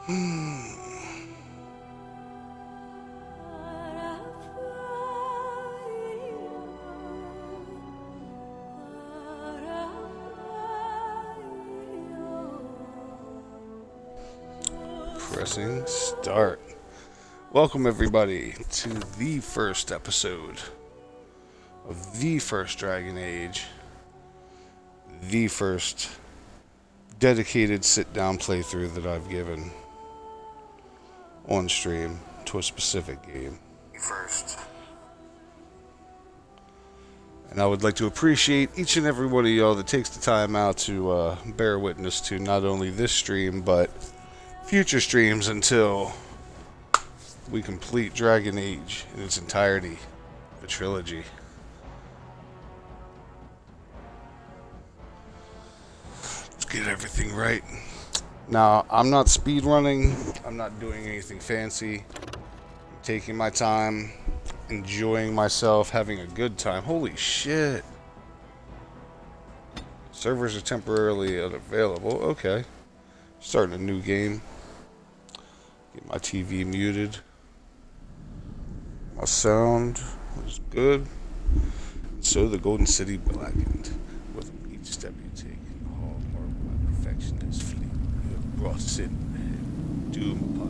Pressing start. Welcome everybody to the first episode of the first Dragon Age, the first dedicated sit-down playthrough that I've given on stream to a specific game. And I would like to appreciate each and every one of y'all that takes the time out to bear witness to not only this stream, but future streams until we complete Dragon Age in its entirety, the trilogy. Let's get everything right. Now, I'm not speedrunning. I'm not doing anything fancy. I'm taking my time, enjoying myself, having a good time. Holy shit. Servers are temporarily unavailable. Okay. Starting a new game. Get my TV muted. My sound is good. So the Golden City blackened. With each step you take, the hallmark of my perfection is fleet. You have brought sin and doom upon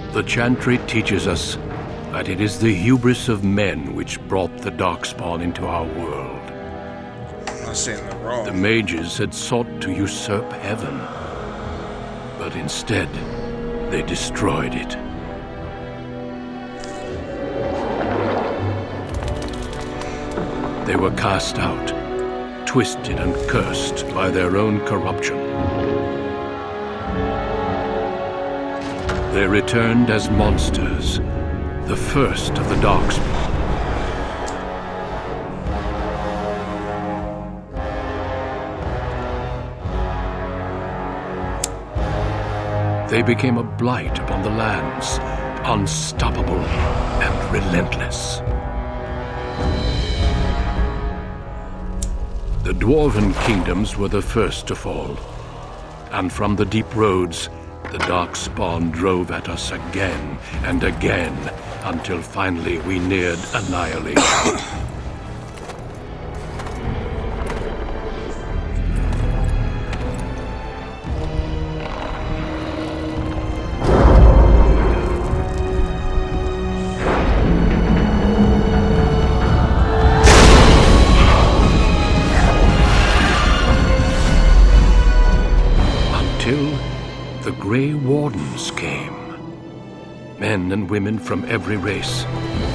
all. The chantry teaches us that it is the hubris of men which brought the Darkspawn into our world. The mages had sought to usurp heaven, but instead they destroyed it. They were cast out, twisted and cursed by their own corruption. They returned as monsters, the first of the Darkspawn. They became a blight upon the lands, unstoppable and relentless. The Dwarven kingdoms were the first to fall, and from the deep roads, the Darkspawn drove at us again and again, until finally we neared annihilation. The Grey Wardens came. Men and women from every race,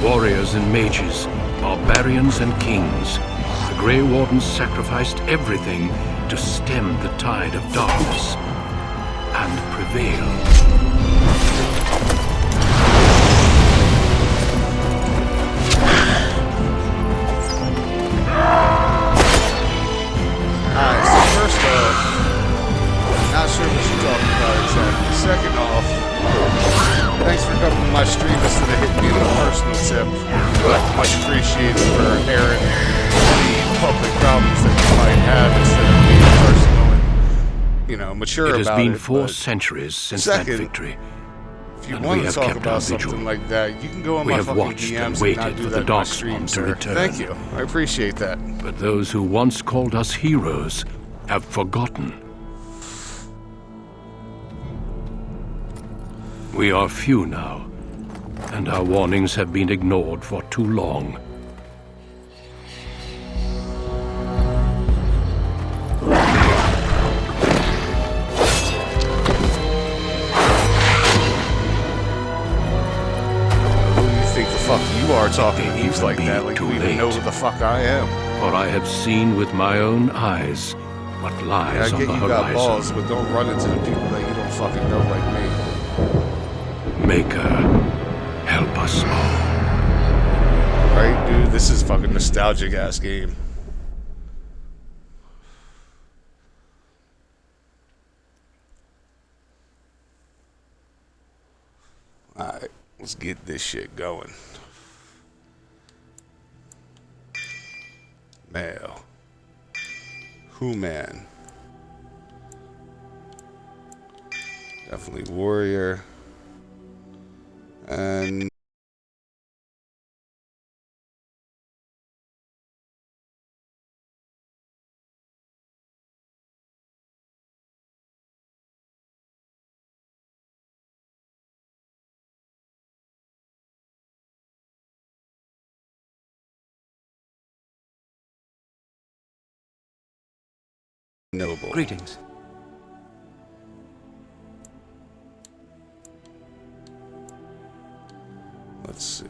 warriors and mages, barbarians and kings. The Grey Wardens sacrificed everything to stem the tide of darkness and prevail. First off, not sure what you're talking about exactly. Second off, thanks for coming to my stream instead of hitting me with a personal tip. Much appreciated for airing any public problems that you might have instead of being personal and, mature about it. It has been 4 centuries since that victory. If you want to talk about something like that, you can go on my fucking DMs and not do that in my stream, sir. Thank you. I appreciate that. But those who once called us heroes have forgotten. We are few now, and our warnings have been ignored for too long. Who do you think the fuck you are talking to me like that? Like you even know who the fuck I am? For I have seen with my own eyes what lies on the horizon. I get you got balls, but don't run into the people that you don't fucking know like me. Maker, help us all. Right, dude? This is fucking nostalgic-ass game. Alright, let's get this shit going. Mail. Human. Definitely warrior. And noble. Greetings. Let's see.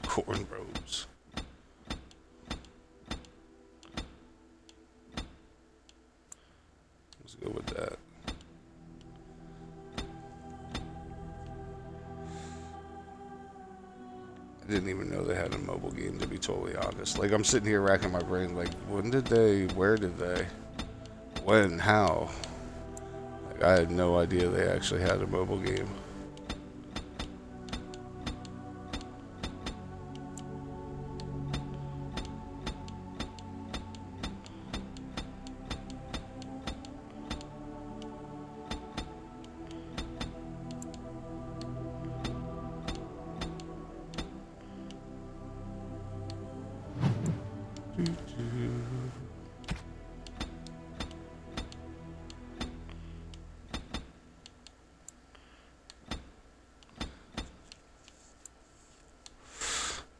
Cornrows. Let's go with that. I didn't even know they had a mobile game, to be totally honest. Like, I'm sitting here racking my brain, like, when did they, where did they, when, how? Like, I had no idea they actually had a mobile game.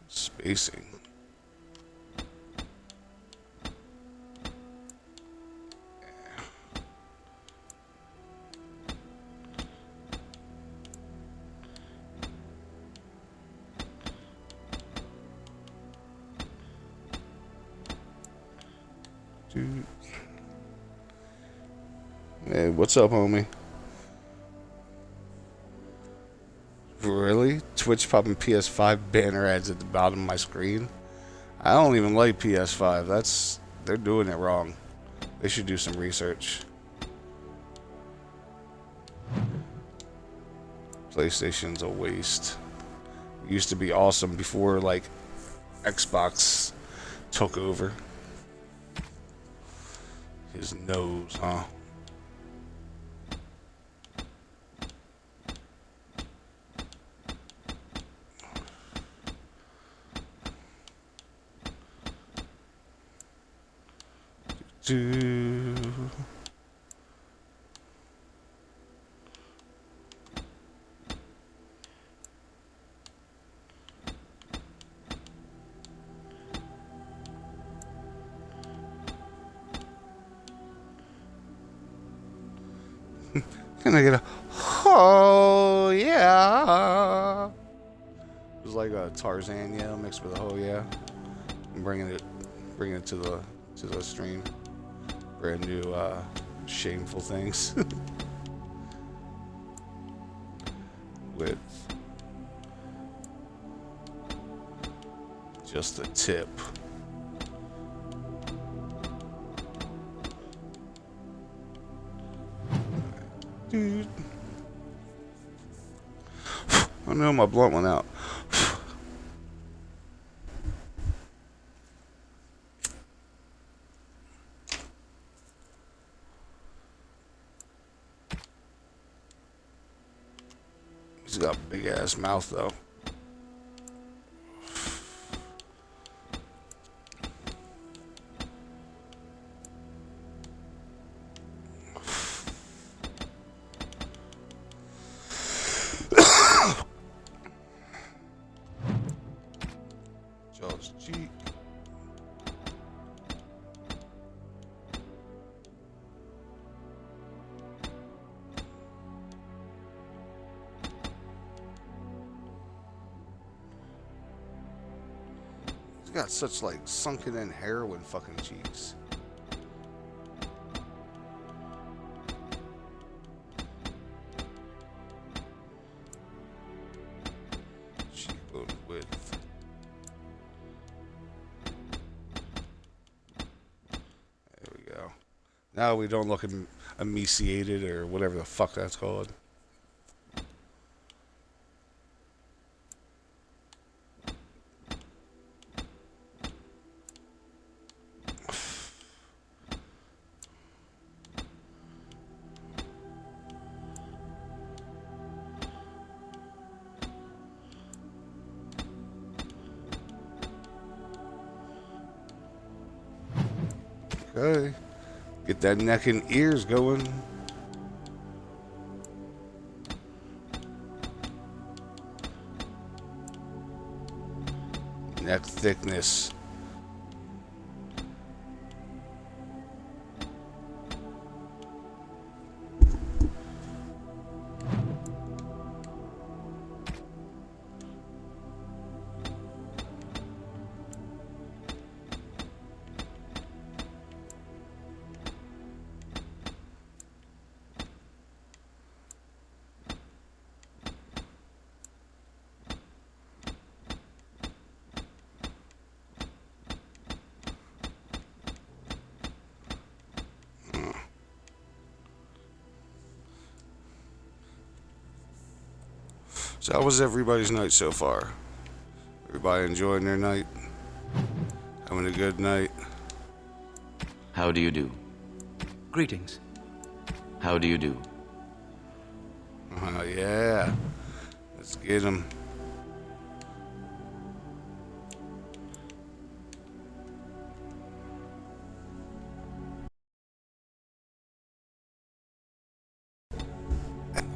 Spacing. Dude. Hey, what's up, homie? Really? Twitch popping PS5 banner ads at the bottom of my screen? I don't even like PS5. They're doing it wrong. They should do some research. PlayStation's a waste. It used to be awesome before, like, Xbox took over. His nose, huh? Do. Can I get a oh yeah? It was like a Tarzan yell mixed with a oh yeah. I'm bringing it to the stream. Brand new shameful things with just a tip. Dude. Oh no, my blunt went out. He's got a big ass mouth though. Jaws cheek. He's got such like sunken in heroin fucking cheeks. Now we don't look emaciated or whatever the fuck that's called. Okay. Get that neck and ears going. Neck thickness. So how was everybody's night so far? Everybody enjoying their night? Having a good night? How do you do? Greetings. How do you do? Oh, yeah. Let's get them.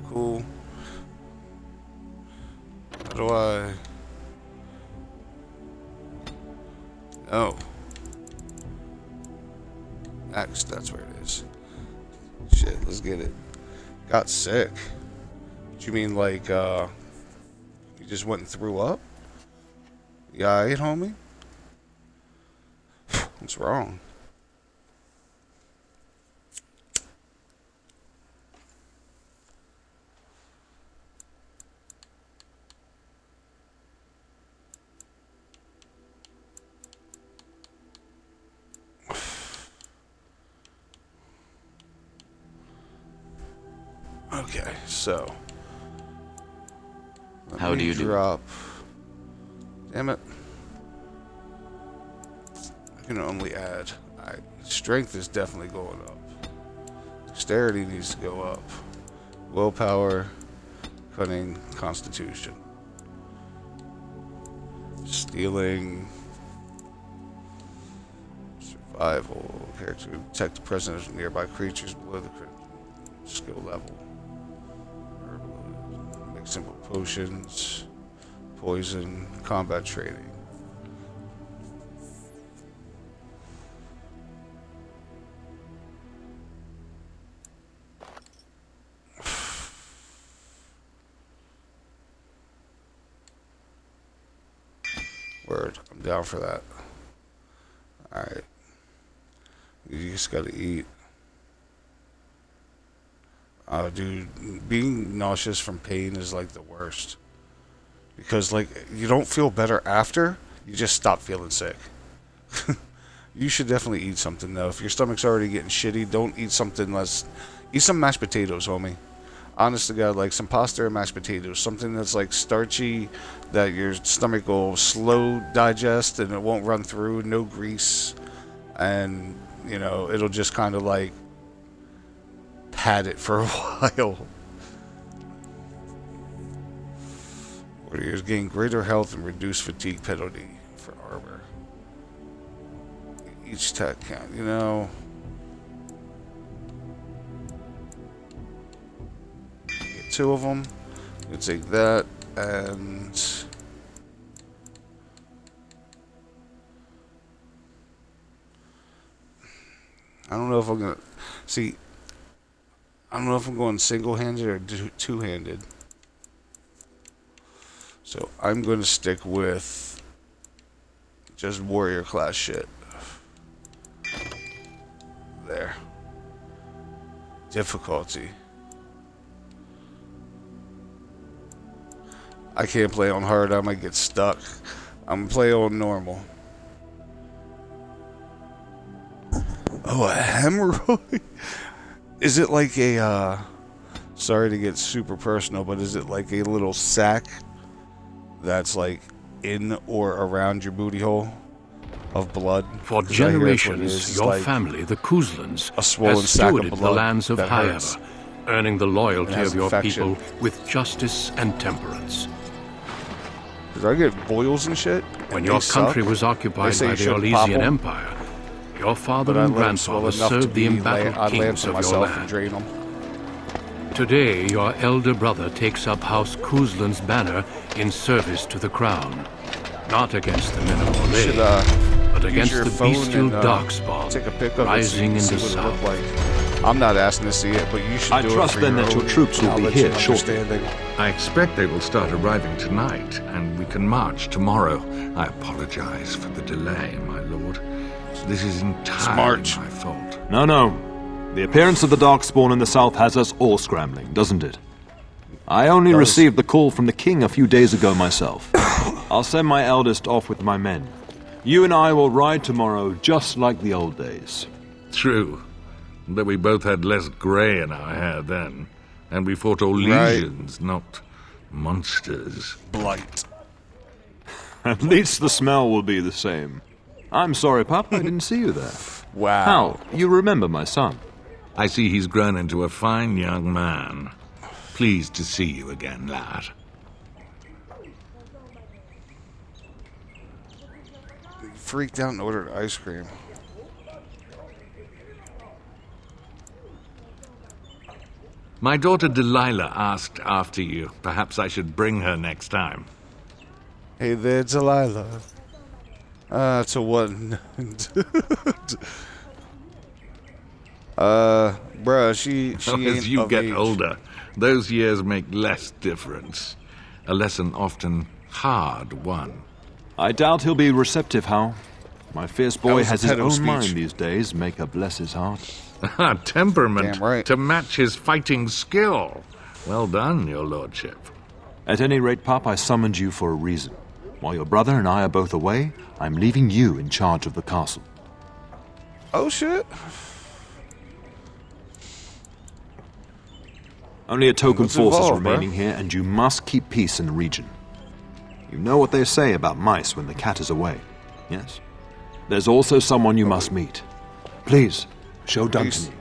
Cool. How do I... Oh. X, that's where it is. Shit, let's get it. Got sick. What you mean, like, you just went and threw up? You alright, homie? What's wrong? Okay, so. How do you drop. Damn it. I can only add. Alright, strength is definitely going up. Dexterity needs to go up. Willpower, cunning, constitution. Stealing. Survival. Character detect the presence of nearby creatures below the skill level. Make simple potions. Poison. Combat training. Word. I'm down for that. Alright. You just gotta eat. Dude, being nauseous from pain is like the worst. Because, like, you don't feel better after, you just stop feeling sick. You should definitely eat something, though. If your stomach's already getting shitty, don't eat something less. Eat some mashed potatoes, homie. Honest to God, like some pasta or mashed potatoes. Something that's, like, starchy, that your stomach will slow digest and it won't run through. No grease. And, you know, it'll just kind of, like, pad it for a while. Warriors gain greater health and reduce fatigue penalty for armor. Each attack count, you know. Get 2 of them. You take that and I don't know if I'm gonna see. I don't know if I'm going single-handed or two-handed. So I'm going to stick with just warrior class shit. There. Difficulty. I can't play on hard, I might get stuck. I'm going to play on normal. Oh, a hemorrhoid? Is it like a, sorry to get super personal, but is it like a little sack that's like in or around your booty hole of blood? For 'Cause I hear that's what it generations, is. It's your like family, the Kuzlans, a swollen has sack of stewarded the blood lands of that hurts. Highever, earning the loyalty has of your infection. people with justice and temperance. Did I get boils and shit? When And your they country suck? was occupied They say by you the shouldn't pop Orlesian 'em, Empire, your father but I and let 'em swell grandfather enough to served the be embattled I'd kings lance of your myself and land. drain them. Today, your elder brother takes up House Kuzlan's banner in service to the crown. Not against the men of You should Orlais, but use against your the phone bestial and darkspawn take a pic of it so you rising can in see the what it south. looked like. I'm not asking to see it, but you should I do trust it for then your that your own troops will be knowledge here and shortly. understanding. I expect they will start arriving tonight, and we can march tomorrow. I apologize for the delay, my lord. This is entirely March. my fault. No. The appearance of the Darkspawn in the south has us all scrambling, doesn't it? I only received the call from the king a few days ago myself. I'll send my eldest off with my men. You and I will ride tomorrow just like the old days. True, but we both had less grey in our hair then, and we fought Orlesians, not monsters. Blight. At least the smell will be the same. I'm sorry, Pup, I didn't see you there. Wow. How? You remember my son? I see he's grown into a fine young man. Pleased to see you again, lad. He freaked out and ordered ice cream. My daughter Delilah asked after you. Perhaps I should bring her next time. Hey there, Delilah. To what? Bruh, she ain't As you of get age. older, those years make less difference. A lesson often hard won. I doubt he'll be receptive, Hal. My fierce boy was a has his pedo own speech. mind these days, make her bless his heart. Temperament Damn right. to match his fighting skill. Well done, your lordship. At any rate, Pup, I summoned you for a reason. While your brother and I are both away, I'm leaving you in charge of the castle. Oh shit. Only a token What's force is involved, bruh? remaining here, and you must keep peace in the region. You know what they say about mice when the cat is away, yes? There's also someone you must meet. Please, show Duncan.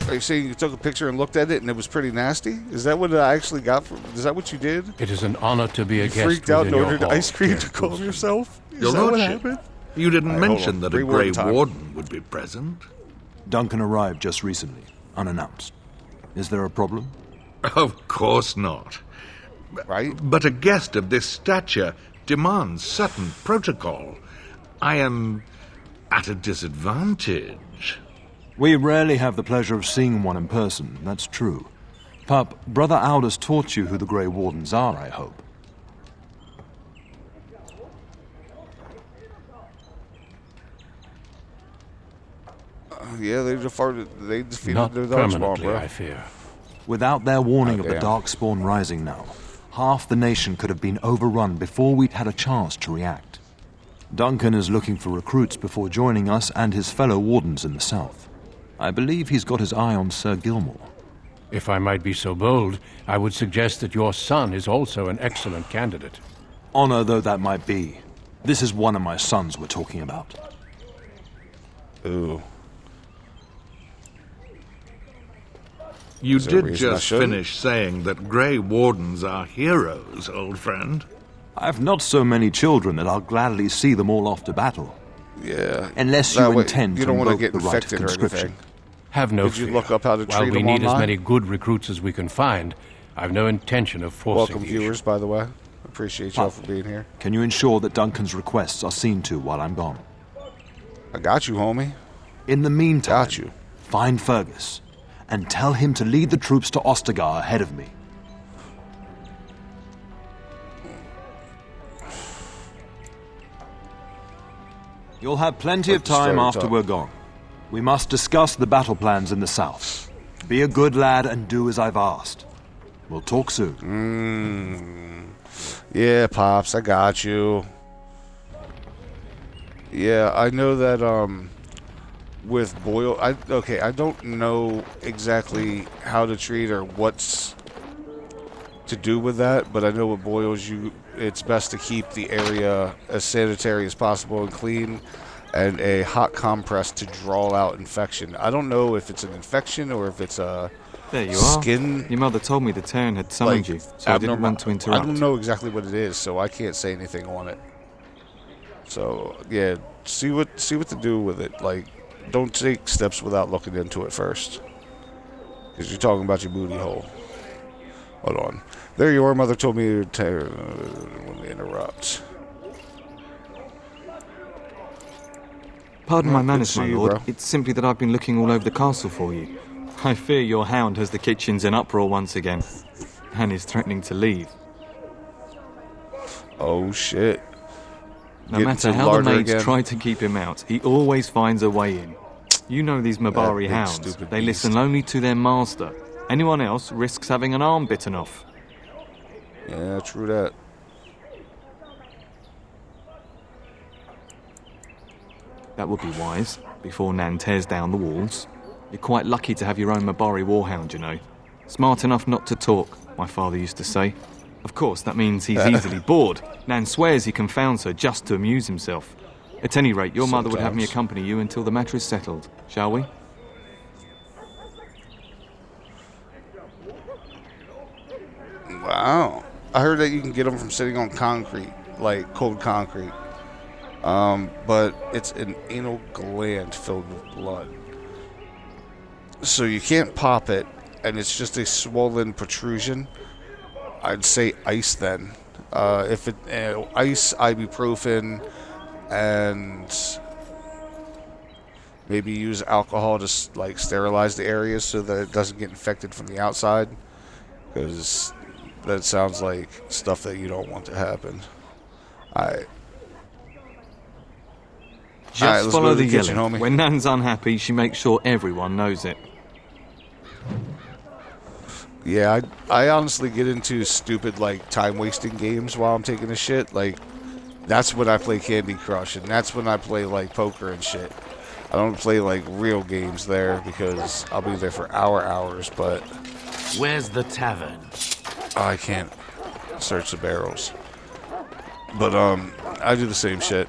Are you saying you took a picture and looked at it and it was pretty nasty? Is that what I actually got from? Is that what you did? It is an honor to be a You guest freaked out and within your ordered hall, ice cream dear to calm Kuzlan. yourself? Is Your that what lordship, happened? you didn't Alright, hold mention on. that Grey a Warden Grey time. Warden would be present. Duncan arrived just recently, unannounced. Is there a problem? Of course not. Right? But a guest of this stature demands certain protocol. I am at a disadvantage. We rarely have the pleasure of seeing one in person, that's true. Pup, Brother Aldous taught you who the Grey Wardens are, I hope. Yeah, they defeated Not the Darkspawn, permanently, bro. I fear. Without their warning of the damn. Darkspawn rising now, half the nation could have been overrun before we'd had a chance to react. Duncan is looking for recruits before joining us and his fellow wardens in the south. I believe he's got his eye on Sir Gilmore. If I might be so bold, I would suggest that your son is also an excellent candidate. Honor though that might be, this is one of my sons we're talking about. Ooh. You there a did reason I just shouldn't? finish saying that Grey Wardens are heroes, old friend. I've not so many children that I'll gladly see them all off to battle. Yeah. Unless That you way, intend you to don't want to invoke get the right of infected or conscription. anything. Have no Did you fear. look up how to While treat we them need as online? many good recruits as we can find, I've no intention of forcing Welcome, the issue. viewers, by the way. Appreciate y'all for being here. Can you ensure that Duncan's requests are seen to while I'm gone? I got you, homie. In the meantime, Got you. find Fergus and tell him to lead the troops to Ostagar ahead of me. You'll have plenty of Like the story time after talk. we're gone. We must discuss the battle plans in the south. Be a good lad and do as I've asked. We'll talk soon. Yeah, Pops, I got you. Yeah, I know that, with Boyle, I don't know exactly how to treat or what's to do with that, but I know with boils, it's best to keep the area as sanitary as possible and clean, and a hot compress to draw out infection. I don't know if it's an infection or if it's a There you skin. are. Your mother told me the Terran had summoned you, so I didn't want to interrupt. I don't know exactly what it is, so I can't say anything on it. So yeah, see what to do with it. Like, don't take steps without looking into it first, because you're talking about your booty hole. Hold on. There you are. Mother told me to let me interrupt. Pardon my Good to manners, see my you, lord. bro. It's simply that I've been looking all over the castle for you. I fear your hound has the kitchens in uproar once again, and is threatening to leave. Oh shit. No Get matter into how the larder maids again. try to keep him out, he always finds a way in. You know these Mabari big hounds. stupid They beast. listen only to their master. Anyone else risks having an arm bitten off. Yeah, true that. That would be wise, before Nan tears down the walls. You're quite lucky to have your own Mabari warhound, you know. Smart enough not to talk, my father used to say. Of course, that means he's easily bored. Nan swears he confounds her just to amuse himself. At any rate, your mother would have me Sometimes. accompany you until the matter is settled, shall we? Wow. I heard that you can get them from sitting on concrete, like cold concrete. But it's an anal gland filled with blood. So you can't pop it, and it's just a swollen protrusion. I'd say ice then. If it ice, ibuprofen, and maybe use alcohol to like sterilize the area so that it doesn't get infected from the outside, because that sounds like stuff that you don't want to happen. Just Alright, let's follow go to the the kitchen, yelling. homie. When Nan's unhappy, she makes sure everyone knows it. Yeah, I honestly get into stupid, like, time-wasting games while I'm taking a shit. Like, that's when I play Candy Crush, and that's when I play, like, poker and shit. I don't play, like, real games there, because I'll be there for hours, but Where's the tavern? I can't search the barrels. But, I do the same shit.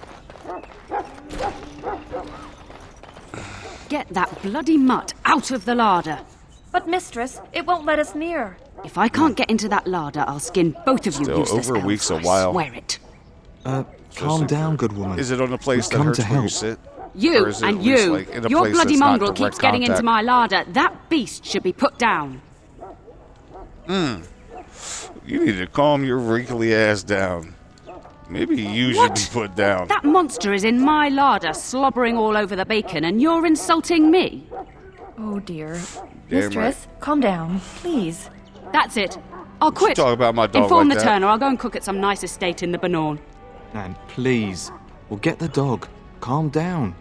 Get that bloody mutt out of the larder. But, mistress, it won't let us near. If I can't get into that larder, I'll skin both of you Still, useless over a elves, week's a I while. swear it. Calm down, good woman. Is it on the place We've that come hurts to where you help. sit? You Or is it and at least, you. like, in a Your place bloody that's not mongrel direct keeps getting into contact? my larder. That beast should be put down. You need to calm your wrinkly ass down. Maybe you What? should be put down. That monster is in my larder, slobbering all over the bacon, and you're insulting me. Oh, dear. Damn Mistress, calm down, please. That's it. I'll quit. talk about my dog Inform like the that. Turner. I'll go and cook at some nice estate in the Bannorn. Nan, please. We'll get the dog. Calm down.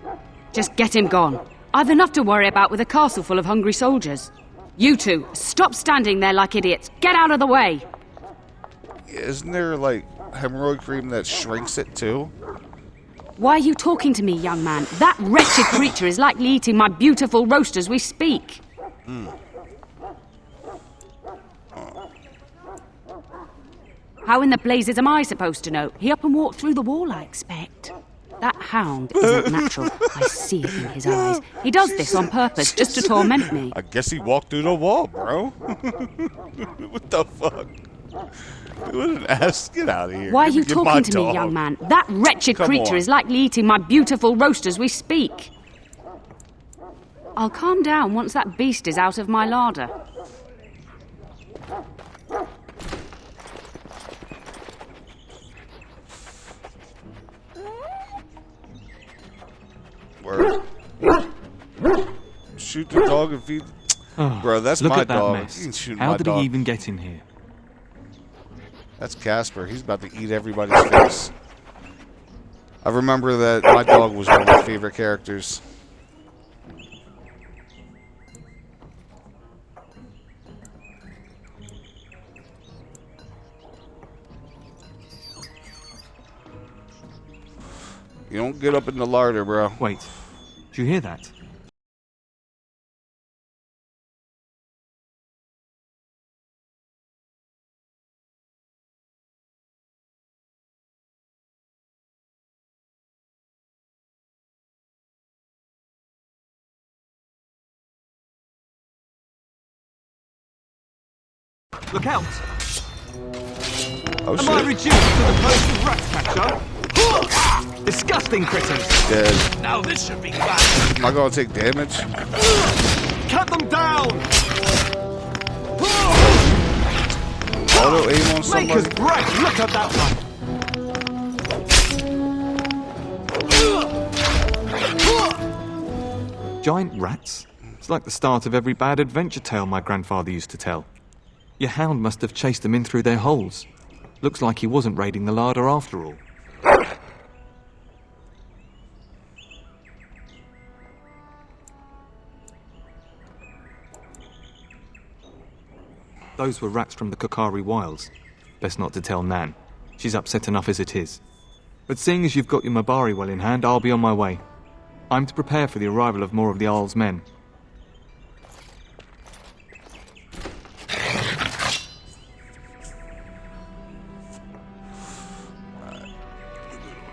Just get him gone. I've enough to worry about with a castle full of hungry soldiers. You two, stop standing there like idiots. Get out of the way. Isn't there, like, hemorrhoid cream that shrinks it, too? Why are you talking to me, young man? That wretched creature is likely eating my beautiful roast as we speak. How in the blazes am I supposed to know? He up and walked through the wall, I expect. That hound isn't natural. I see it in his eyes. He does this on purpose, just to torment me. I guess he walked through the wall, bro. What the fuck? What an ass. Get out of here. Why are you Give my talking to me, dog. young man? That wretched Come creature on. is likely eating my beautiful roast as we speak. I'll calm down once that beast is out of my larder. Word. Shoot the dog and feed... Bro, that's Look my at that dog. mess. You can shoot How my did dog. he even get in here? That's Casper. He's about to eat everybody's face. I remember that my dog was one of my favorite characters. You don't get up in the larder, bro. Wait. Do you hear that? Look out! Oh, Am I shit. reduced to the post of rat catcher? Disgusting critters! Dead. Now this should be fun. Am I gonna take damage? Cut them down! Auto aim on Make somebody? us break! Look at that one! Giant rats? It's like the start of every bad adventure tale my grandfather used to tell. Your hound must have chased them in through their holes. Looks like he wasn't raiding the larder after all. Those were rats from the Kokari Wilds. Best not to tell Nan. She's upset enough as it is. But seeing as you've got your Mabari well in hand, I'll be on my way. I'm to prepare for the arrival of more of the Jarl's men.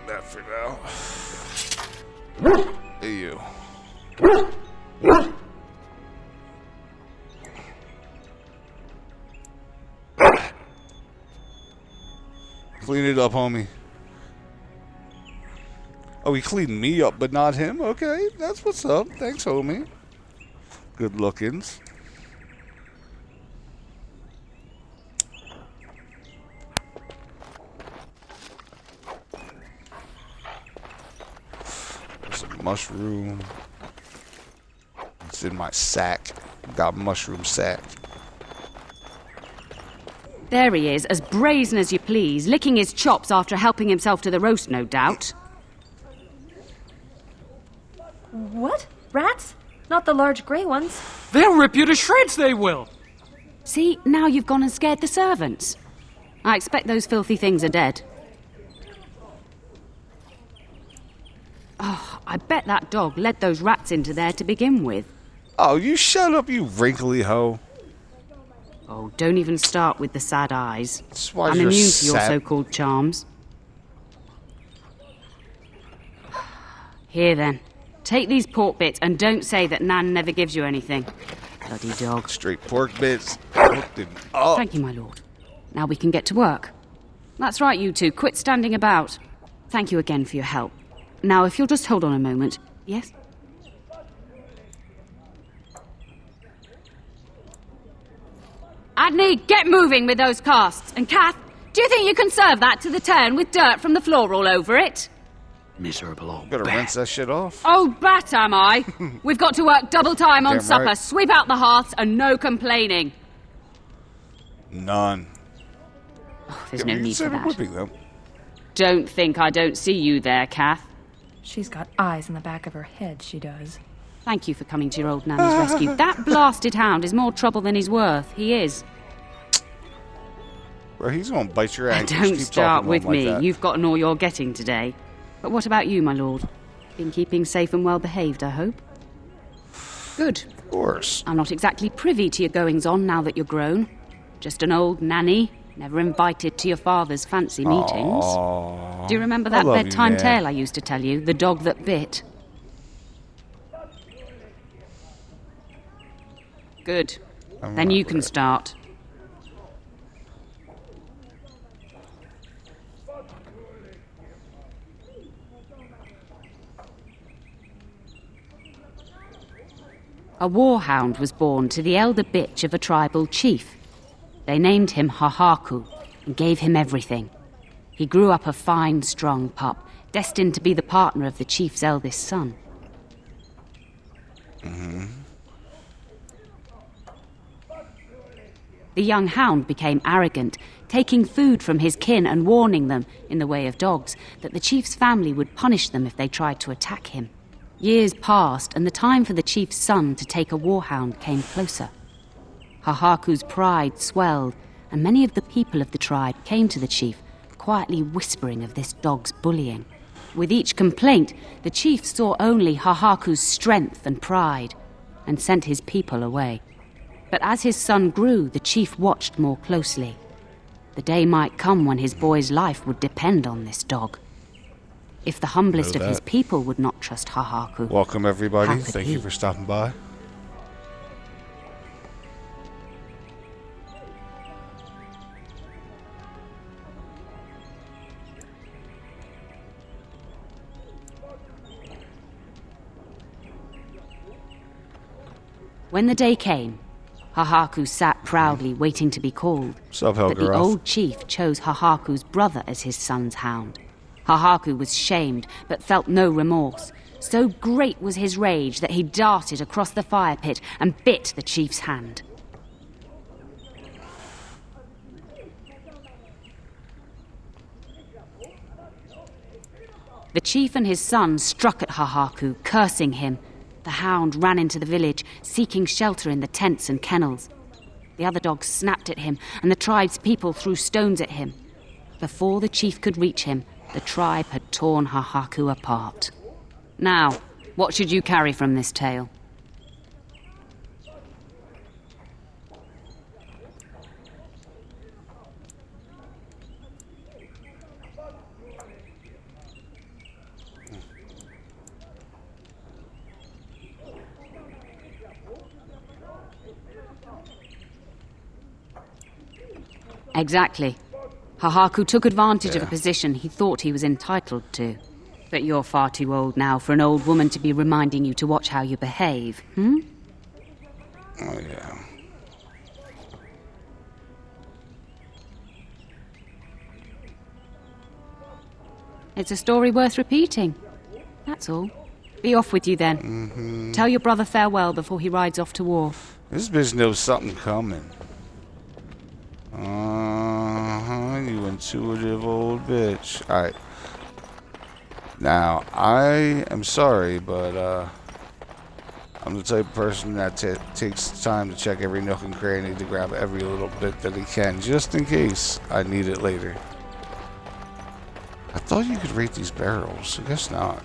That for now. Hey, you. Clean it up, homie. Oh, he cleaned me up, but not him? Okay, that's what's up. Thanks, homie. Good lookings. There's a mushroom. It's in my sack. Got mushroom sack. There he is, as brazen as you please, licking his chops after helping himself to the roast, no doubt. What? Rats? Not the large grey ones. They'll rip you to shreds, they will! See, now you've gone and scared the servants. I expect those filthy things are dead. Oh, I bet that dog led those rats into there to begin with. Oh, you shut up, you wrinkly hoe. Oh, don't even start with the sad eyes. That's why I'm you're immune to your sad. so-called charms. Here then, take these pork bits and don't say that Nan never gives you anything. Bloody dog. Straight pork bits. Hooked it up. Thank you, my lord. Now we can get to work. That's right, you two. Quit standing about. Thank you again for your help. Now, if you'll just hold on a moment. Yes? Adney, get moving with those casts. And Kath, do you think you can serve that to the turn with dirt from the floor all over it? Miserable old Gotta bat. rinse that shit off. Oh, bat am I? We've got to work double time on Damn supper. right. Sweep out the hearths and no complaining. None. Oh, there's no need for Consider that. whipping them. Don't think I don't see you there, Kath. She's got eyes in the back of her head, she does. Thank you for coming to your old nanny's rescue. That blasted hound is more trouble than he's worth. He is. Bro, he's gonna bite your ankles. Don't Keep start talking with to him me. like that. You've gotten all you're getting today. But what about you, my lord? Been keeping safe and well behaved, I hope? Good. Of course. I'm not exactly privy to your goings-on now that you're grown. Just an old nanny, never invited to your father's fancy meetings. Aww. Do you remember I that love you, bedtime man. tale I used to tell you? The dog that bit? Good. Then you can start. A warhound was born to the elder bitch of a tribal chief. They named him Hahaku and gave him everything. He grew up a fine, strong pup, destined to be the partner of the chief's eldest son. The young hound became arrogant, taking food from his kin and warning them, in the way of dogs, that the chief's family would punish them if they tried to attack him. Years passed, and the time for the chief's son to take a warhound came closer. Hahaku's pride swelled, and many of the people of the tribe came to the chief, quietly whispering of this dog's bullying. With each complaint, the chief saw only Hahaku's strength and pride, and sent his people away. But as his son grew, the chief watched more closely. The day might come when his boy's life would depend on this dog. If the humblest Know of his that. people would not trust Hahaku, Welcome, everybody. How could Thank he? you for stopping by. When the day came, Hahaku sat proudly waiting to be called. Sup, But the Helgaroth? old chief chose Hahaku's brother as his son's hound. Hahaku was shamed, but felt no remorse. So great was his rage that he darted across the fire pit and bit the chief's hand. The chief and his son struck at Hahaku, cursing him. The hound ran into the village, seeking shelter in the tents and kennels. The other dogs snapped at him, and the tribe's people threw stones at him. Before the chief could reach him, the tribe had torn Hahaku apart. Now, what should you carry from this tale? Exactly. Hahaku took advantage of a position he thought he was entitled to. But you're far too old now for an old woman to be reminding you to watch how you behave, Oh, yeah. It's a story worth repeating. That's all. Be off with you then. Tell your brother farewell before he rides off to war. This bitch knows something coming. You intuitive old bitch. Alright. Now, I am sorry, but, I'm the type of person that takes time to check every nook and cranny to grab every little bit that he can, just in case I need it later. I thought you could rate these barrels. I guess not.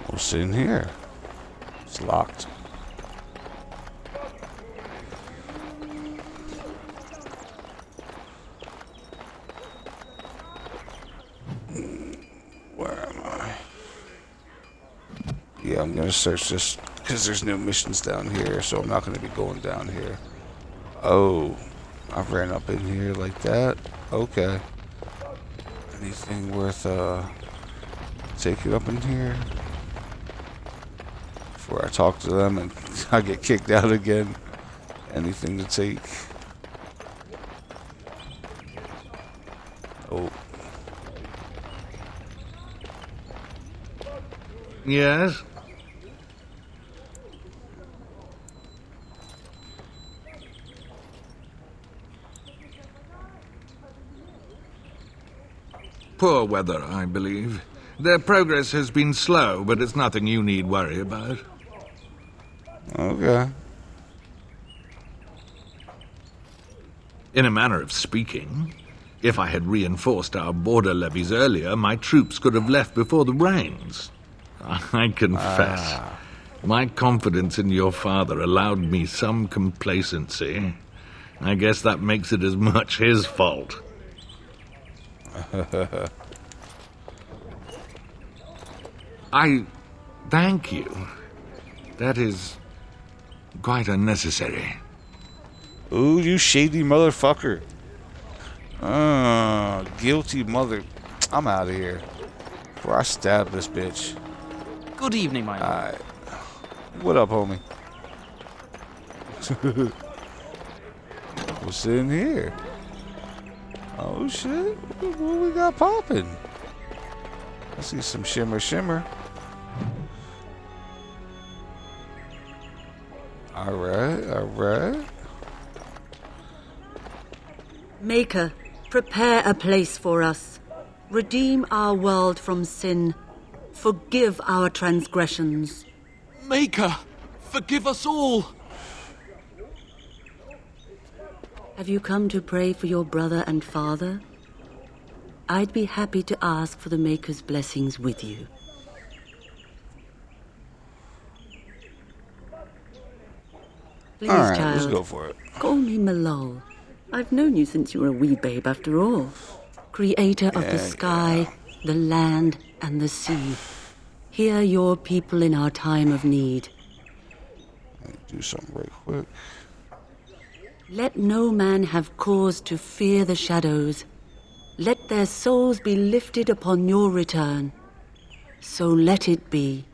What's in here? It's locked. Where am I? Yeah, I'm gonna search this because there's no missions down here, so I'm not gonna be going down here. Oh, I ran up in here like that. Okay. Anything worth taking up in here before I talk to them and I get kicked out again? Anything to take? Oh. Yes? Poor weather, I believe. Their progress has been slow, but it's nothing you need worry about. Okay. In a manner of speaking, if I had reinforced our border levies earlier, my troops could have left before the rains. I confess, my confidence in your father allowed me some complacency. I guess that makes it as much his fault. I thank you. That is quite unnecessary. Ooh, you shady motherfucker. Guilty mother. I'm out of here. Before I stab this bitch. Good evening, my lord. Alright. What up, homie? What's in here? Oh, shit. What we got popping? I see some shimmer. Alright. Maker, prepare a place for us. Redeem our world from sin. Forgive our transgressions. Maker, forgive us all! Have you come to pray for your brother and father? I'd be happy to ask for the Maker's blessings with you. Please, Alright, child. let's go for it. Call me Malol. I've known you since you were a wee babe after all. Creator of the sky, the land, and the sea. Hear your people in our time of need. Let me do something right quick. Let no man have cause to fear the shadows. Let their souls be lifted upon your return. So let it be.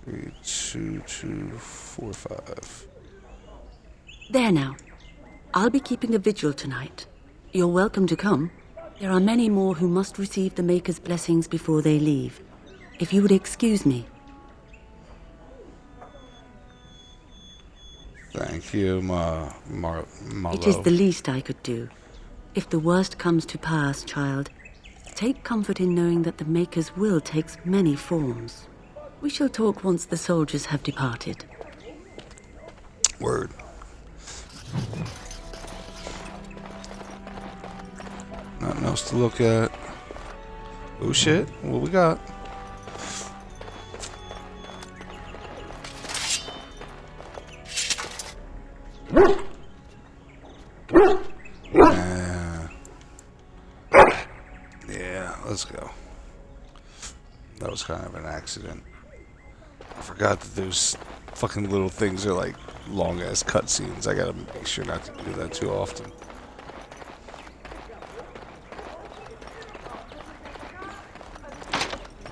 3, 2, 2, 4, 5. There now. I'll be keeping a vigil tonight. You're welcome to come. There are many more who must receive the Maker's blessings before they leave. If you would excuse me. Thank you, my It is the least I could do. If the worst comes to pass, child, take comfort in knowing that the Maker's will takes many forms. We shall talk once the soldiers have departed. Word. Nothing else to look at. Oh shit, what we got? Yeah, let's go. That was kind of an accident. I forgot that those fucking little things are like long ass cutscenes. I gotta make sure not to do that too often.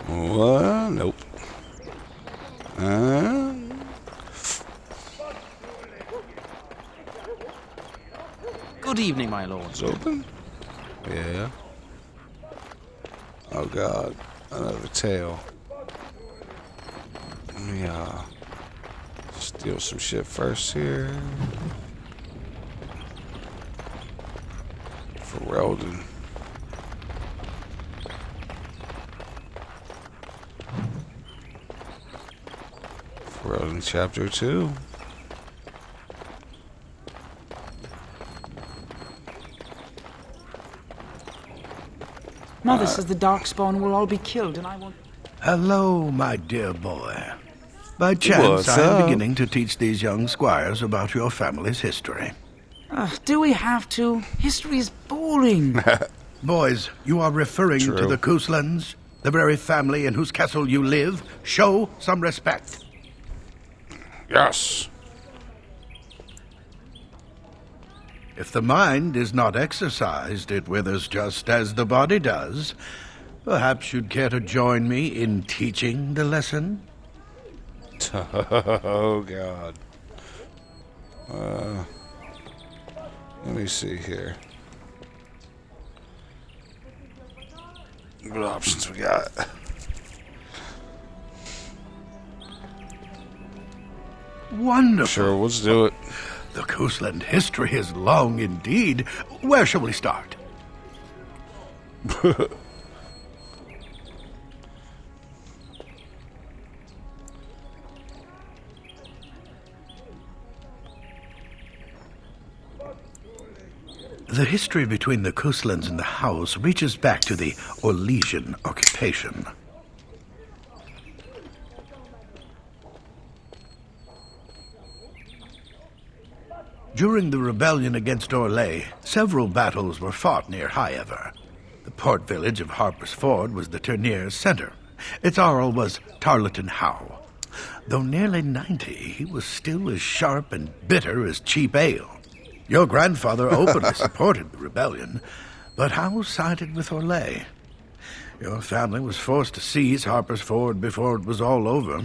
What? Nope. Good evening, my lord. It's open? Yeah. Oh god. Another tail. Let me steal some shit first here. For Weldon. For Weldon Chapter 2. Mother says the Darkspawn will all be killed, and I won't... Hello, my dear boy. By chance, I am beginning to teach these young squires about your family's history. Do we have to? History is boring. Boys, you are referring to the Couslands, the very family in whose castle you live. Show some respect. Yes. If the mind is not exercised, it withers just as the body does. Perhaps you'd care to join me in teaching the lesson? Oh, God. Let me see here. What options we got? Wonderful. Sure, let's do it. The Cousland history is long indeed. Where shall we start? The history between the Couslands and the House reaches back to the Orlesian occupation. During the rebellion against Orlais, several battles were fought near Highever. The port village of Harper's Ford was the tournier's center. Its Jarl was Tarleton Howe. Though nearly 90, he was still as sharp and bitter as cheap ale. Your grandfather openly supported the rebellion, but Howe sided with Orlais. Your family was forced to seize Harper's Ford before it was all over.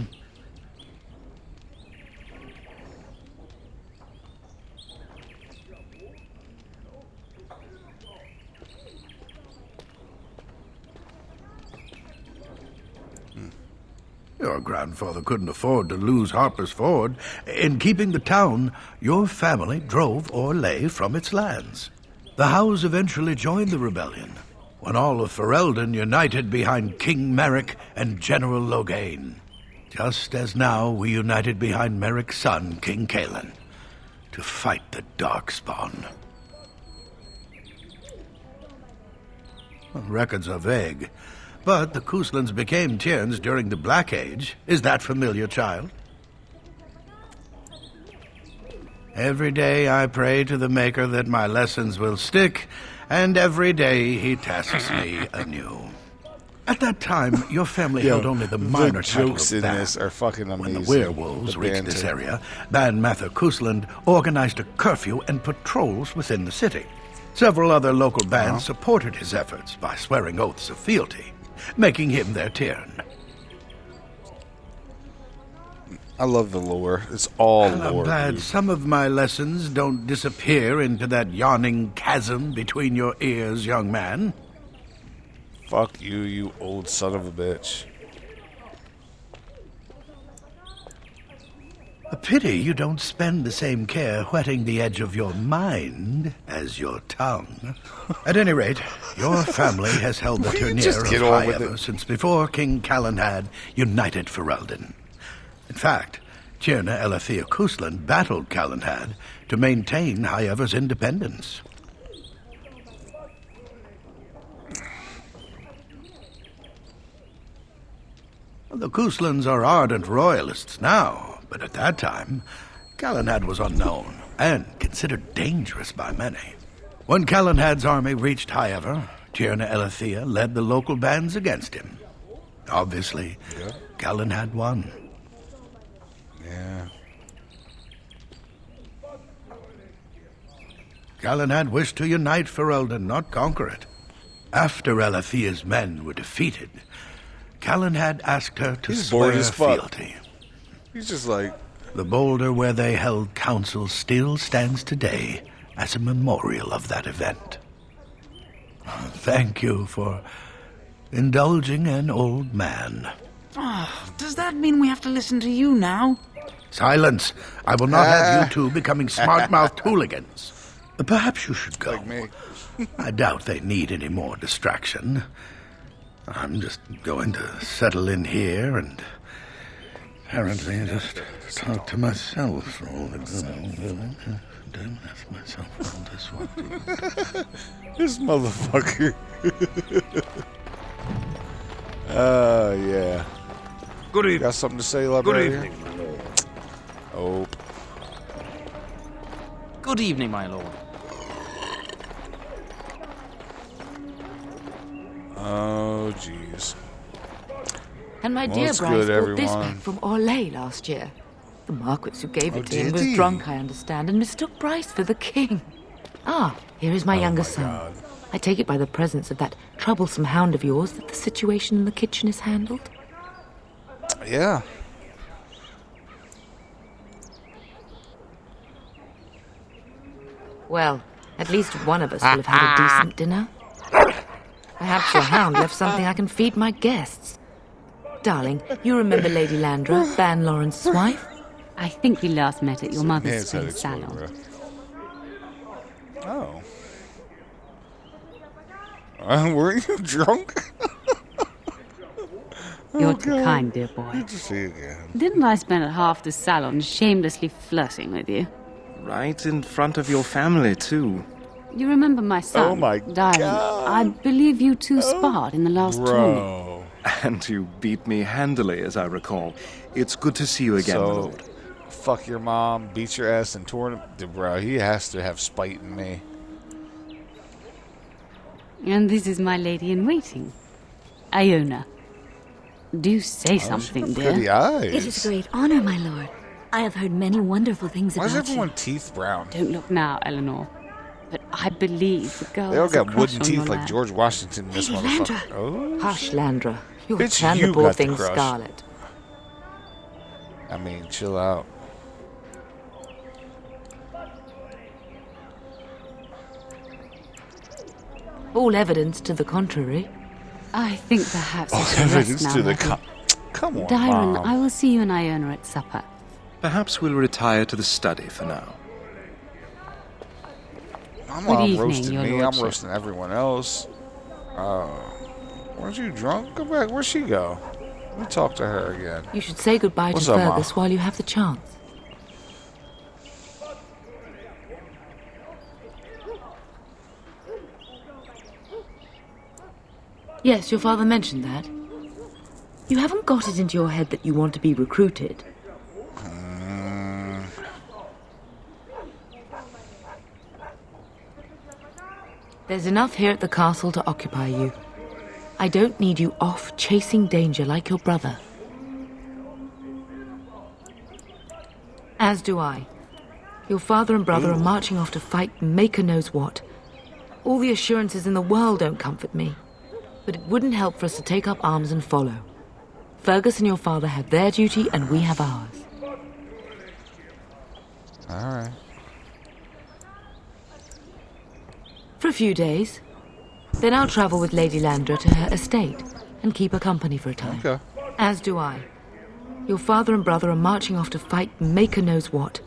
Your grandfather couldn't afford to lose Harper's Ford. In keeping the town, your family drove Orlais from its lands. The Howes eventually joined the rebellion, when all of Ferelden united behind King Merrick and General Loghain, just as now we united behind Merrick's son, King Cailan, to fight the Darkspawn. Records are vague, but the Couslands became Tierns during the Black Age. Is that familiar, child? Every day I pray to the Maker that my lessons will stick, and every day he tasks me anew. At that time, your family held only the minor title jokes of in Ban. this are fucking amazing. When the werewolves The reached this banter. area, Ban Mather Cousland organized a curfew and patrols within the city. Several other local bands supported his efforts by swearing oaths of fealty, making him their Tyrn. I love the lore. It's all lore. I'm glad dude. some of my lessons don't disappear into that yawning chasm between your ears, young man. Fuck you, you old son of a bitch. A pity you don't spend the same care whetting the edge of your mind as your tongue. At any rate, your family has held the tourneur of High Ever since before King Calenhad united Ferelden. In fact, Tierna Elethea Kuslan battled Calenhad to maintain High Ever's independence. The Kuslans are ardent royalists now, but at that time, Calenhad was unknown and considered dangerous by many. When Calenhad's army reached High Ever, Tierna Elethea led the local bands against him. Obviously, Calenhad won. Yeah. Calenhad wished to unite Ferelden, not conquer it. After Elethea's men were defeated, Calenhad asked her to swear fealty. He's just like... The boulder where they held council still stands today as a memorial of that event. Thank you for indulging an old man. Oh, does that mean we have to listen to you now? Silence! I will not have you two becoming smart-mouthed hooligans. Perhaps you should go. Like me. I doubt they need any more distraction. I'm just going to settle in here and apparently just talk to myself for all the good. Don't ask myself all this one. This motherfucker. Yeah. Good evening. Got something to say, librarian? Good evening, my lord. Oh. Good evening, my lord. Oh, jeez. And my dear Bryce brought this back from Orlais last year. The Marquis who gave it to him was drunk, I understand, and mistook Bryce for the king. Ah, here is my younger son. God. I take it by the presence of that troublesome hound of yours that the situation in the kitchen is handled? Yeah. Well, at least one of us will have had a decent dinner. Perhaps your hound left something I can feed my guests. Darling, you remember Lady Landra, Ban Lawrence's wife? I think we last met at your mother's spring salon. Oh. Weren't you drunk? You're too kind, dear boy. Good to see you again. Didn't I spend half the salon shamelessly flirting with you? Right in front of your family, too. You remember my son? Oh my Darling, God. I believe you two sparred in the last tournament. Bro. And you beat me handily, as I recall. It's good to see you again, my lord. Fuck your mom, beat your ass in tournament. Dude, bro, he has to have spite in me. And this is my lady-in-waiting, Iona. Do say something, dear. Pretty eyes. It is a great honor, my lord. I have heard many wonderful things Why about is everyone you. teeth brown? Don't look now, Eleanor. But I believe the girl They all has a got crush wooden on teeth your like lad. George Washington. This Lady motherfucker. Landra. Oh, Hush, Landra. You'll Bitch, turn you the poor got the thing crush. scarlet. I mean, chill out. All evidence to the contrary. I think perhaps I Oh, should rest evidence now, to the Letty. Come on, Dyron, Mom. I will see you and Iona at supper. Perhaps we'll retire to the study for now. I'm Good evening, roasting your me. I'm lordship. roasting everyone else. Weren't you drunk? Go back. Where'd she go? Let me talk to her again. You should say goodbye What's to up, Ma? Fergus while you have the chance. Yes, your father mentioned that. You haven't got it into your head that you want to be recruited. There's enough here at the castle to occupy you. I don't need you off chasing danger like your brother. As do I. Your father and brother are marching off to fight Maker knows what. All the assurances in the world don't comfort me. But it wouldn't help for us to take up arms and follow. Fergus and your father have their duty, and we have ours. Alright. For a few days. Then I'll travel with Lady Landra to her estate and keep her company for a time. Okay. As do I. Your father and brother are marching off to fight Maker knows what.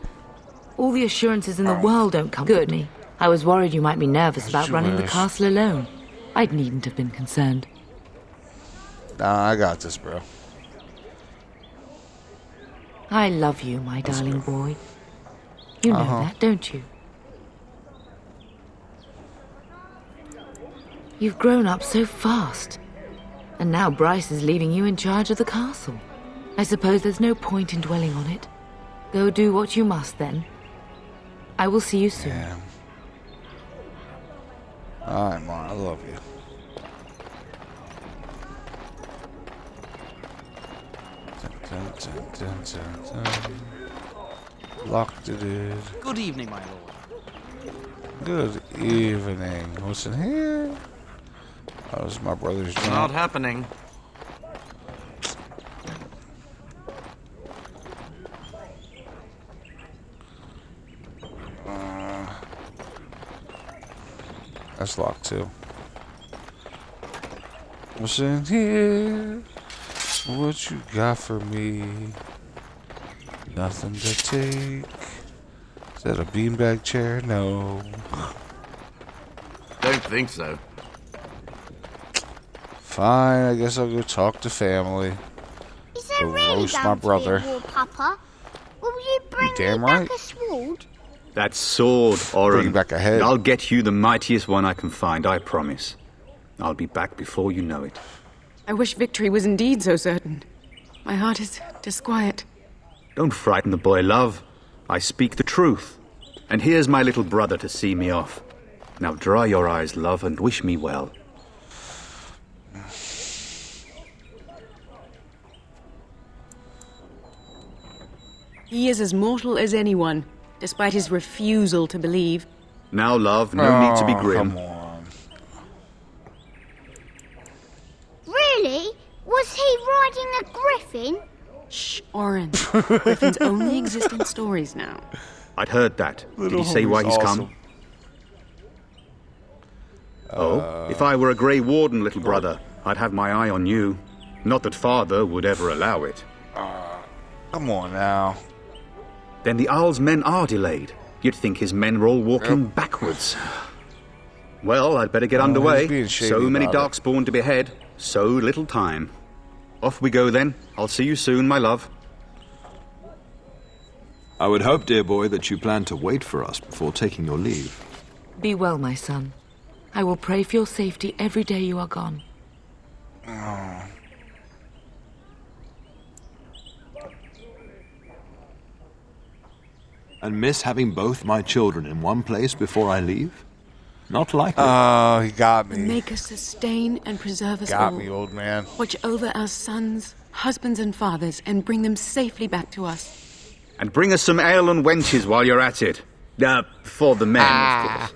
All the assurances in the world don't comfort me. I was worried you might be nervous about running the castle alone. I needn't have been concerned. Nah, I got this, bro. I love you, my darling boy. You know that, don't you? You've grown up so fast. And now Bryce is leaving you in charge of the castle. I suppose there's no point in dwelling on it. Go do what you must, then. I will see you soon. Yeah. Alright, Mom, I love you. Dun, dun, dun, dun, dun. Locked it in. Good evening, my lord. Good evening. What's in here? Oh, this is my brother's job. Not happening. That's locked too. What's in here? What you got for me? Nothing to take. Is that a beanbag chair? No. Don't think so. Fine, I guess I'll go talk to family. Is there really roast my going to brother. be a war, Papa? Will you bring damn me right. back a sword? That sword, Oren. Bring back a head. I'll get you the mightiest one I can find, I promise. I'll be back before you know it. I wish victory was indeed so certain. My heart is disquiet. Don't frighten the boy, love. I speak the truth. And here's my little brother to see me off. Now dry your eyes, love, and wish me well. He is as mortal as anyone, despite his refusal to believe. Now, love, no need to be grim. Come on. Really? Was he riding a griffin? Shh, Oren. Griffins only exist in stories now. I'd heard that. Did he say homie's why he's awesome. come? Oh, if I were a Grey Warden, little brother, I'd have my eye on you. Not that father would ever allow it. Come on now. Then the Owl's men are delayed. You'd think his men were all walking backwards. Well, I'd better get underway. he's being shady So many about it. darkspawn to behead, so little time. Off we go then. I'll see you soon, my love. I would hope, dear boy, that you plan to wait for us before taking your leave. Be well, my son. I will pray for your safety every day you are gone. And miss having both my children in one place before I leave? Not likely. Oh, he got me. Make us sustain and preserve us Got all. me, old man. Watch over our sons, husbands, and fathers, and bring them safely back to us. And bring us some ale and wenches while you're at it. For the men, of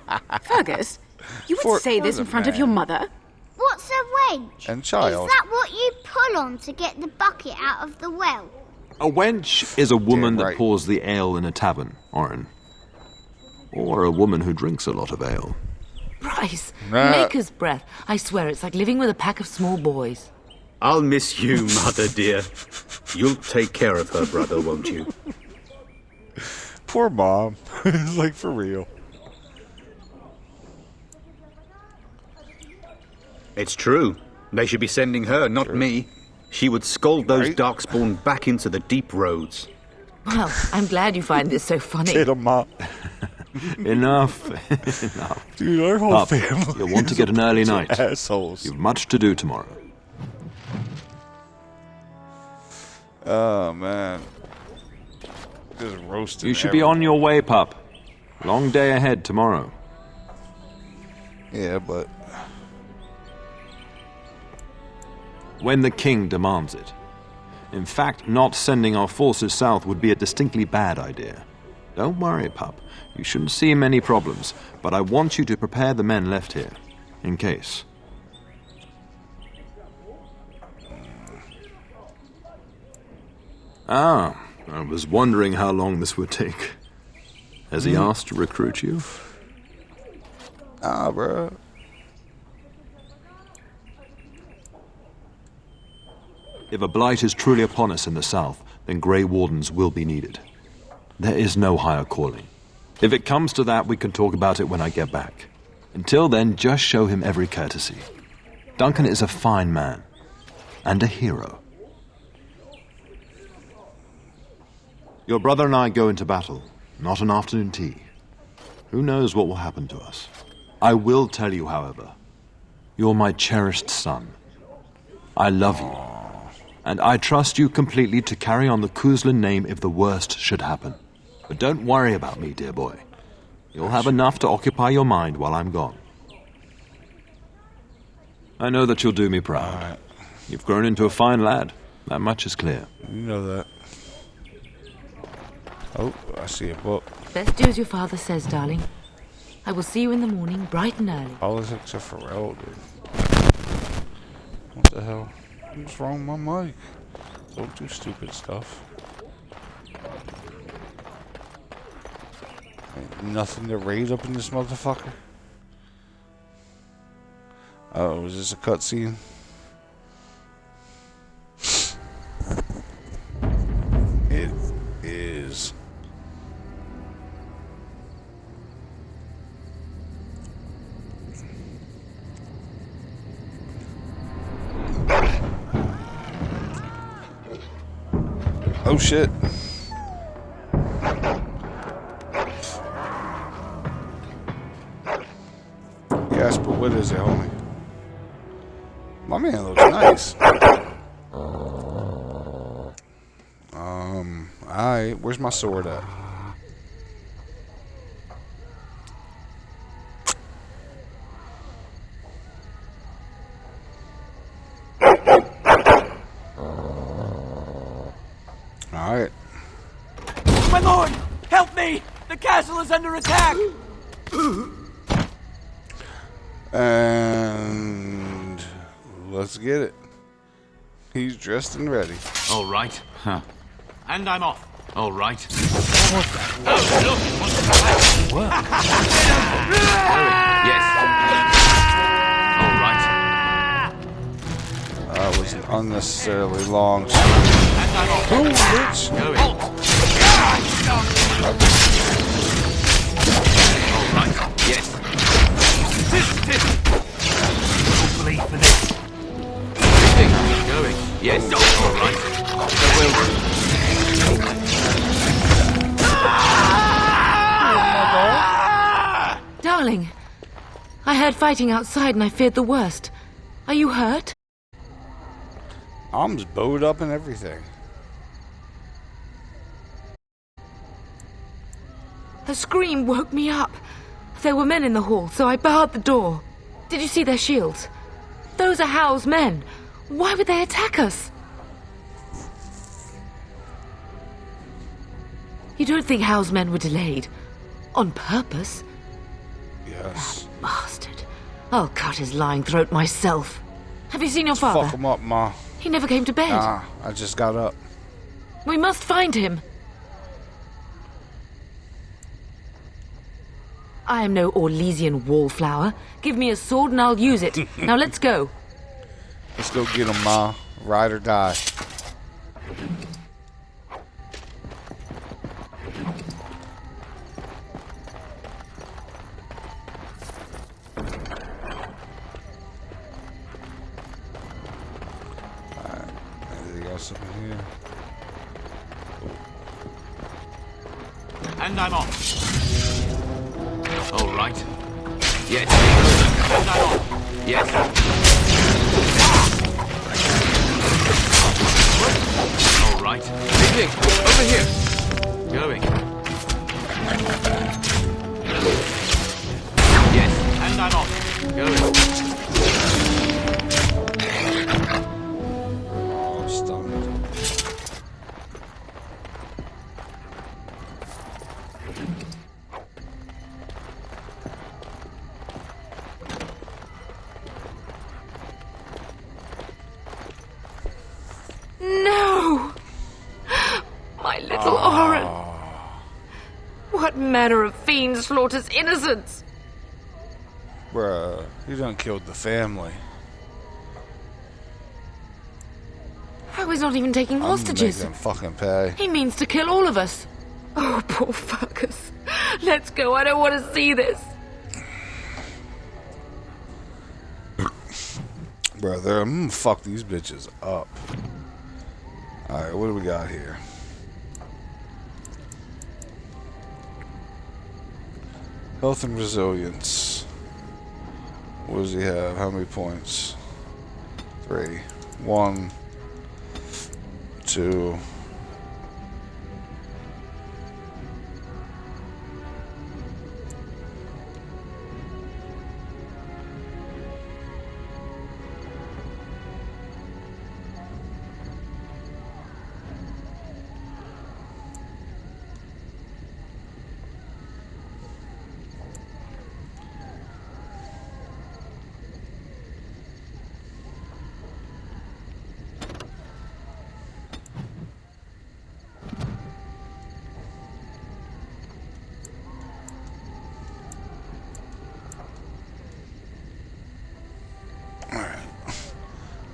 course. Fergus, you would say this in front of your mother? What's a wench? And child. Is that what you pull on to get the bucket out of the well? A wench is a woman Damn right. that pours the ale in a tavern, Oren. Or a woman who drinks a lot of ale. Bryce, Nah. Maker's breath. I swear it's like living with a pack of small boys. I'll miss you, mother dear. You'll take care of her, brother, won't you? Poor mom. Like, for real. It's true. They should be sending her, not me. She would scold those Right. darkspawn back into the deep roads. Well, I'm glad you find this so funny. Get him up. Enough. Enough. Dude, our whole Pup, family. you'll want to get an early night. Assholes. You've much to do tomorrow. Oh, man. Just roasting. You should be on your way, pup. Long day ahead tomorrow. Yeah, but When the king demands it. In fact, not sending our forces south would be a distinctly bad idea. Don't worry, pup. You shouldn't see many problems, but I want you to prepare the men left here, in case. Ah, I was wondering how long this would take. Has he asked to recruit you? Ah, bro. If a blight is truly upon us in the south, then Grey Wardens will be needed. There is no higher calling. If it comes to that, we can talk about it when I get back. Until then, just show him every courtesy. Duncan is a fine man. And a hero. Your brother and I go into battle, not an afternoon tea. Who knows what will happen to us? I will tell you, however. You're my cherished son. I love you. And I trust you completely to carry on the Kuzlan name if the worst should happen. But don't worry about me, dear boy. You'll have enough to occupy your mind while I'm gone. I know that you'll do me proud. Right. You've grown into a fine lad. That much is clear. You know that. Oh, I see a book. Best do as your father says, darling. I will see you in the morning, bright and early. Politics of Pharrell, dude. What the hell? What's wrong with my mic? Don't do stupid stuff. Ain't nothing to raid up in this motherfucker. Oh, is this a cutscene? It is. Oh shit. Yes, but what is it, homie? My man looks nice. Alright, where's my sword at? Alright. My lord! Help me! The castle is under attack! And let's get it. He's dressed and ready. All right. Huh. And I'm off. All right. That was an unnecessarily long sword. Boom, bitch! Yes. Hopefully for this. Going. Yes. All right. Darling, I heard fighting outside and I feared the worst. Are you hurt? Arms bowed up and everything. The scream woke me up. There were men in the hall, so I barred the door. Did you see their shields? Those are Howl's men. Why would they attack us? You don't think Howl's men were delayed? On purpose? Yes. That bastard. I'll cut his lying throat myself. Have you seen your father? Fuck him up, Ma. He never came to bed. Nah, I just got up. We must find him. I am no Orlesian wallflower. Give me a sword and I'll use it. Now let's go. Let's go get him, Ma. Ride or die. Alright, anything else up in here? And I'm off. All right. Yes. And I'm off. Yes. All right. Big over here. Going. Yes. And I'm off. Going. Oh, I'm stunned. manner of fiend slaughters innocents? Bruh, he done killed the family. Oh, he's not even taking hostages. I'm making him fucking pay. He means to kill all of us. Oh, poor fuckers. Let's go. I don't want to see this. Brother, I'm gonna fuck these bitches up. Alright, what do we got here? Health and resilience. What does he have? How many points? 3. 1, 2.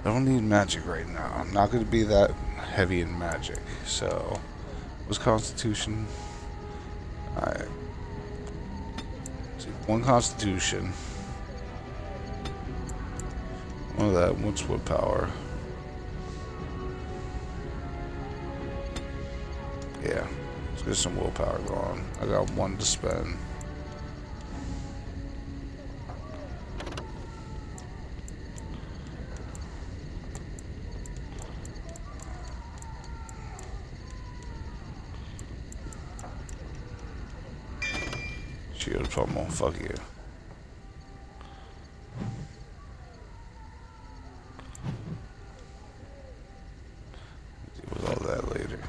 I don't need magic right now. I'm not going to be that heavy in magic. So, what's Constitution? Alright. See, 1 Constitution. One of that. What's willpower? Yeah. Let's get some willpower going. I got 1 to spend. Shield pummel, fuck you. Deal with all that later.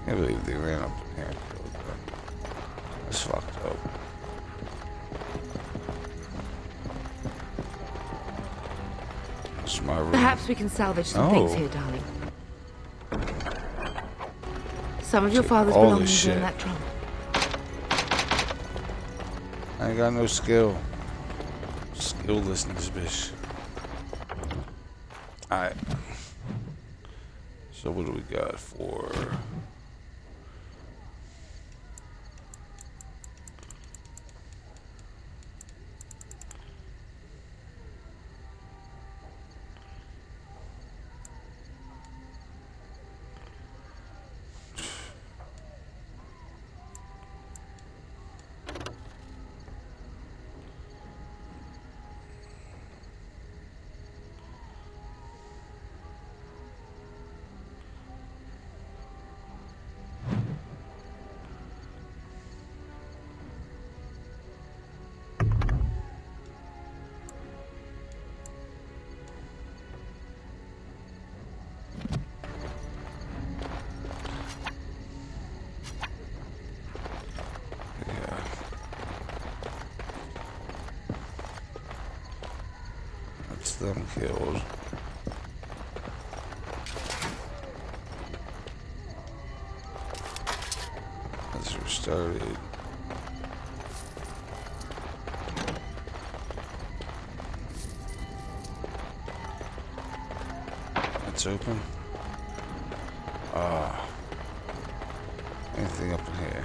Can't believe they ran up in here and killed them. That's fucked up. That's my room. Perhaps we can salvage some things here, darling. Some of your father's belongings are in that trunk. I ain't got no skill. Skillless in this bitch. Alright. So what do we got for... them killed. Let's restart it. It's open. Anything up in here?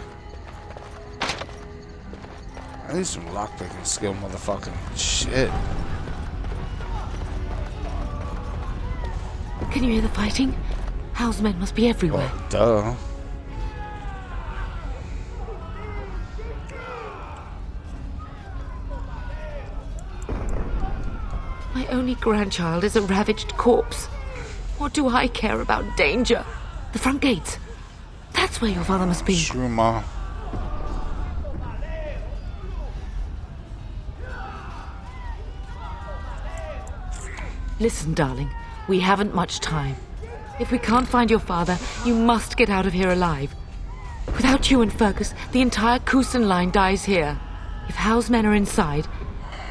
I need some lockpicking skill, motherfucking shit. Can you hear the fighting? Hal's men must be everywhere. Duh. My only grandchild is a ravaged corpse. What do I care about danger? The front gates. That's where your father must be. True, Ma. Listen, darling. We haven't much time. If we can't find your father, you must get out of here alive. Without you and Fergus, the entire Kusen line dies here. If Hal's men are inside,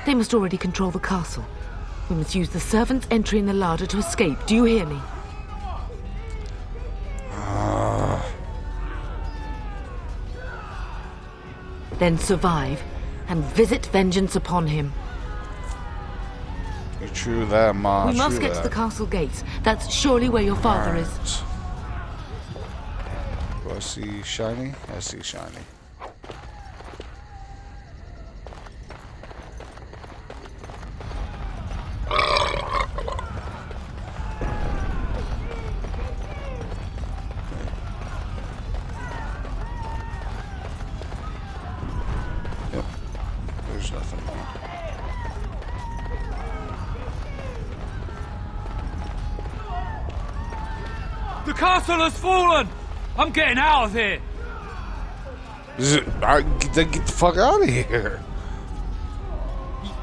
they must already control the castle. We must use the servants' entry in the larder to escape. Do you hear me? then survive, and visit vengeance upon him. You're true that, Ma. We must get to the castle gates. That's surely where your father is. Do I see shiny? I see shiny. Yep. There's nothing more. The castle has fallen! I'm getting out of here! Then get the fuck out of here!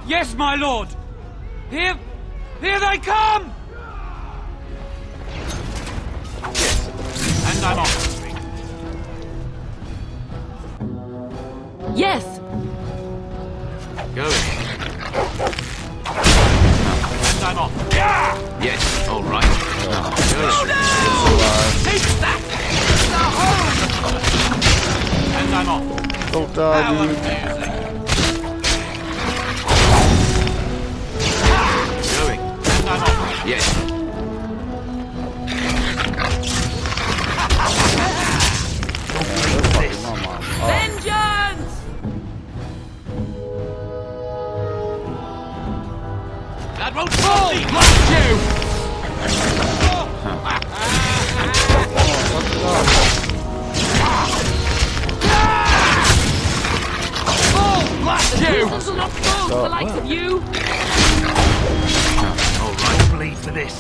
Yes, my lord! Here they come! Yes, and I'm off. Yes! Going. And I'm off. Yeah! Yes, all right. Take that! And I'm off. Don't die, dude. Going. And I'm off. Yes. Vengeance! That won't fall! Blast you! Blast you! This will not fall for the likes of you! All right, bleed for this.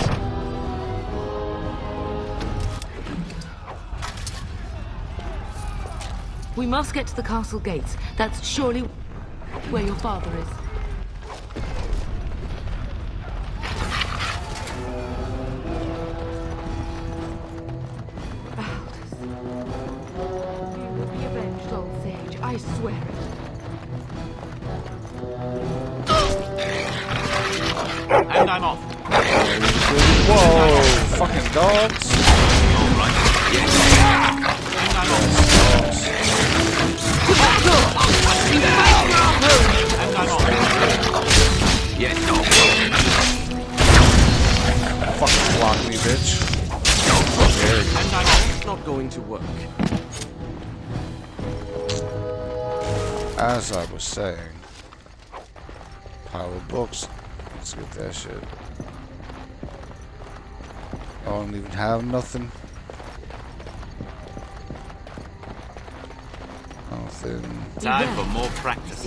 We must get to the castle gates. That's surely where your father is. Aldous. You will be avenged, old sage. I swear it. And I'm off. Whoa, fucking dogs. All right. Yes. And I'm off. And I'm off. Yes, no. Fucking block me, bitch. And I'm off. It's not going to work. As I was saying, pile of books. Let's get that shit. I don't even have nothing. Nothing. Time for more practice.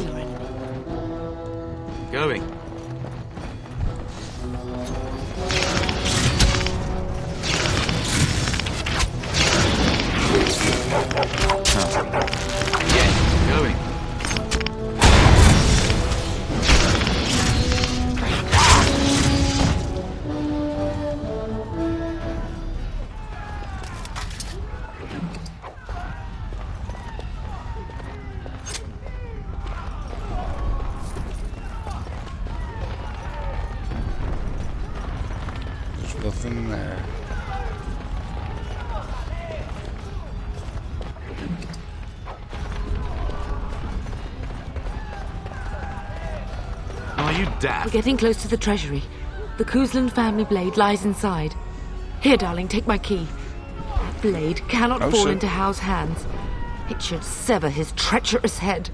Going. Yes, going. There's nothing there. Are you daft? We're getting close to the treasury. The Kuzlan family blade lies inside. Here, darling, take my key. That blade cannot fall shit. into Hao's hands. It should sever his treacherous head.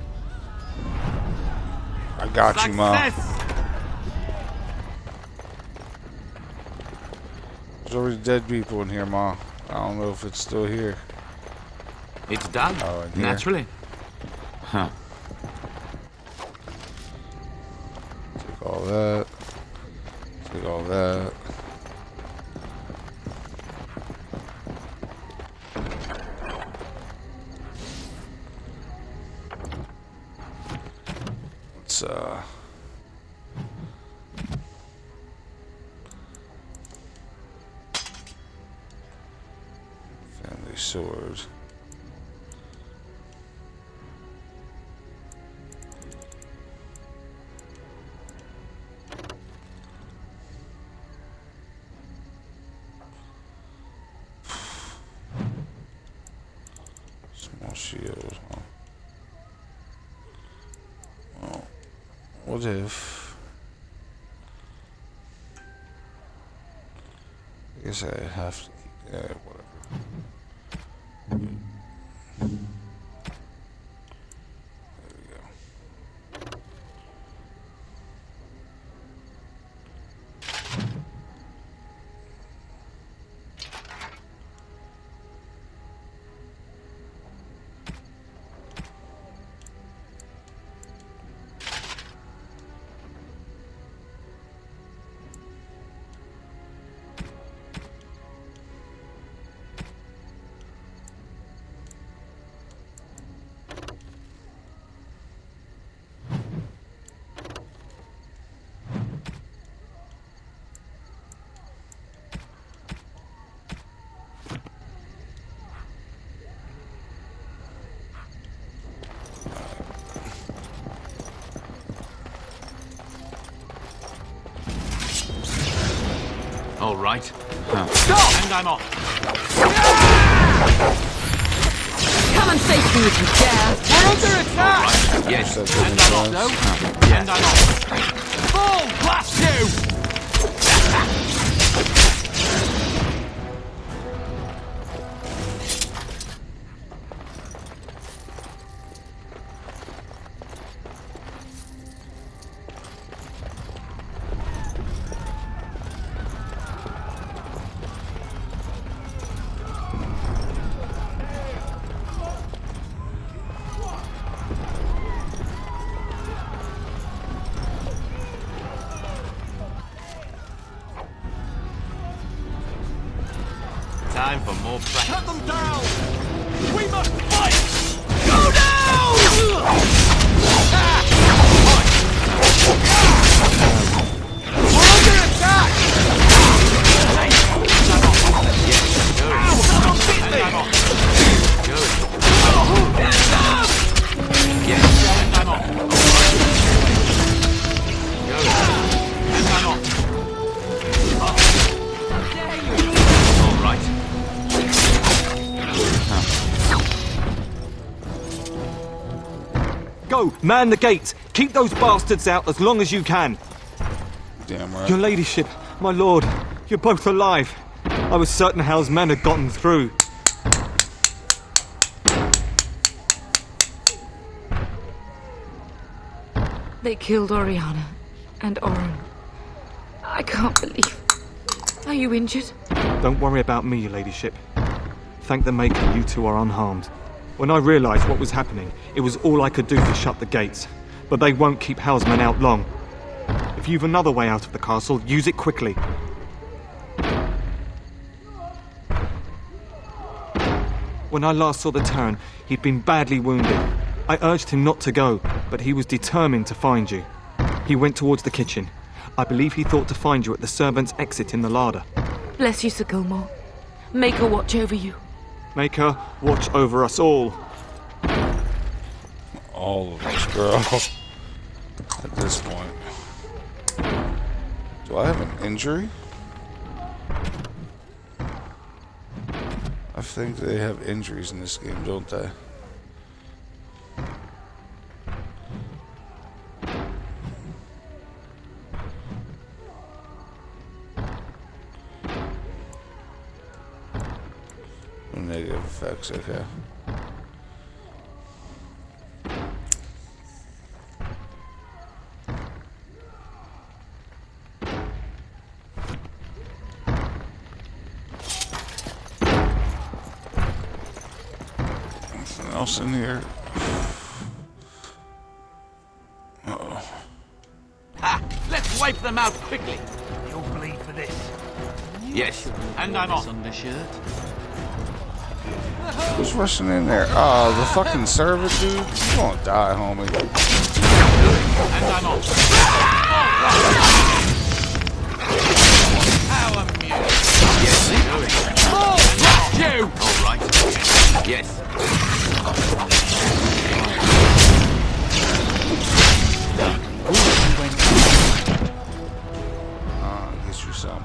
I got you, Mom. There's already dead people in here, Ma. I don't know if it's still here. It's done. Oh, in here. Naturally. Huh. Take all that. Take all that. Let's family sword. Small shield, huh? What if... I guess I have to... Yeah, whatever. All right. Stop! And I'm off. Come and face me if you dare. We're under attack! Right. Yes. And I'm off, no? Yes. And I'm off. Fall! Blast you! Time for more practice. Cut them down! We must fight! Go down! We're under attack! Yes, go. Ow! Hit me! Go. Yes, and I'm off. Go. And I'm off. All right. Go! Man the gate! Keep those bastards out as long as you can! Damn right. Your ladyship, my lord, you're both alive. I was certain Hal's men had gotten through. They killed Oriana and Oren. I can't believe... Are you injured? Don't worry about me, your ladyship. Thank the Maker you two are unharmed. When I realised what was happening, it was all I could do to shut the gates. But they won't keep Hal's men out long. If you've another way out of the castle, use it quickly. When I last saw the Terran, he'd been badly wounded. I urged him not to go, but he was determined to find you. He went towards the kitchen. I believe he thought to find you at the servants' exit in the larder. Bless you, Sir Gilmore. Make her watch over you. Make her watch over us all. All of us, girl. At this point. Do I have an injury? I think they have injuries in this game, don't they? Negative effects, okay. Nothing else in here. Uh-oh. Ha! Let's wipe them out quickly. You'll bleed for this. Yes, and I'm off. Undershirt. Who's rushing in there? Oh, the fucking servant, dude. You gonna die, homie. And I'm off. How amusing. Yes, you. All right. Yes. Get you some.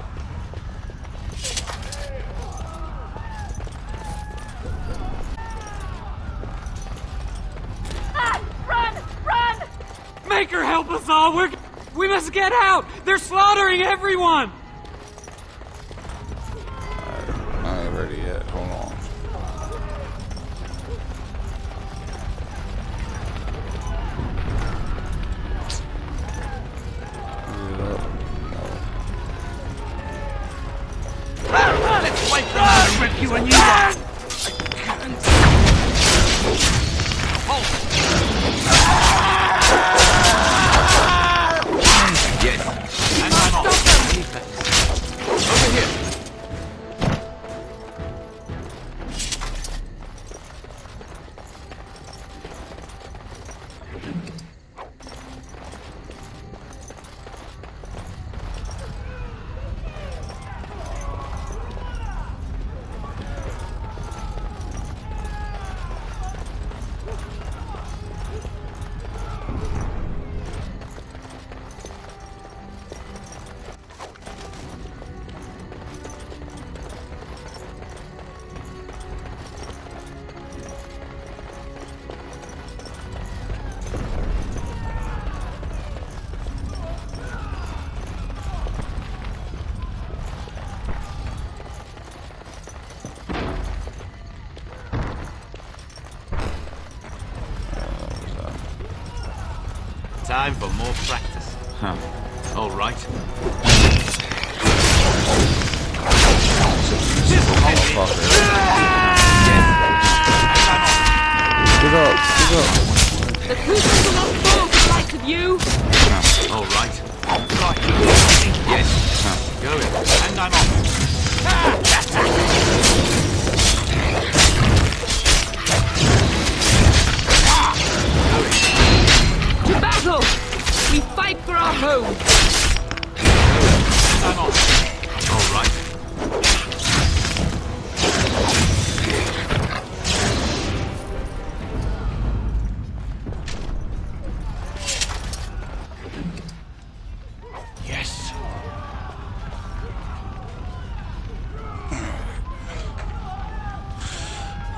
Maker, help us all! We must get out! They're slaughtering everyone! I ain't ready yet. Hold on. Let's wait for them to rip you a new one! Yes, and I'm off. Over here. Time for more practice. Huh. All right. Get up. The creatures will not fall for the likes of you! All right. Right. Yes. Going. And I'm To battle! We fight for our home! I'm off. All right. Yes.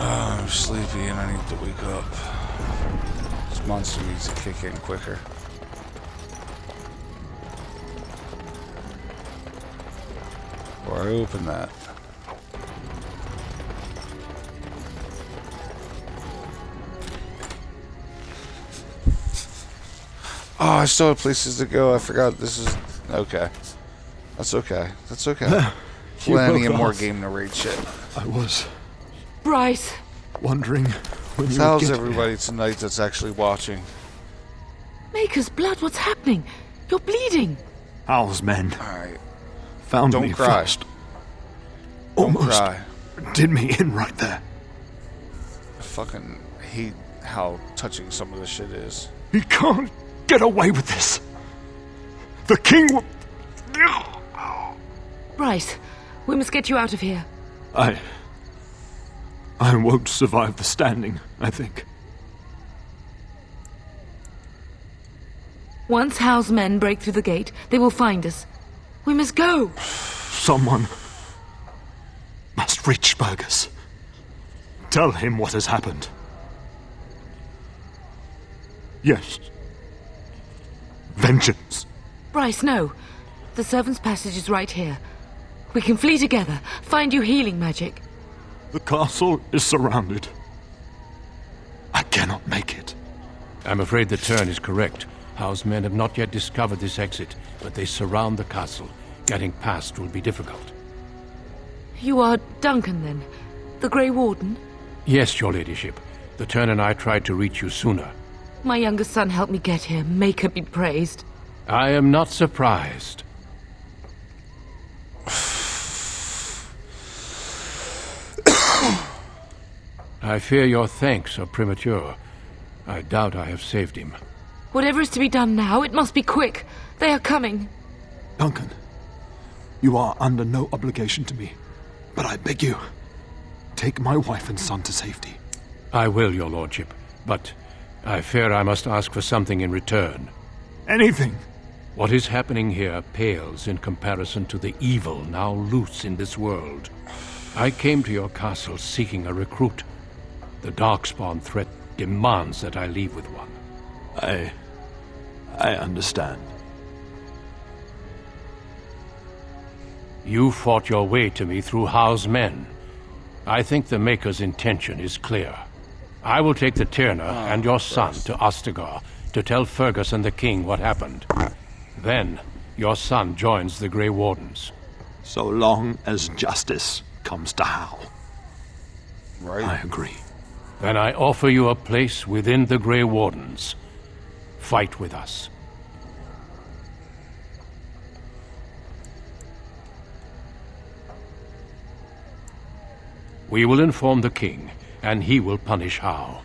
I'm sleepy and I need to wake up. This monster needs to kick in quicker. Before I open that. Oh, I still have places to go. I forgot this is... Okay. That's okay. That's okay. Plenty of more game narrate shit. I was... Bryce! wondering when you would How's get everybody tonight that's actually watching? Maker's blood, what's happening? You're bleeding. Hal's men Alright. found Don't me cry. first. Don't Almost cry. did me in right there. I fucking hate how touching some of this shit is. He can't get away with this. The king will... Bryce, we must get you out of here. I won't survive the standing, I think. Once Hal's men break through the gate, they will find us. We must go. Someone must reach Burgess. Tell him what has happened. Yes. Vengeance. Bryce, no. The servant's passage is right here. We can flee together, find you healing magic. The castle is surrounded. I cannot make it. I'm afraid the turn is correct. Howe's men have not yet discovered this exit, but they surround the castle. Getting past will be difficult. You are Duncan, then? The Grey Warden? Yes, your ladyship. The turn and I tried to reach you sooner. My youngest son helped me get here. Maker be praised. I am not surprised. I fear your thanks are premature. I doubt I have saved him. Whatever is to be done now, it must be quick. They are coming. Duncan, you are under no obligation to me, but I beg you, take my wife and son to safety. I will, your lordship, but I fear I must ask for something in return. Anything. What is happening here pales in comparison to the evil now loose in this world. I came to your castle seeking a recruit. The Darkspawn threat demands that I leave with one. I understand. You fought your way to me through Howe's men. I think the Maker's intention is clear. I will take the Tyrna and your son to Ostagar to tell Fergus and the king what happened. Then, your son joins the Grey Wardens. So long as justice comes to Howe. Right. I agree. Then I offer you a place within the Grey Wardens. Fight with us. We will inform the king, and he will punish Howe.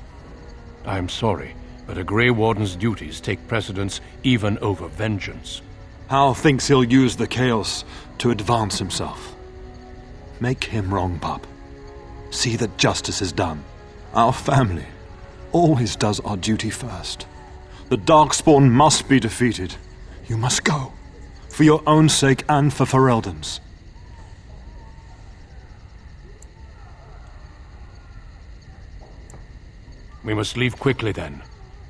I am sorry, but a Grey Warden's duties take precedence even over vengeance. Howe thinks he'll use the chaos to advance himself. Make him wrong, pup. See that justice is done. Our family always does our duty first. The Darkspawn must be defeated. You must go. For your own sake and for Ferelden's. We must leave quickly then.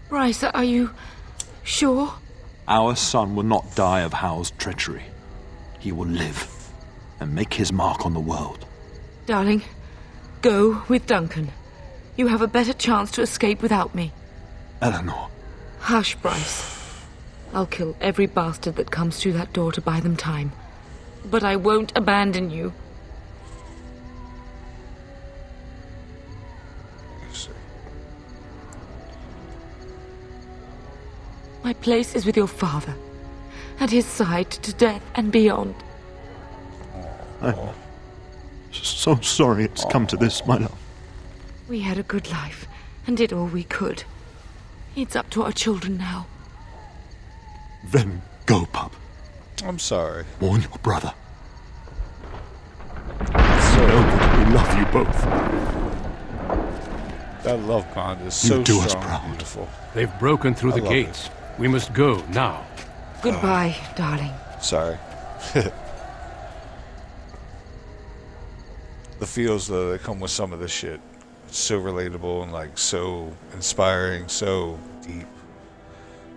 Bryce, are you sure? Our son will not die of Howe's treachery. He will live and make his mark on the world. Darling, go with Duncan. You have a better chance to escape without me. Eleanor. Hush, Bryce. I'll kill every bastard that comes through that door to buy them time. But I won't abandon you. My place is with your father, at his side to death and beyond. I'm so sorry it's come to this, my love. We had a good life and did all we could. It's up to our children now. Then go, pup. I'm sorry. Warn your brother. Know that we love you both. That love bond is so do strong us and proud. beautiful. They've broken through the love gates. We must go now. Goodbye, darling. Sorry. The feels though that come with some of this shit. It's so relatable and like so inspiring, so deep.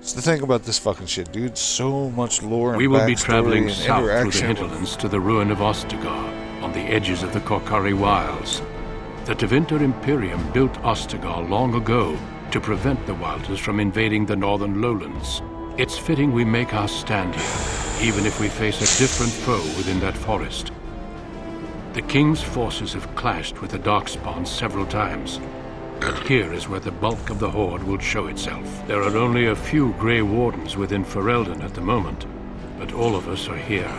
It's the thing about this fucking shit, dude. So much lore and We will be backstory traveling and south through the interaction. hinterlands to the ruin of Ostagar, on the edges of the Korkari Wilds. The Tevinter Imperium built Ostagar long ago to prevent the Wilders from invading the northern lowlands. It's fitting we make our stand here, even if we face a different foe within that forest. The King's forces have clashed with the Darkspawn several times, but here is where the bulk of the Horde will show itself. There are only a few Grey Wardens within Ferelden at the moment, but all of us are here.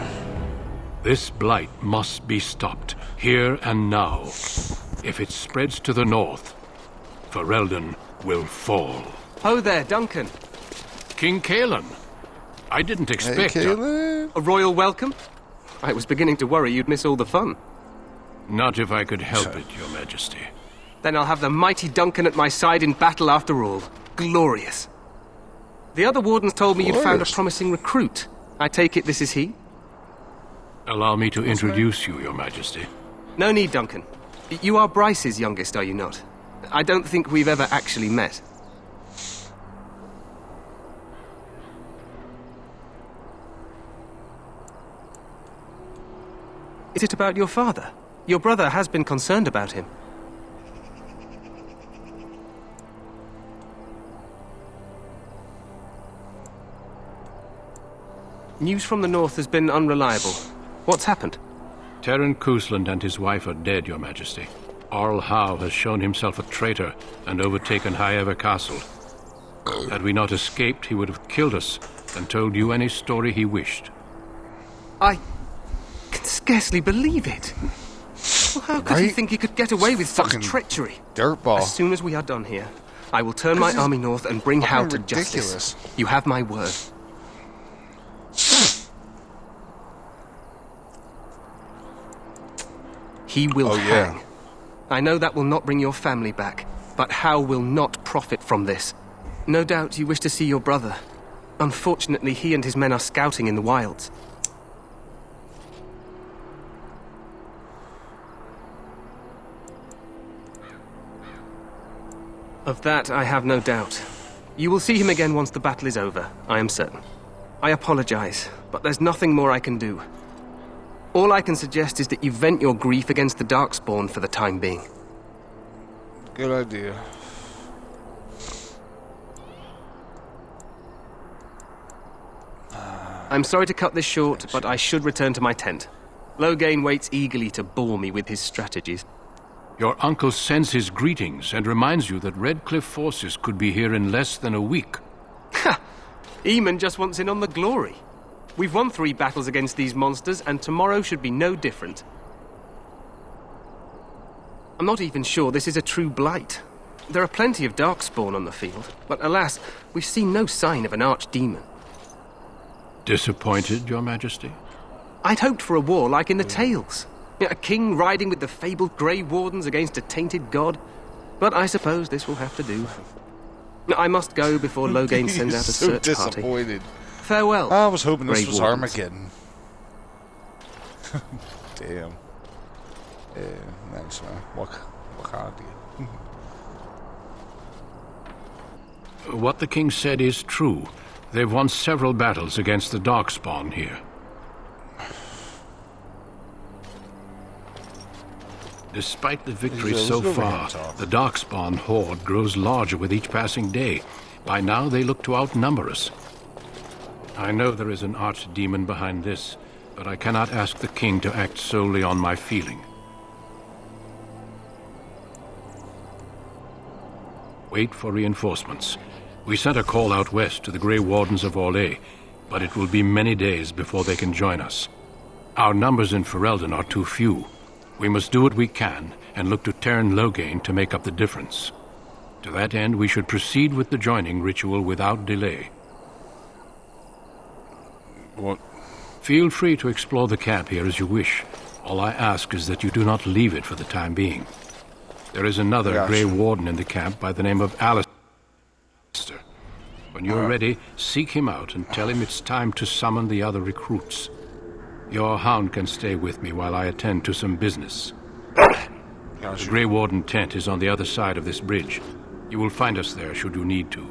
This blight must be stopped, here and now. If it spreads to the north, Ferelden will fall. Ho there, Duncan. King Kaelin. I didn't expect a royal welcome? I was beginning to worry you'd miss all the fun. Not if I could help it, Your Majesty. Then I'll have the mighty Duncan at my side in battle after all. Glorious. The other wardens told me you'd found a promising recruit. I take it this is he? Allow me to introduce you, Your Majesty. No need, Duncan. You are Bryce's youngest, are you not? I don't think we've ever actually met. Is it about your father? Your brother has been concerned about him. News from the north has been unreliable. What's happened? Terran Cousland and his wife are dead, Your Majesty. Arl Howe has shown himself a traitor and overtaken Highever Castle. Had we not escaped, he would have killed us and told you any story he wished. I can scarcely believe it. Well, how could he think he could get away with such treachery? Dirtball. As soon as we are done here, I will turn my army north and bring Howe to justice. You have my word. He will hang. I know that will not bring your family back, but Howe will not profit from this. No doubt you wish to see your brother. Unfortunately, he and his men are scouting in the wilds. Of that, I have no doubt. You will see him again once the battle is over, I am certain. I apologize, but there's nothing more I can do. All I can suggest is that you vent your grief against the Darkspawn for the time being. Good idea. I'm sorry to cut this short, but I should return to my tent. Loghain waits eagerly to bore me with his strategies. Your uncle sends his greetings and reminds you that Redcliffe forces could be here in less than a week. Ha! Eamon just wants in on the glory. We've won 3 battles against these monsters, and tomorrow should be no different. I'm not even sure this is a true blight. There are plenty of Darkspawn on the field, but alas, we've seen no sign of an Archdemon. Disappointed, Your Majesty? I'd hoped for a war like in the tales. A king riding with the fabled Grey Wardens against a tainted god. But I suppose this will have to do. I must go before Loghain sends out a so search disappointed. party. Farewell. I was hoping this Grey was Wardens. Armageddon. Damn. Yeah, nice man. Wakandi. What the king said is true. They've won several battles against the Darkspawn here. Despite the victories so far, the Darkspawn horde grows larger with each passing day. By now, they look to outnumber us. I know there is an archdemon behind this, but I cannot ask the king to act solely on my feeling. Wait for reinforcements. We sent a call out west to the Grey Wardens of Orlais, but it will be many days before they can join us. Our numbers in Ferelden are too few. We must do what we can and look to Teyrn Loghain to make up the difference. To that end, we should proceed with the joining ritual without delay. What? Feel free to explore the camp here as you wish. All I ask is that you do not leave it for the time being. There is another Grey Warden in the camp by the name of Alistair. When you're ready, seek him out and tell him it's time to summon the other recruits. Your hound can stay with me while I attend to some business. The Grey Warden tent is on the other side of this bridge. You will find us there should you need to.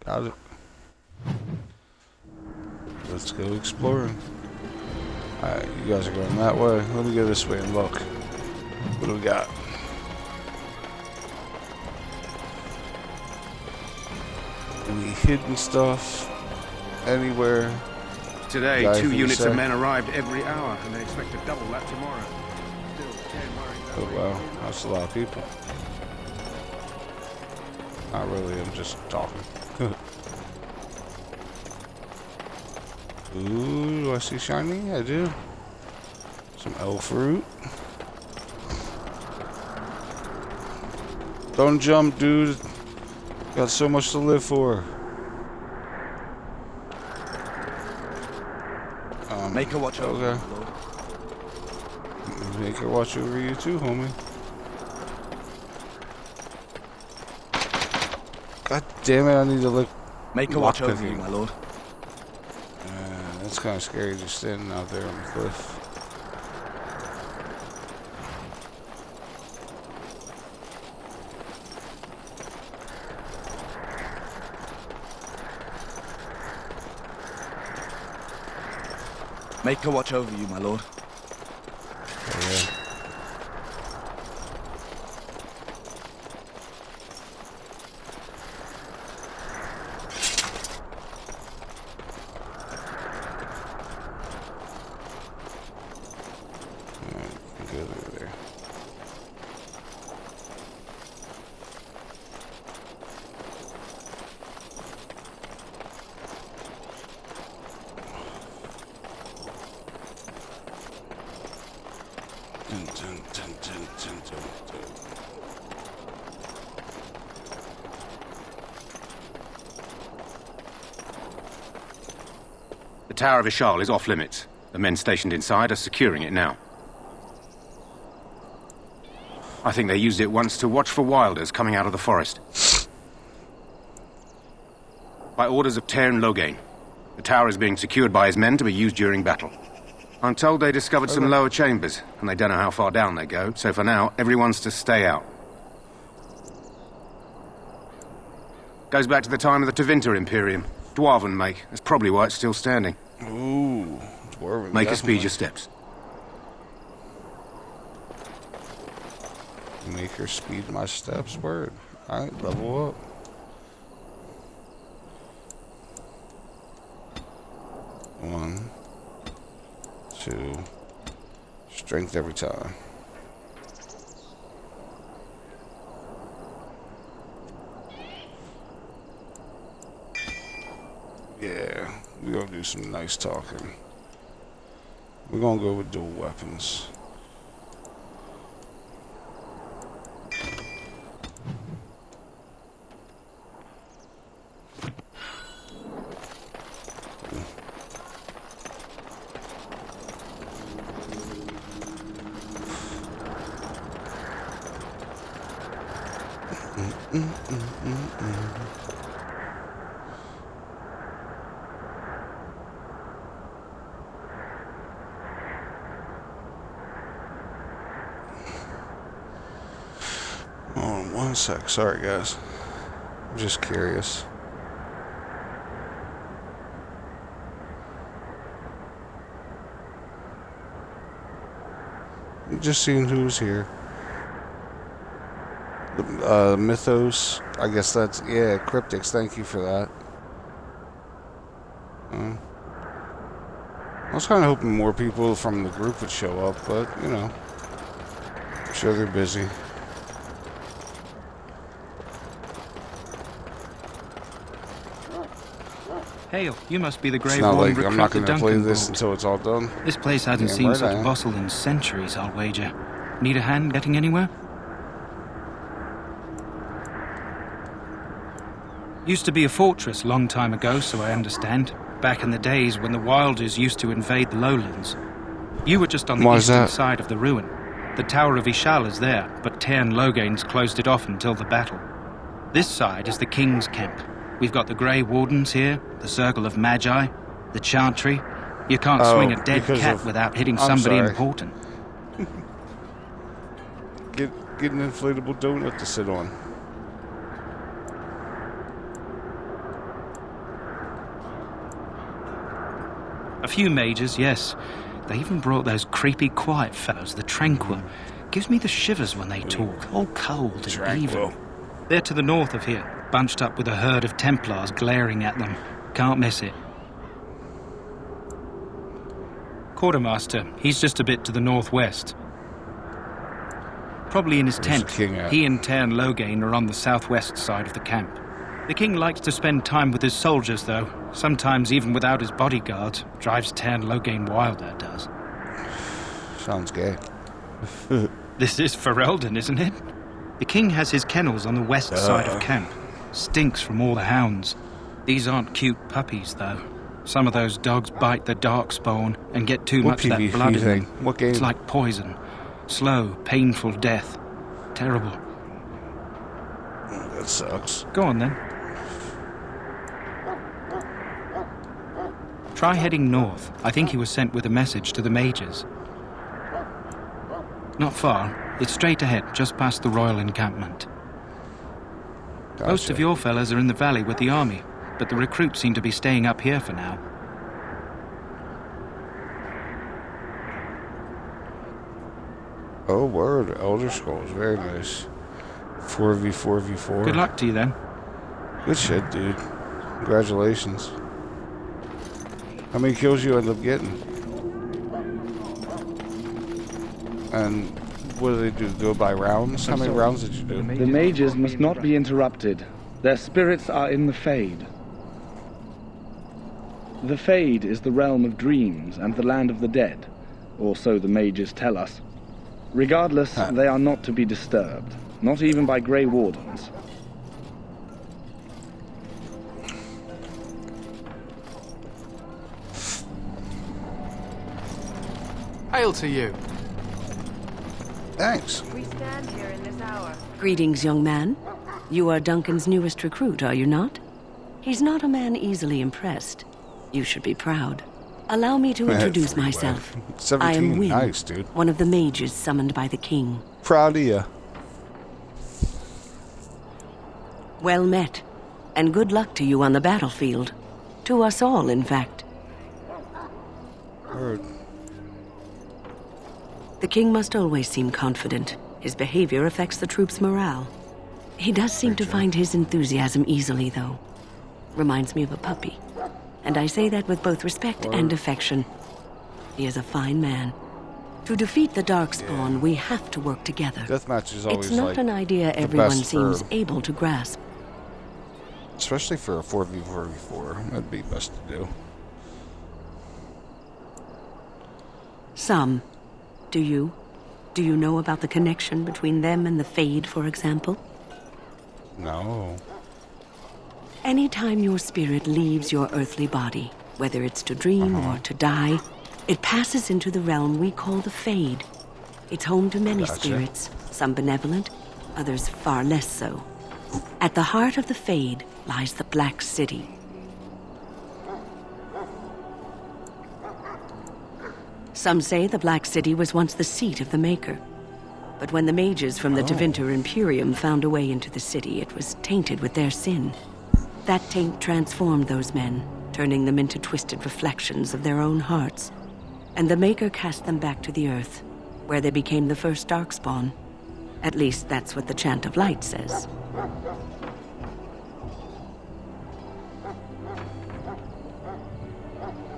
Got it. Let's go exploring. Alright, you guys are going that way. Let me go this way and look. What do we got? Any hidden stuff? Anywhere? Today, 2 units of men arrived every hour, and they expect to double that tomorrow. Oh wow, that's a lot of people. Not really, I'm just talking. Ooh, do I see shiny? I do. Some elf fruit. Don't jump, dude. Got so much to live for. Make her watch over. Okay. Make her watch over you too, homie. God damn it, I need to look. Make her watch over you, my lord. That's kind of scary just standing out there on the cliff. Make her watch over you, my lord. Yeah. The Tower of Ishaal is off limits. The men stationed inside are securing it now. I think they used it once to watch for wilders coming out of the forest. By orders of Teyrn Loghain, the tower is being secured by his men to be used during battle. I'm told they discovered some lower chambers, and they don't know how far down they go, so for now, everyone's to stay out. Goes back to the time of the Tevinter Imperium. Dwarven make. That's probably why it's still standing. Ooh, Dwarven. Make her speed your steps. Make her speed my steps. Word. Alright, level up. One, two, strength every time. Yeah, we're gonna do some nice talking. We're gonna go with dual weapons. Hold on 1 sec. Sorry, guys. I'm just curious. Just seeing who's here. Mythos. I guess that's... Yeah, Cryptics. Thank you for that. I was kind of hoping more people from the group would show up, but, you know. I'm sure they're busy. Hail, you must be the Grey Warden. Warden Like, I'm not going to play this until it's all done. This place hasn't seen such a bustle in centuries, I'll wager. Need a hand getting anywhere? Used to be a fortress long time ago, so I understand. Back in the days when the Wilders used to invade the lowlands. You were just on the eastern side of the ruin. The Tower of Ishaal is there, but Tairn Logain's closed it off until the battle. This side is the King's camp. We've got the Grey Wardens here, the Circle of Magi, the Chantry. You can't swing a dead cat without hitting somebody important. Get an inflatable donut to sit on. A few mages, yes. They even brought those creepy quiet fellows, the Tranquil. Gives me the shivers when they talk, all cold and evil. They're to the north of here, bunched up with a herd of Templars glaring at them. Can't miss it. Quartermaster, he's just a bit to the northwest. Probably in his tent. He and Tairn Logain are on the southwest side of the camp. The king likes to spend time with his soldiers, though. Sometimes even without his bodyguards. Drives Tairn Logain wild, that does. Sounds gay. This is Ferelden, isn't it? The king has his kennels on the west side of camp. Stinks from all the hounds. These aren't cute puppies, though. Some of those dogs bite the darkspawn and get too much of that blood in them. What game? It's like poison. Slow, painful death. Terrible. That sucks. Go on, then. Try heading north. I think he was sent with a message to the mages. Not far. It's straight ahead, just past the royal encampment. Gotcha. Most of your fellas are in the valley with the army, but the recruits seem to be staying up here for now. Oh, word. Elder Scrolls. Very nice. 4v4v4. Good luck to you, then. Good shit, dude. Congratulations. How many kills you end up getting? And what do they do? Go by rounds? How many rounds did you do? The mages must not be interrupted. Their spirits are in the Fade. The Fade is the realm of dreams and the land of the dead, or so the mages tell us. Regardless, they are not to be disturbed, not even by Grey Wardens. Hail to you. Thanks. We stand here in this hour. Greetings, young man. You are Duncan's newest recruit, are you not? He's not a man easily impressed. You should be proud. Allow me to introduce myself. 17, I am Wynne, nice, dude. one of the mages summoned by the king. Proud of you. Well met. And good luck to you on the battlefield. To us all, in fact. Heard. The king must always seem confident. His behavior affects the troops' morale. He does seem to find his enthusiasm easily, though. Reminds me of a puppy. And I say that with both respect and affection. He is a fine man. To defeat the Darkspawn, we have to work together. Deathmatch is always It's not an idea everyone seems able to grasp. Especially for a 4v4v4. That'd be best to do. Some. Do you? Do you know about the connection between them and the Fade, for example? No. Anytime your spirit leaves your earthly body, whether it's to dream or to die, it passes into the realm we call the Fade. It's home to many spirits, some benevolent, others far less so. At the heart of the Fade lies the Black City. Some say the Black City was once the seat of the Maker. But when the mages from the Tevinter Imperium found a way into the city, it was tainted with their sin. That taint transformed those men, turning them into twisted reflections of their own hearts. And the Maker cast them back to the Earth, where they became the first Darkspawn. At least that's what the Chant of Light says.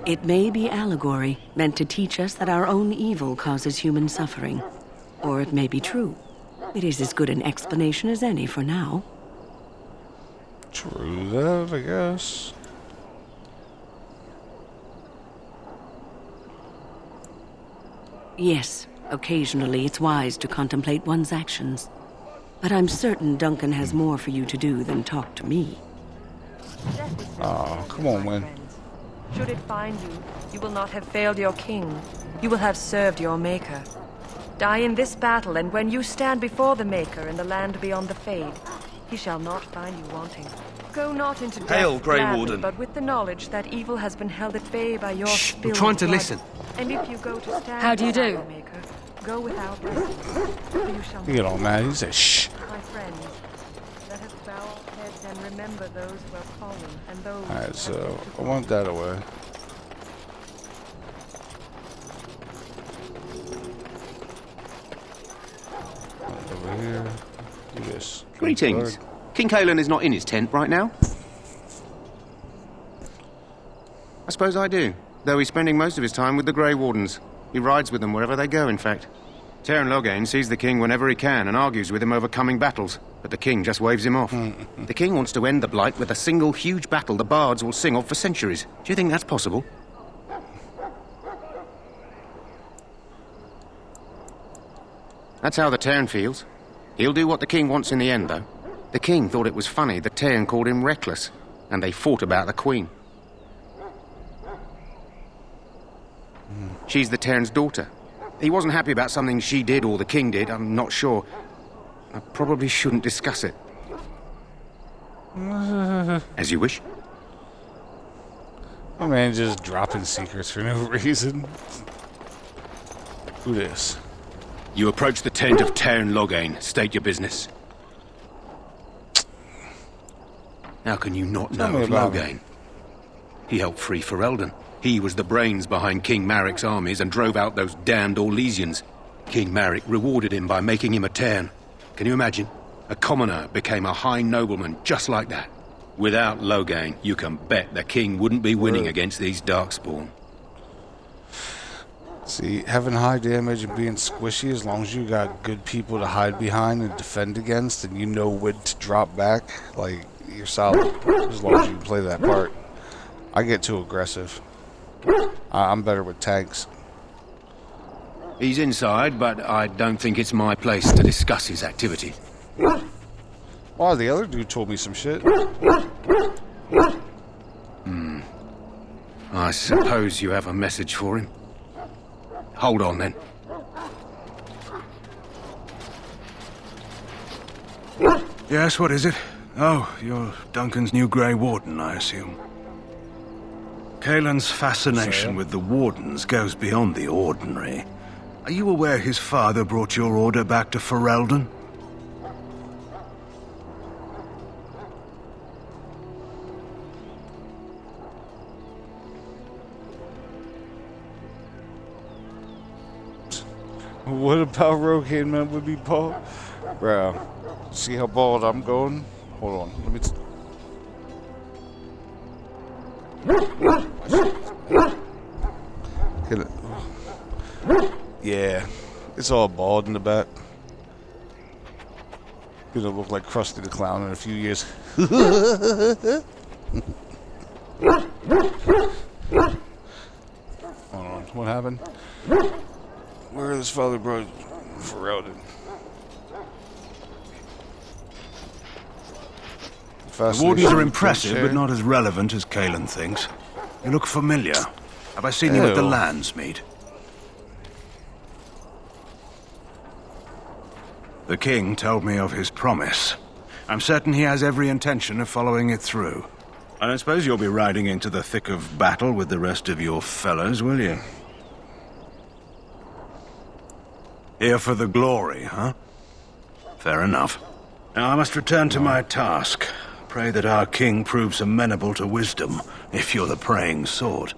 It may be allegory, meant to teach us that our own evil causes human suffering. Or it may be true. It is as good an explanation as any for now. True that, I guess. Yes, occasionally it's wise to contemplate one's actions. But I'm certain Duncan has more for you to do than talk to me. Oh, come on, Win. Should it find you, you will not have failed your king. You will have served your Maker. Die in this battle, and when you stand before the Maker in the land beyond the Fade, he shall not find you wanting. Go not into death Hail, Grey gladly, Warden. but with the knowledge that evil has been held at bay by your Shh, spilled I'm trying to blood. listen. And if you go to stand How do you before do? your Maker, go without resistance, for you shall You get all mad. He said, shh. My friends, let us bow our heads and remember those who have fallen and those Alright, so I want that away. Over here. Do this. Greetings. King Kaelan is not in his tent right now. I suppose I do, though he's spending most of his time with the Grey Wardens. He rides with them wherever they go, in fact. Teyrn Loghain sees the king whenever he can and argues with him over coming battles, but the king just waves him off. The king wants to end the Blight with a single huge battle the bards will sing of for centuries. Do you think that's possible? That's how the Teyrn feels. He'll do what the king wants in the end, though. The king thought it was funny that Teyrn called him reckless, and they fought about the queen. She's the Teyrn's daughter. He wasn't happy about something she did or the king did, I'm not sure. I probably shouldn't discuss it. As you wish. My man just dropping secrets for no reason. Who this? You approach the tent of Teyrn Loghain. State your business. How can you not know of Loghain? He helped free Ferelden. He was the brains behind King Maric's armies and drove out those damned Orlesians. King Maric rewarded him by making him a Teyrn. Can you imagine? A commoner became a high nobleman just like that. Without Loghain, you can bet the king wouldn't be winning against these Darkspawn. See, having high damage and being squishy, as long as you got good people to hide behind and defend against, and you know when to drop back, like, you're solid. As long as you can play that part. I get too aggressive. I'm better with tanks. He's inside, but I don't think it's my place to discuss his activity. Well, the other dude told me some shit. I suppose you have a message for him. Hold on, then. Yes, what is it? Oh, you're Duncan's new Grey Warden, I assume. Kaelan's fascination with the Wardens goes beyond the ordinary. Are you aware his father brought your order back to Ferelden? What about Rogaine meant would be bald? Bro, see how bald I'm going? Hold on, let me... Yeah, it's all bald in the back. Gonna look like Krusty the Clown in a few years. Hold on, what happened? Where is Father Bro for Eldon? The Wardens are impressive, but not as relevant as Kalen thinks. You look familiar. Have I seen you at the Landsmeet? The king told me of his promise. I'm certain he has every intention of following it through. I don't suppose you'll be riding into the thick of battle with the rest of your fellows, will you? Here for the glory, huh? Fair enough. Now I must return to my task. Pray that our king proves amenable to wisdom, if you're the praying sort.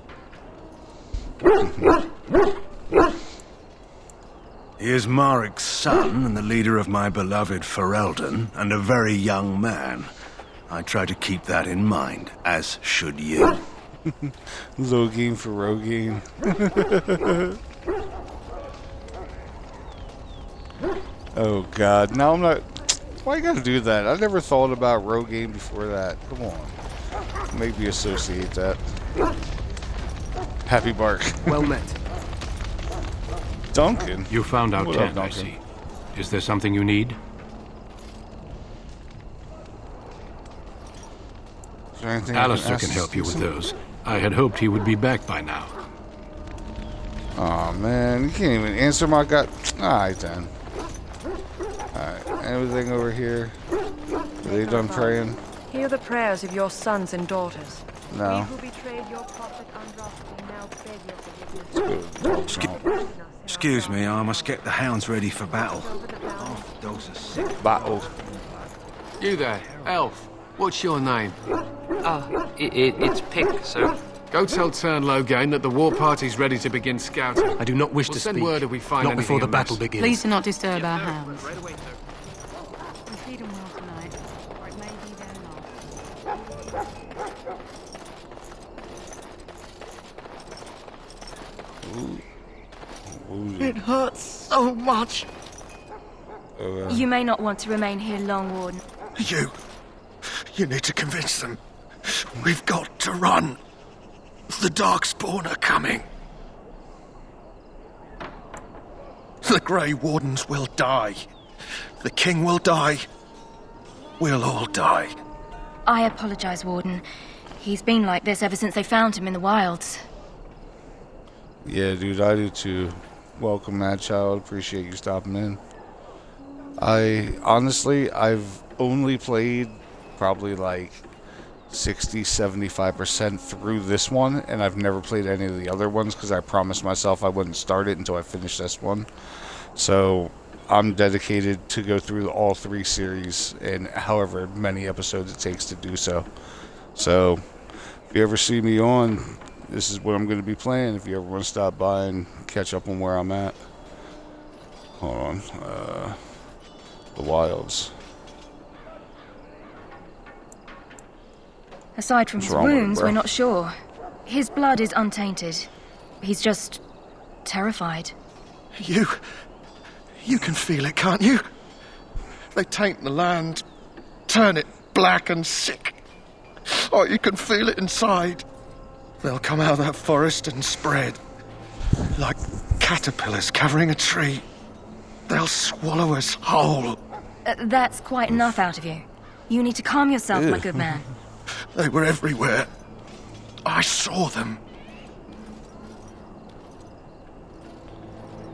He is Marik's son and the leader of my beloved Ferelden, and a very young man. I try to keep that in mind, as should you. Logaine for Rogaine. Oh god, now I'm not... Why you gotta do that? I never thought about Rogaine before that. Come on. Make me associate that. Happy Bark. Well met. Duncan? You found our What tent, up, I see. Is there something you need? Is there anything Alistair can help you with those. I had hoped he would be back by now. Aw, man. You can't even answer my god. Alright, then. Alright. Everything over here. Are they done praying? Hear the prayers of your sons and daughters. No. We who betrayed your prophet Andraste now beg your forgiveness. Excuse me, I must get the hounds ready for battle. Oh, dogs are sick. Battle. You there, elf. What's your name? It's Pick, sir. Go tell Turn Logaine that the war party's ready to begin scouting. I do not wish to send speak. word if we find not before the amiss. battle begins. Please do not disturb our hounds. Right away, sir. We feed them well tonight, or it may be their loss. It hurts so much. You may not want to remain here long, Warden. You need to convince them. We've got to run. The Darkspawn are coming. The Grey Wardens will die. The King will die. We'll all die. I apologize, Warden. He's been like this ever since they found him in the wilds. Yeah, dude, I do too. Welcome, Mad Child. Appreciate you stopping in. I've only played probably like 60-75% through this one, and I've never played any of the other ones because I promised myself I wouldn't start it until I finished this one. So I'm dedicated to go through all three series in however many episodes it takes to do so. So if you ever see me on, this is what I'm going to be playing. If you ever want to stop by and catch up on where I'm at. Hold on. The Wilds. Aside from his wounds, we're not sure. His blood is untainted. He's just terrified. You can feel it, can't you? They taint the land, turn it black and sick. Oh, you can feel it inside. They'll come out of that forest and spread. Like caterpillars covering a tree. They'll swallow us whole. That's quite enough out of you. You need to calm yourself, my good man. They were everywhere. I saw them.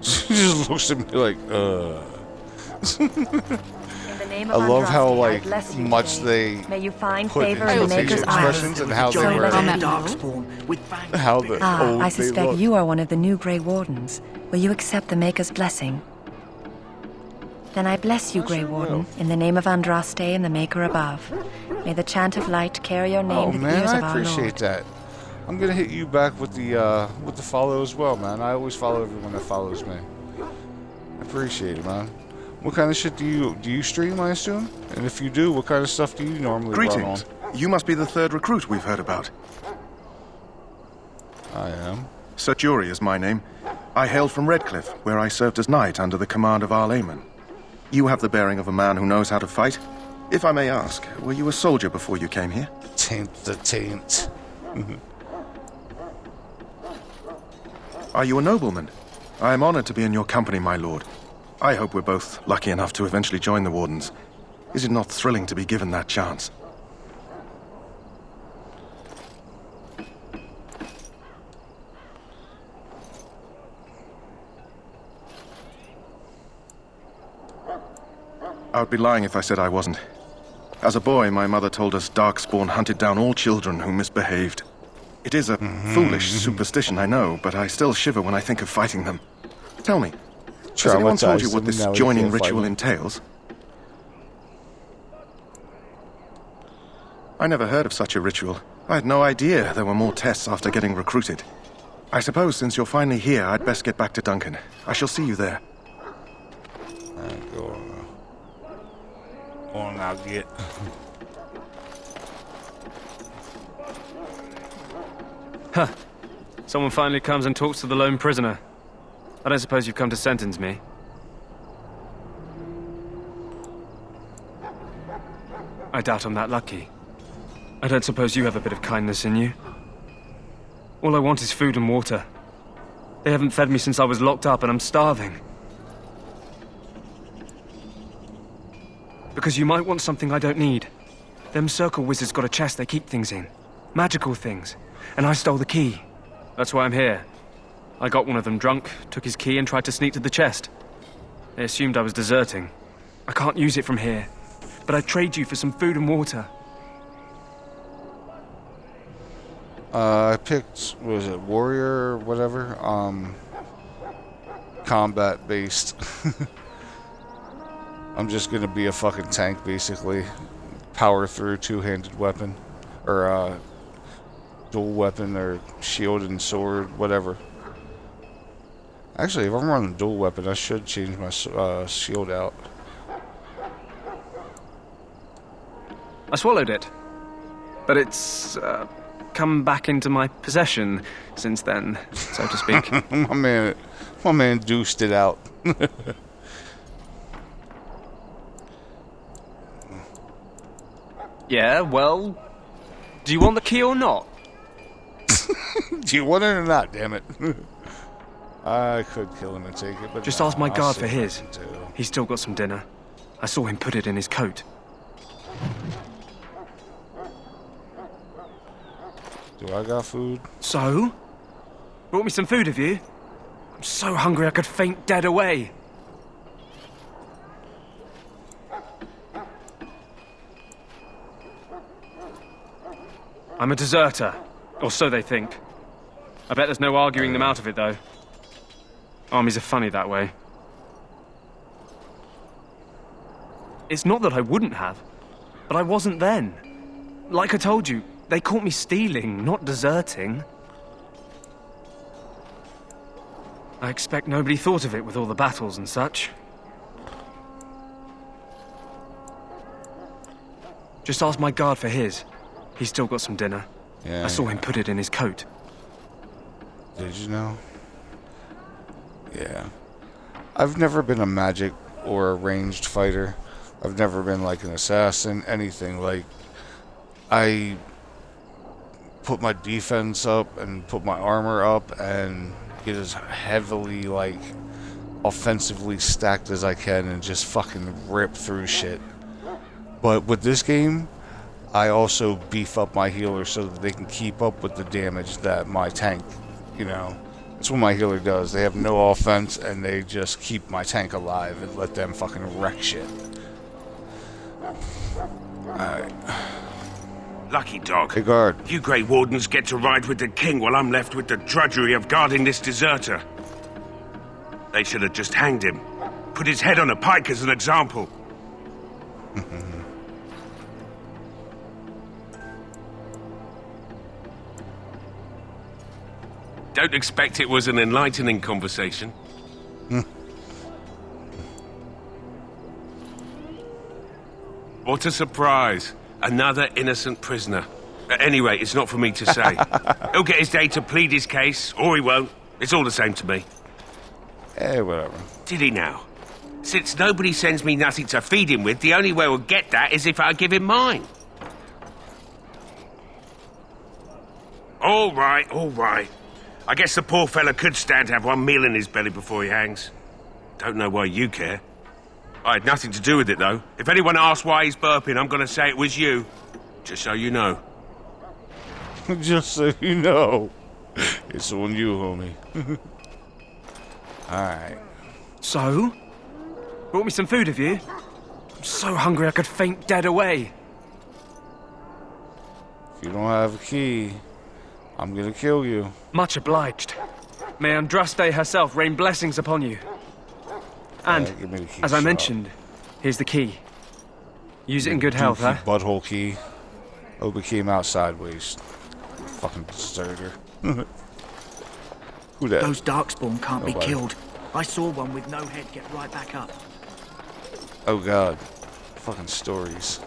She just looks at me like, I love how like much they may you find put favor into in the Maker's expressions and how they were, how the old I they suspect look. you are one of the new Grey Wardens. Will you accept the Maker's blessing? Then I bless you, Grey Warden, in the name of Andraste and the Maker above. May the chant of light carry your name Oh to the man, ears of I our Lord. appreciate that. I'm gonna hit you back with the follow as well, man. I always follow everyone that follows me. appreciate it, man. What kind of shit do you stream, I assume? And if you do, what kind of stuff do you normally run on? Greetings. You must be the third recruit we've heard about. I am. Sir Jury is my name. I hail from Redcliffe, where I served as knight under the command of Archdemon. You have the bearing of a man who knows how to fight. If I may ask, were you a soldier before you came here? Taint the taint. Are you a nobleman? I am honored to be in your company, my lord. I hope we're both lucky enough to eventually join the Wardens. Is it not thrilling to be given that chance? I would be lying if I said I wasn't. As a boy, my mother told us Darkspawn hunted down all children who misbehaved. It is a foolish superstition, I know, but I still shiver when I think of fighting them. Tell me, has anyone told you what this joining ritual entails? I never heard of such a ritual. I had no idea there were more tests after getting recruited. I suppose since you're finally here, I'd best get back to Duncan. I shall see you there. Go on now, get. Huh. Someone finally comes and talks to the lone prisoner. I don't suppose you've come to sentence me. I doubt I'm that lucky. I don't suppose you have a bit of kindness in you. All I want is food and water. They haven't fed me since I was locked up and I'm starving. Because you might want something I don't need. Them circle wizards got a chest they keep things in. Magical things. And I stole the key. That's why I'm here. I got one of them drunk, took his key and tried to sneak to the chest. They assumed I was deserting. I can't use it from here. But I'd trade you for some food and water. I picked, what was it, warrior or whatever? Combat based. I'm just gonna be a fucking tank, basically. Power through two-handed weapon. Or, dual weapon, or shield and sword, whatever. Actually, if I'm running dual weapon, I should change my shield out. I swallowed it. But it's, come back into my possession since then, so to speak. my man deuced it out. Yeah, well, do you want the key or not? Do you want it or not, damn it? I could kill him and take it, but just ask my guard for his. He's still got some dinner. I saw him put it in his coat. Do I got food? So? Brought me some food, have you? I'm so hungry I could faint dead away. I'm a deserter, or so they think. I bet there's no arguing them out of it, though. Armies are funny that way. It's not that I wouldn't have, but I wasn't then. Like I told you, they caught me stealing, not deserting. I expect nobody thought of it with all the battles and such. Just ask my guard for his. He's still got some dinner. Yeah, I saw him put it in his coat. Did you know? Yeah. I've never been a magic or a ranged fighter. I've never been like an assassin, anything. Like, I put my defense up and put my armor up and get as heavily, like, offensively stacked as I can and just fucking rip through shit. But with this game, I also beef up my healer so that they can keep up with the damage that my tank, you know, that's what my healer does. They have no offense and they just keep my tank alive and let them fucking wreck shit. Alright. Lucky dog. Hey, guard. You Grey Wardens get to ride with the king while I'm left with the drudgery of guarding this deserter. They should have just hanged him. Put his head on a pike as an example. Don't expect it was an enlightening conversation. What a surprise. Another innocent prisoner. At any rate, it's not for me to say. He'll get his day to plead his case, or he won't. It's all the same to me. Hey, whatever. Did he now? Since nobody sends me nothing to feed him with, the only way we'll get that is if I give him mine. All right, all right. I guess the poor fella could stand to have one meal in his belly before he hangs. Don't know why you care. I had nothing to do with it, though. If anyone asks why he's burping, I'm going to say it was you. Just so you know. Just so you know. It's on you, homie. Alright. So? Brought me some food, have you? I'm so hungry I could faint dead away. If you don't have a key, I'm gonna kill you. Much obliged. May Andraste herself rain blessings upon you. And, give me the key as I shop. mentioned, here's the key. Use it in good health, huh? Butthole key. Obi came out sideways. Fucking deserter. Who that? Those Darkspawn can't Nobody. be killed. I saw one with no head get right back up. Oh god. Fucking stories.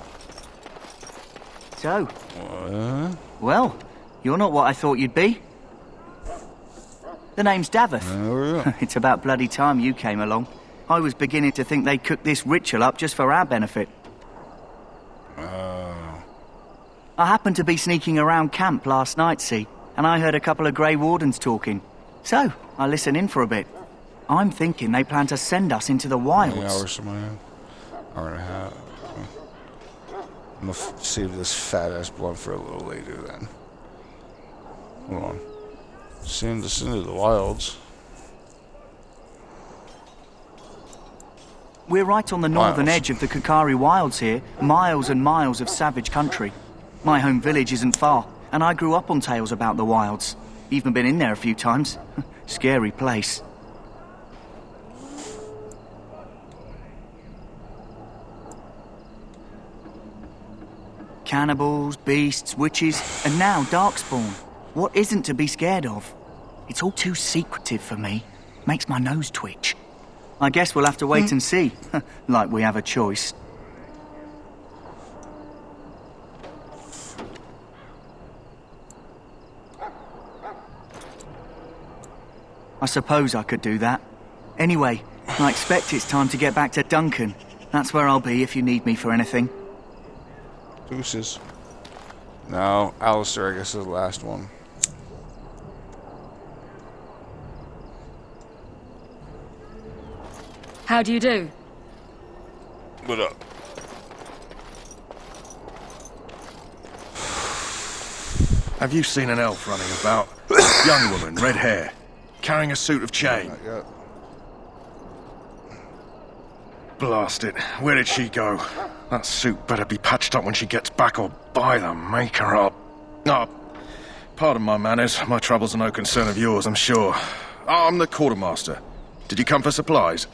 So? What? Well, you're not what I thought you'd be. The name's Davith. Oh, yeah. It's about bloody time you came along. I was beginning to think they cooked this ritual up just for our benefit. I happened to be sneaking around camp last night, see, and I heard a couple of Grey Wardens talking. So, I listened in for a bit. I'm thinking they plan to send us into the wilds. Hour and a half. I'm gonna save this fat ass blunt for a little later then. Hold on. Send us into the wilds. We're right on the northern edge of the Kukari Wilds here, miles and miles of savage country. My home village isn't far, and I grew up on tales about the wilds. Even been in there a few times. Scary place. Cannibals, beasts, witches, and now Darkspawn. What isn't to be scared of? It's all too secretive for me. Makes my nose twitch. I guess we'll have to wait and see. Like we have a choice. I suppose I could do that. Anyway, I expect it's time to get back to Duncan. That's where I'll be if you need me for anything. Deuces. No, Alistair, I guess, is the last one. How do you do? What up? Have you seen an elf running about? Young woman, red hair, carrying a suit of chain. Blast it. Where did she go? That suit better be patched up when she gets back, or by the maker up. Oh, pardon my manners. My troubles are no concern of yours, I'm sure. I'm the quartermaster. Did you come for supplies?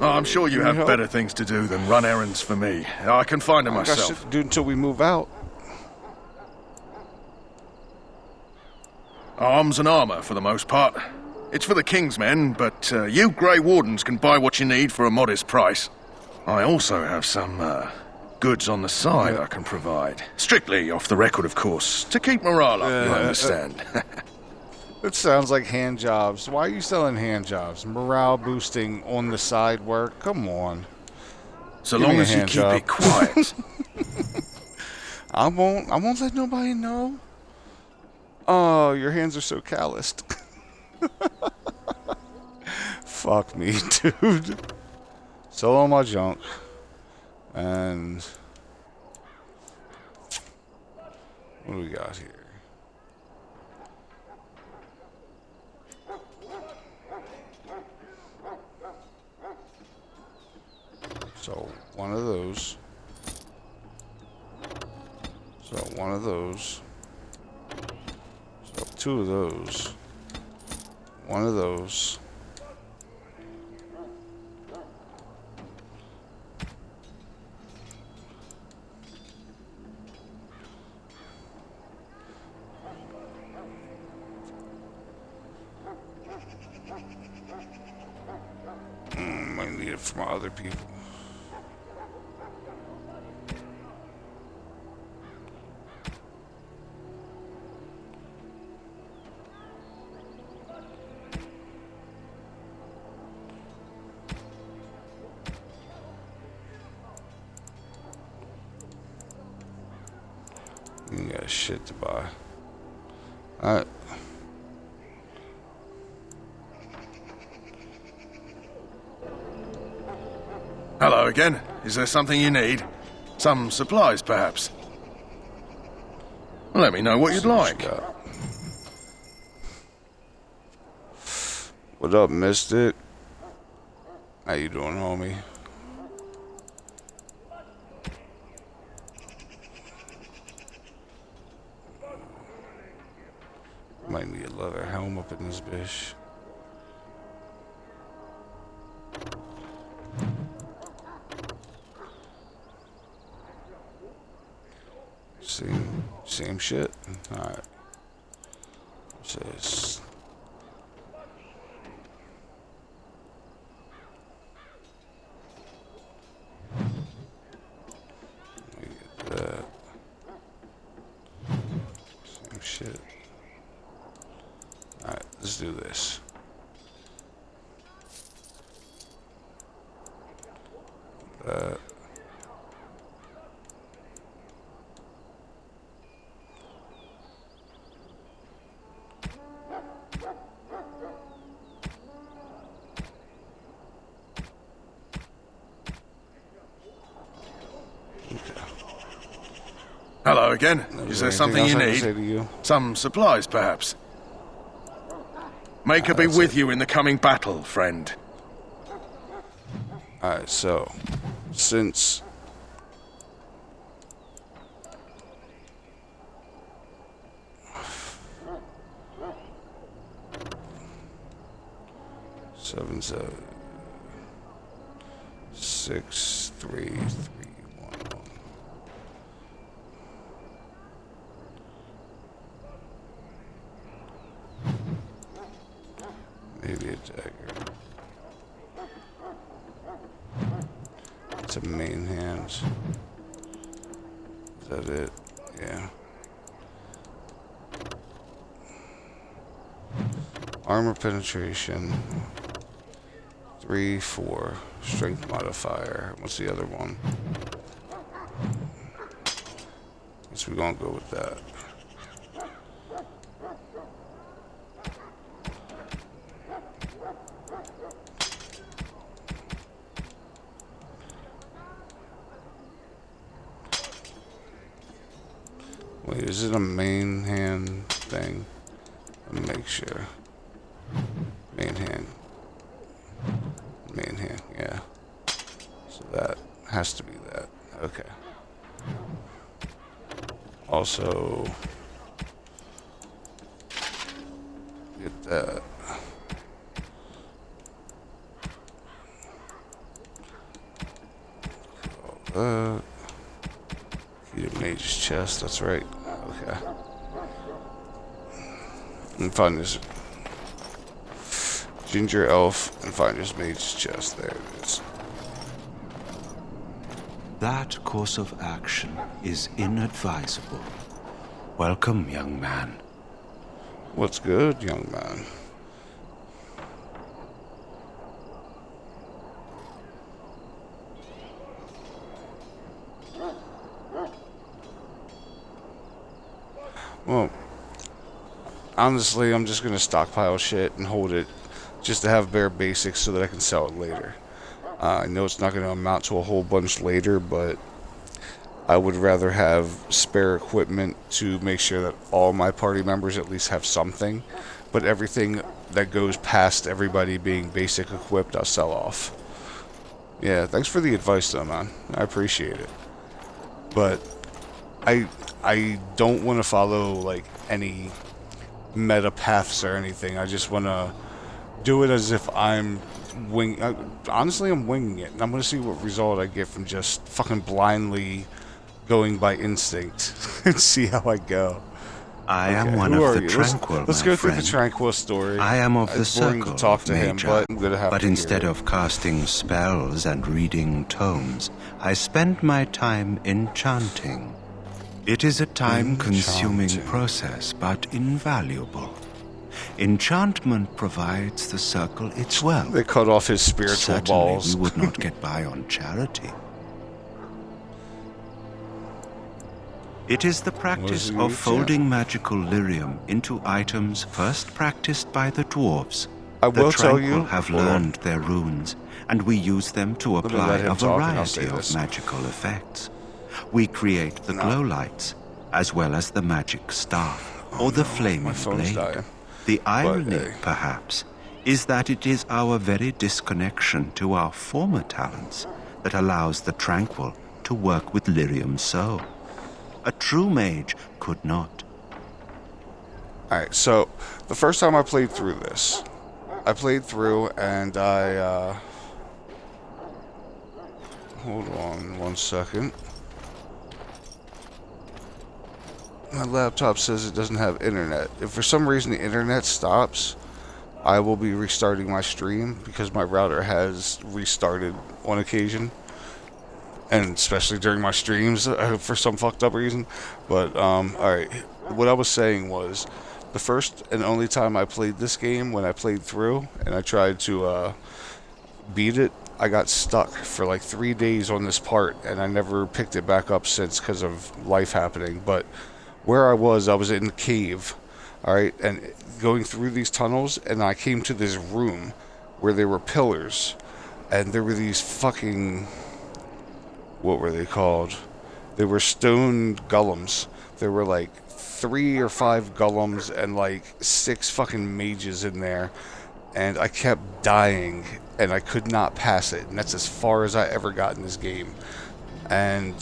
I'm sure you have better things to do than run errands for me. I can find them myself. I got shit to do until we move out. Arms and armor, for the most part. It's for the King's men, but you Grey Wardens can buy what you need for a modest price. I also have some goods on the side I can provide. Strictly off the record, of course, to keep morale up, you understand. It sounds like hand jobs. Why are you selling hand jobs? Morale boosting on the side work? Come on. So long as you keep it quiet. I won't let nobody know. Oh, your hands are so calloused. Fuck me, dude. Sell all my junk. And what do we got here? So, one of those. So, one of those. So, two of those. One of those. Might need it for my other people. You got shit to buy. Alright. Hello again. Is there something you need? Some supplies, perhaps? Let me know what you'd like. What up, Mystic? How you doing, homie? Might need a leather helm up in this bitch. Same shit. Alright. What's this? Let me get that. Same shit. Alright, let's do this. That. Hello again. Is there something you need? Some supplies, perhaps? Maker be with you in the coming battle, friend. Alright, so since seven, 6, 3, 3, 1, 1. Maybe a dagger. It's a main hand. Is that it? Yeah. Armor penetration. 3, 4. Strength modifier. What's the other one? Guess we're gonna go with that. Wait, is it a main hand thing? Let me make sure. Main hand. Main hand, yeah. So that has to be that. Okay. Also, get that. Key to Mage's chest, that's right. Okay. And find this ginger elf and find his mage's chest. There it is. That course of action is inadvisable. Welcome, young man. What's good, young man? Well, honestly, I'm just gonna stockpile shit and hold it just to have bare basics so that I can sell it later. I know it's not gonna amount to a whole bunch later, but I would rather have spare equipment to make sure that all my party members at least have something, but everything that goes past everybody being basic equipped, I'll sell off. Yeah, thanks for the advice though, man. I appreciate it. But I don't want to follow like any meta paths or anything. I just want to do it as if I'm honestly, I'm winging it, and I'm going to see what result I get from just fucking blindly going by instinct and see how I go. I am one of the tranquil, Let's go through the tranquil story. I am of the It's boring circle, to talk to him, Major. but I'm gonna have But to instead hear it. of casting spells and reading tomes, I spend my time enchanting. It is a time-consuming process, but invaluable. Enchantment provides the circle its wealth. They cut off his spiritual Certainly balls. we would not get by on charity. It is the practice of folding magical lyrium into items first practiced by the dwarves. I will the tell you. Tranquil have learned their runes, and we use them to apply a variety of magical effects. We create the glow lights, as well as the magic staff, or the flaming blade. The irony, perhaps, is that it is our very disconnection to our former talents that allows the Tranquil to work with lyrium so. A true mage could not. Alright, so the first time I played through this, and I, hold on 1 second. My laptop says it doesn't have internet. If for some reason the internet stops, I will be restarting my stream because my router has restarted on occasion. And especially during my streams for some fucked up reason. But, alright. What I was saying was, the first and only time I played this game, when I played through, and I tried to, beat it, I got stuck for like 3 days on this part, and I never picked it back up since because of life happening. But where I was in the cave, alright, and going through these tunnels, and I came to this room where there were pillars, and there were these fucking... what were they called? They were stone golems. There were like 3 or 5 golems and like 6 fucking mages in there. And I kept dying and I could not pass it. And that's as far as I ever got in this game. And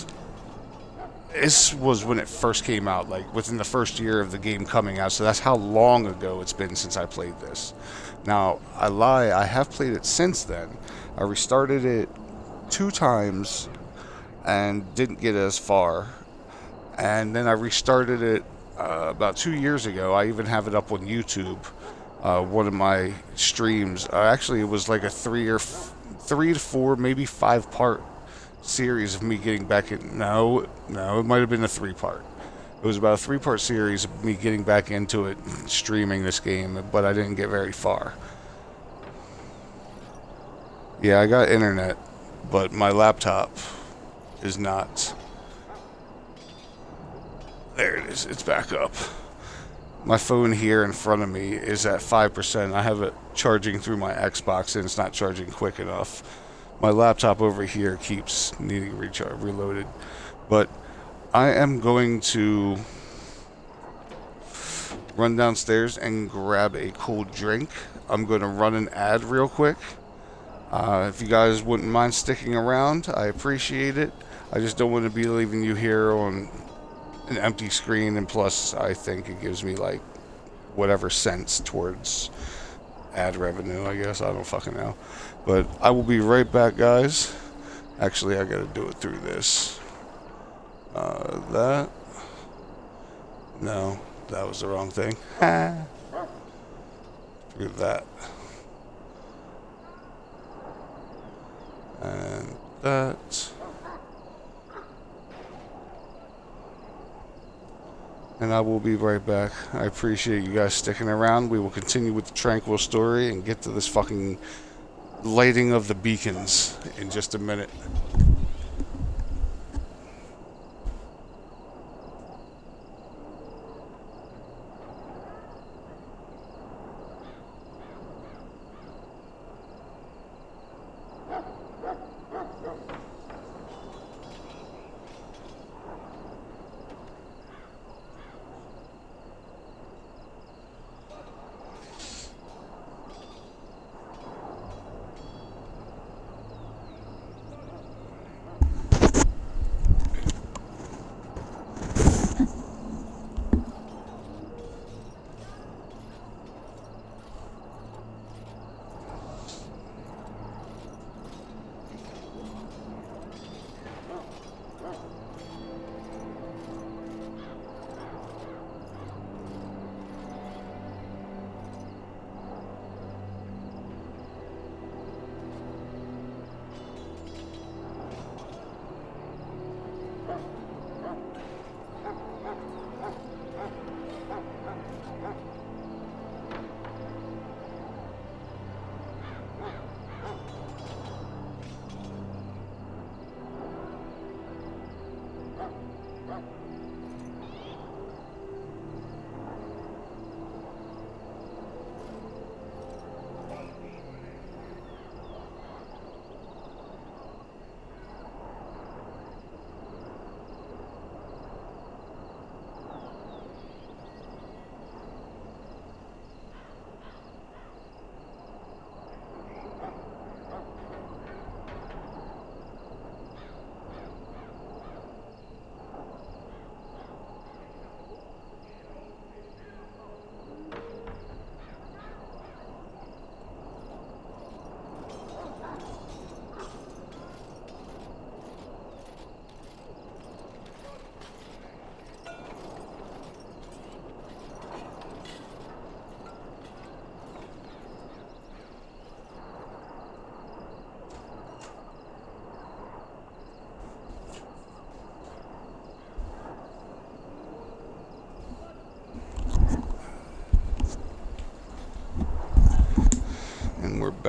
this was when it first came out, like within the first year of the game coming out. So that's how long ago it's been since I played this. Now, I lie, I have played it since then. I restarted it 2 times and didn't get as far. And then I restarted it about 2 years ago. I even have it up on YouTube. One of my streams. Actually, it was like a 3 to 4, maybe 5 part series of me getting back in. No, it might have been a 3-part. It was about a 3-part series of me getting back into it, streaming this game, but I didn't get very far. Yeah, I got internet, but my laptop is not. There it is. It's back up. My phone here in front of me is at 5%. I have it charging through my Xbox and it's not charging quick enough. My laptop over here keeps needing reloaded. But I am going to run downstairs and grab a cold drink. I'm going to run an ad real quick. If you guys wouldn't mind sticking around, I appreciate it. I just don't want to be leaving you here on an empty screen, and plus I think it gives me like whatever sense towards ad revenue, I guess. I don't fucking know. But I will be right back, guys. Actually, I gotta do it through this. No, that was the wrong thing. Through that. And that. And I will be right back. I appreciate you guys sticking around. We will continue with the Tranquil story and get to this fucking lighting of the beacons in just a minute.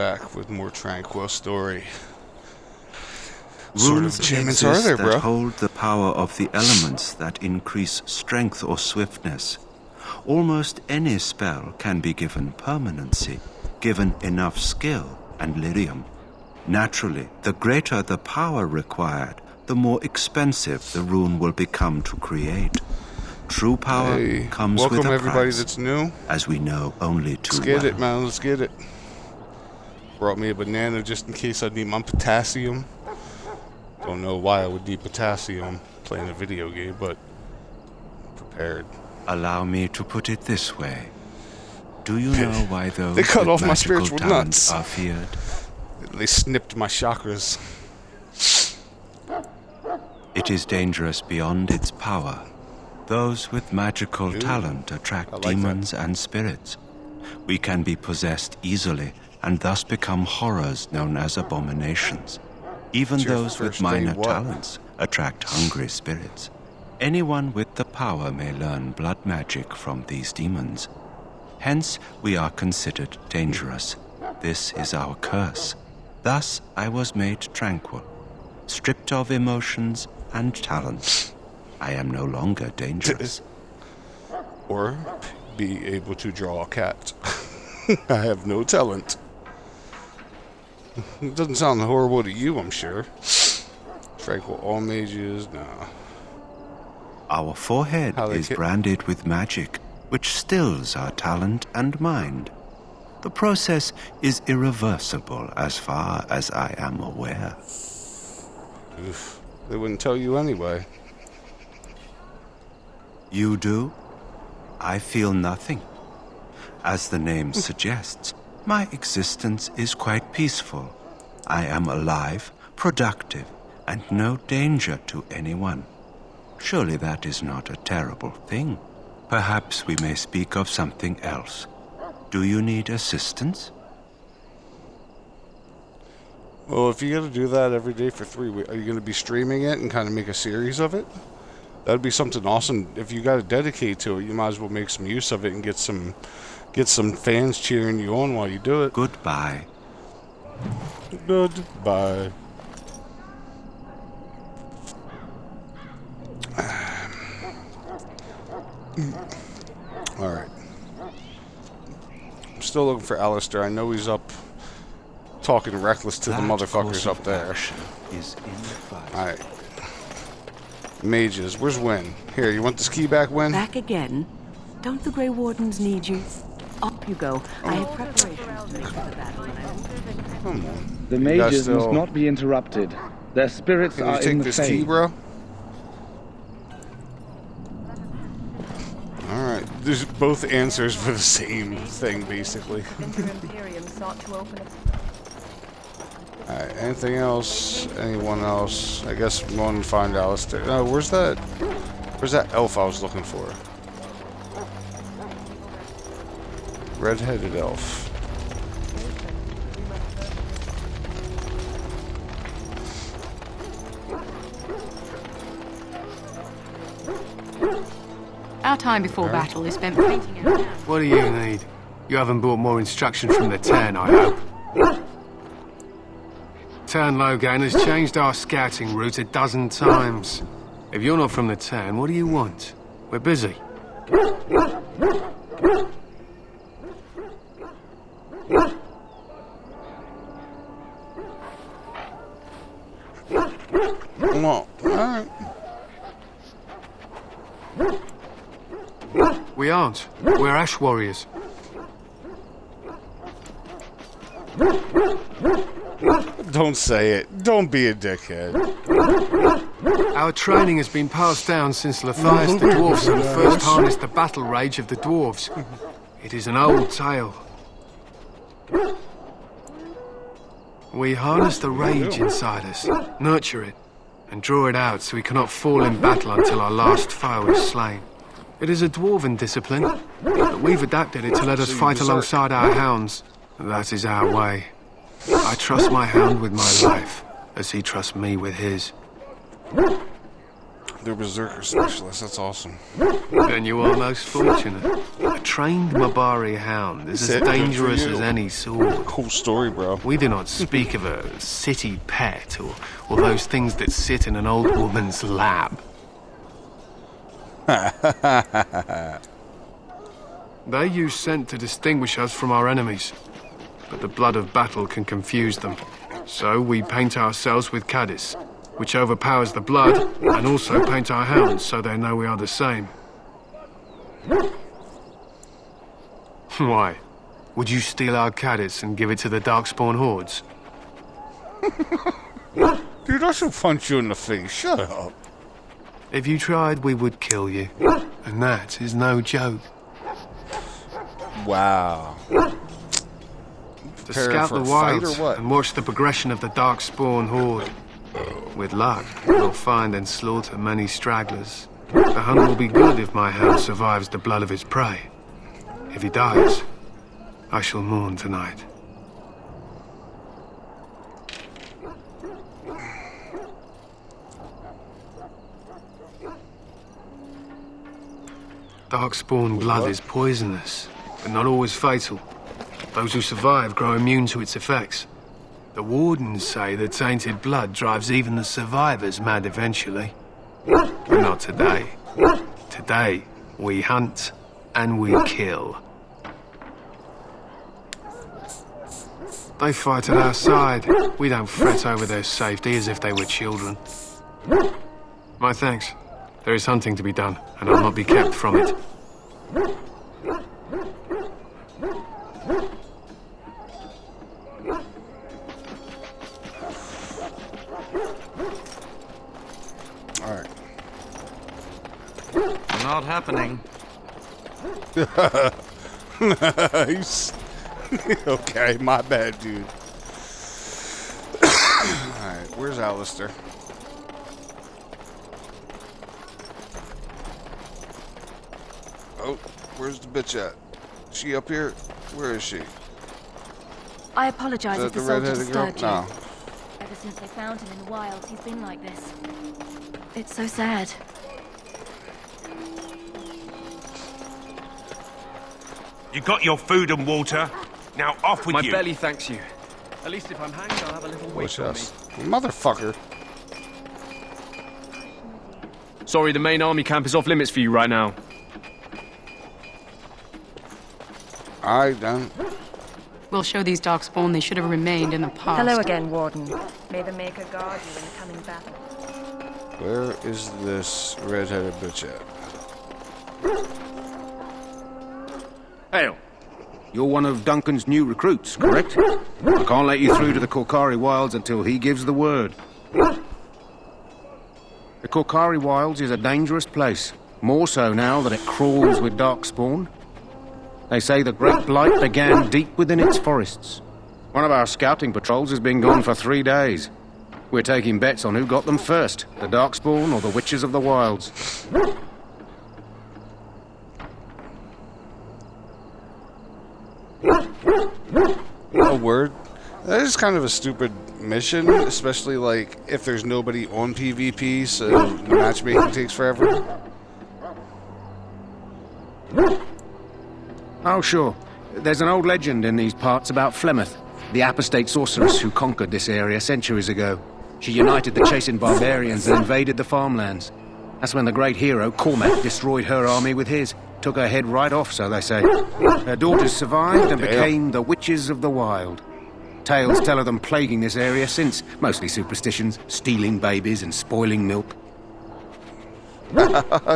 back with more tranquil story. Runes exist that hold the power of the elements that increase strength or swiftness. Almost any spell can be given permanency, given enough skill and lyrium. Naturally, the greater the power required, the more expensive the rune will become to create. True power comes with a price. Welcome everybody that's new. As we know only too well. Let's get it, man. Let's get it. Brought me a banana just in case I need my potassium. Don't know why I would need potassium playing a video game, but I'm prepared. Allow me to put it this way. Do you know why those they cut off my magical spiritual talents nuts. Are feared? They snipped my chakras. It is dangerous beyond its power. Those with magical talent attract demons and spirits. We can be possessed easily and thus become horrors known as abominations. Even those with minor talents attract hungry spirits. Anyone with the power may learn blood magic from these demons. Hence, we are considered dangerous. This is our curse. Thus, I was made tranquil, stripped of emotions and talents. I am no longer dangerous. Or be able to draw a cat. I have no talent. It doesn't sound horrible to you, I'm sure. Tranquil all mages, nah. Our forehead is branded with magic, which stills our talent and mind. The process is irreversible as far as I am aware. Oof. They wouldn't tell you anyway. You do? I feel nothing. As the name suggests, my existence is quite peaceful. I am alive, productive, and no danger to anyone. Surely that is not a terrible thing. Perhaps we may speak of something else. Do you need assistance? Well, if you got to do that every day for 3 weeks, are you going to be streaming it and kind of make a series of it? That'd be something awesome. If you got to dedicate to it, you might as well make some use of it and get some fans cheering you on while you do it. Goodbye. Goodbye. Alright. I'm still looking for Alistair. I know he's up talking reckless to the motherfuckers up there. Alright. Mages. Where's Wynn? Here, you want this key back, Wynn? Back again? Don't the Grey Wardens need you? Up you go. I have preparations to make for the battle. Come on. The mages must not be interrupted. Their spirits are in the Can you take this key, bro? Alright. There's both answers for the same thing, basically. Alright, anything else? Anyone else? I guess we're going to find Alistair. No, where's that elf I was looking for? Red-headed elf. Our time before battle is spent painting out. What do you need? You haven't brought more instruction from the town, I hope. Town Logan has changed our scouting route 12 times. If you're not from the town, what do you want? We're busy. Well, alright. We aren't. We're Ash Warriors. Don't say it. Don't be a dickhead. Our training has been passed down since Lathias the Dwarfson first harnessed the battle rage of the dwarves. It is an old tale. We harness the rage inside us, nurture it, and draw it out so we cannot fall in battle until our last foe is slain. It is a dwarven discipline, but we've adapted it to let us fight alongside our hounds. That is our way. I trust my hound with my life, as he trusts me with his. They're berserker specialists. That's awesome. Then you are most fortunate. A trained Mabari hound is as dangerous as any sword. Cool story, bro. We do not speak of a city pet or those things that sit in an old woman's lap. They use scent to distinguish us from our enemies, but the blood of battle can confuse them. So we paint ourselves with Cadiz, which overpowers the blood, and also paint our hounds so they know we are the same. Why? Would you steal our Cadiz and give it to the Darkspawn hordes? Dude, I should punch you in the face. Shut up. If you tried, we would kill you. And that is no joke. Wow. To scout the wilds and watch the progression of the Darkspawn horde. With luck, we'll find and slaughter many stragglers. The hunt will be good if my hound survives the blood of his prey. If he dies, I shall mourn tonight. Darkspawn blood is poisonous, but not always fatal. Those who survive grow immune to its effects. The Wardens say that tainted blood drives even the survivors mad eventually. But not today. Today, we hunt and we kill. They fight at our side. We don't fret over their safety as if they were children. My thanks. There is hunting to be done, and I'll not be kept from it. Alright. Not happening. Okay, my bad, dude. Alright, where's Alistair? Oh, where's the bitch at? She up here? Where is she? I apologize if the soldier disturbed you. No. Ever since they found him in the wilds, he's been like this. It's so sad. You got your food and water. Now off with you. My belly thanks you. At least if I'm hanged, I'll have a little weight on me. Motherfucker. Sorry, the main army camp is off limits for you right now. Alright, then. We'll show these Darkspawn they should have remained in the past. Hello again, Warden. May the Maker guard you in the coming battle. Where is this red-headed bitch at? Hail. You're one of Duncan's new recruits, correct? I can't let you through to the Korkari Wilds until he gives the word. The Korkari Wilds is a dangerous place. More so now that it crawls with Darkspawn. They say the Great Blight began deep within its forests. One of our scouting patrols has been gone for 3 days. We're taking bets on who got them first, the Darkspawn or the Witches of the Wilds. A word? That is kind of a stupid mission, especially like if there's nobody on PvP, so matchmaking takes forever. Oh, sure. There's an old legend in these parts about Flemeth, the apostate sorceress who conquered this area centuries ago. She united the chasing barbarians and invaded the farmlands. That's when the great hero, Cormac, destroyed her army with his. Took her head right off, so they say. Her daughters survived and became the Witches of the Wild. Tales tell of them plaguing this area since, mostly superstitions, stealing babies and spoiling milk.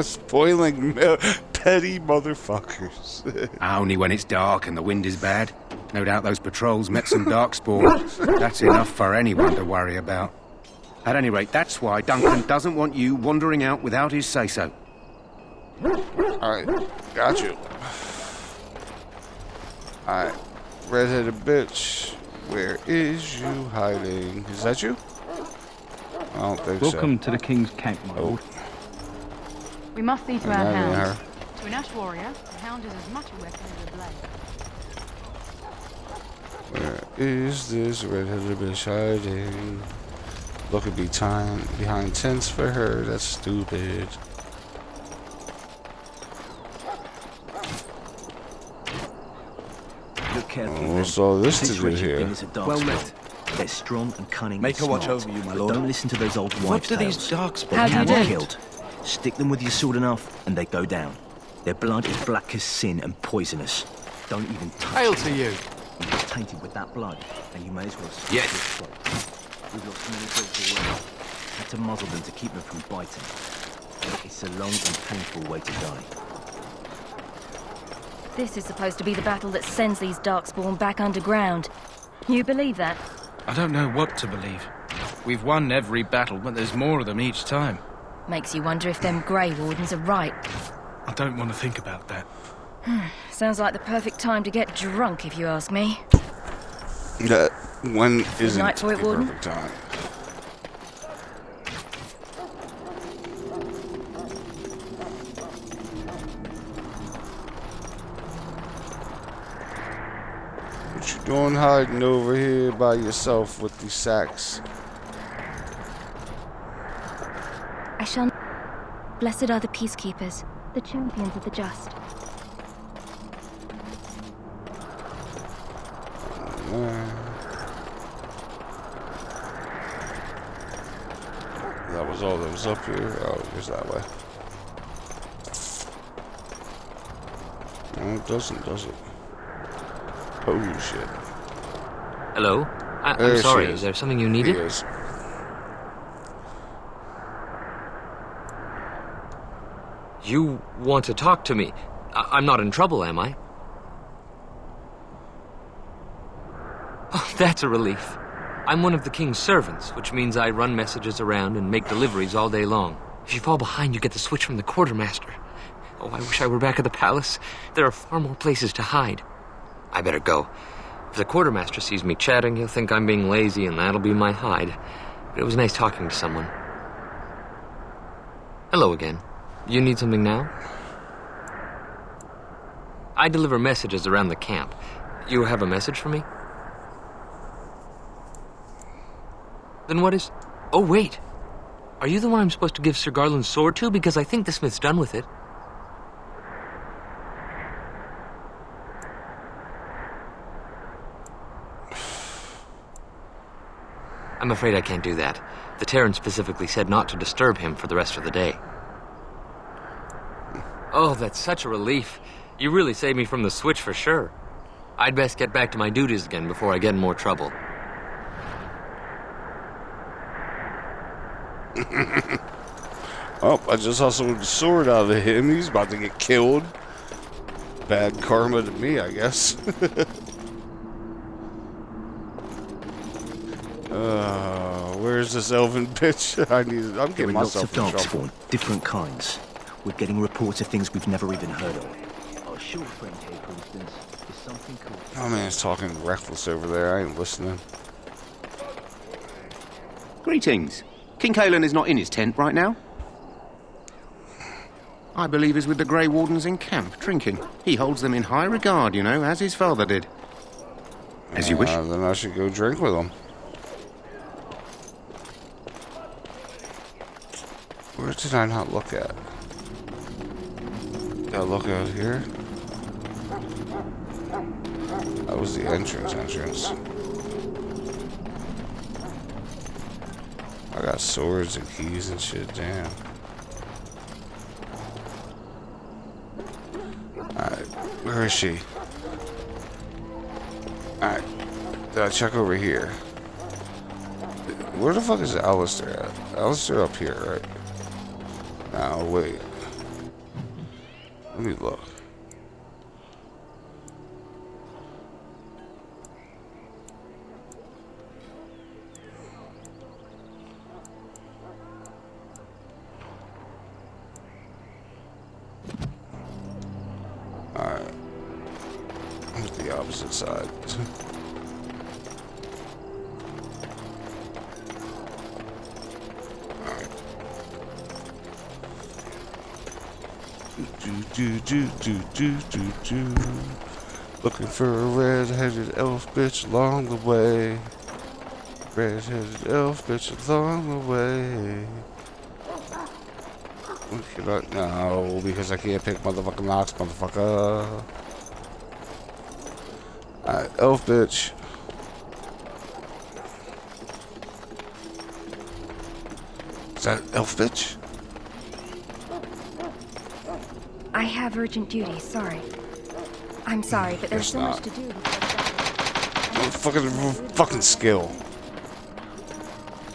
Spoiling milk. Petty motherfuckers. Only when it's dark and the wind is bad. No doubt those patrols met some Darkspawn. That's enough for anyone to worry about. At any rate, that's why Duncan doesn't want you wandering out without his say-so. Alright, got you. Alright, red-headed bitch, where is you hiding? Is that you? I don't think so. Welcome to the King's Camp, my lord. We must see to our hounds. To an Ash warrior, a hound is as much a weapon as a blade. Where is this red-headed bitch hiding? Looking behind tents for her. That's stupid. Look carefully. What's all this to do here? Well met. They're strong and cunning. Make her watch over you, my lord. Don't listen to those old wives' What do tales. these darkspawn? They can be killed. Stick them with your sword enough, and they go down. Their blood is black as sin and poisonous. Don't even touch Hail it. to you. You get tainted with that blood, and you may as well switch Yes. your throat. We've lost many dogs already. Had to muzzle them to keep them from biting. It's a long and painful way to die. This is supposed to be the battle that sends these darkspawn back underground. You believe that? I don't know what to believe. We've won every battle, but there's more of them each time. Makes you wonder if them Grey Wardens are right. I don't want to think about that. Sounds like the perfect time to get drunk, if you ask me. When isn't night for it, the Warden? perfect time? What you doing hiding over here by yourself with these sacks? I shall. Blessed are the peacekeepers, the champions of the just. That was all that was up here. Oh, it goes that way. No, it doesn't, does it? Oh, shit. Hello? I'm There sorry, she is there something you needed? He is. You want to talk to me? I'm not in trouble, am I? Oh, that's a relief. I'm one of the king's servants, which means I run messages around and make deliveries all day long. If you fall behind, you get the switch from the quartermaster. Oh, I wish I were back at the palace. There are far more places to hide. I better go. If the quartermaster sees me chatting, he'll think I'm being lazy, and that'll be my hide. But it was nice talking to someone. Hello again. You need something now? I deliver messages around the camp. You have a message for me? Then what is... Oh, wait. Are you the one I'm supposed to give Sir Garland's sword to? Because I think the smith's done with it. I'm afraid I can't do that. The Terran specifically said not to disturb him for the rest of the day. Oh, that's such a relief. You really saved me from the switch for sure. I'd best get back to my duties again before I get in more trouble. Oh, I just hustled the sword out of him. He's about to get killed. Bad karma to me, I guess. Where's this elven bitch? I'm getting myself in trouble. Darkspawn, different kinds. We're getting reports of things we've never even heard of. Our short friend here, for instance, is something called... Oh man, he's talking reckless over there. I ain't listening. Greetings. King Kaelan is not in his tent right now. I believe he's with the Grey Wardens in camp, drinking. He holds them in high regard, you know, as his father did. As you wish. Then I should go drink with him. Where did I not look at? Did I look out here? That was the entrance. I got swords and keys and shit, damn. Alright, where is she? Alright, did I check over here? Where the fuck is Alistair at? Alistair up here, right? Now, wait. Let me look. Alright. I'm the opposite side. Looking for a red-headed elf bitch along the way. Red-headed elf bitch along the way. No, because I can't pick motherfucking locks, motherfucker. Alright, elf bitch. Is that elf bitch? I have urgent duty, sorry. I'm sorry, but there's so much to do. Fucking skill.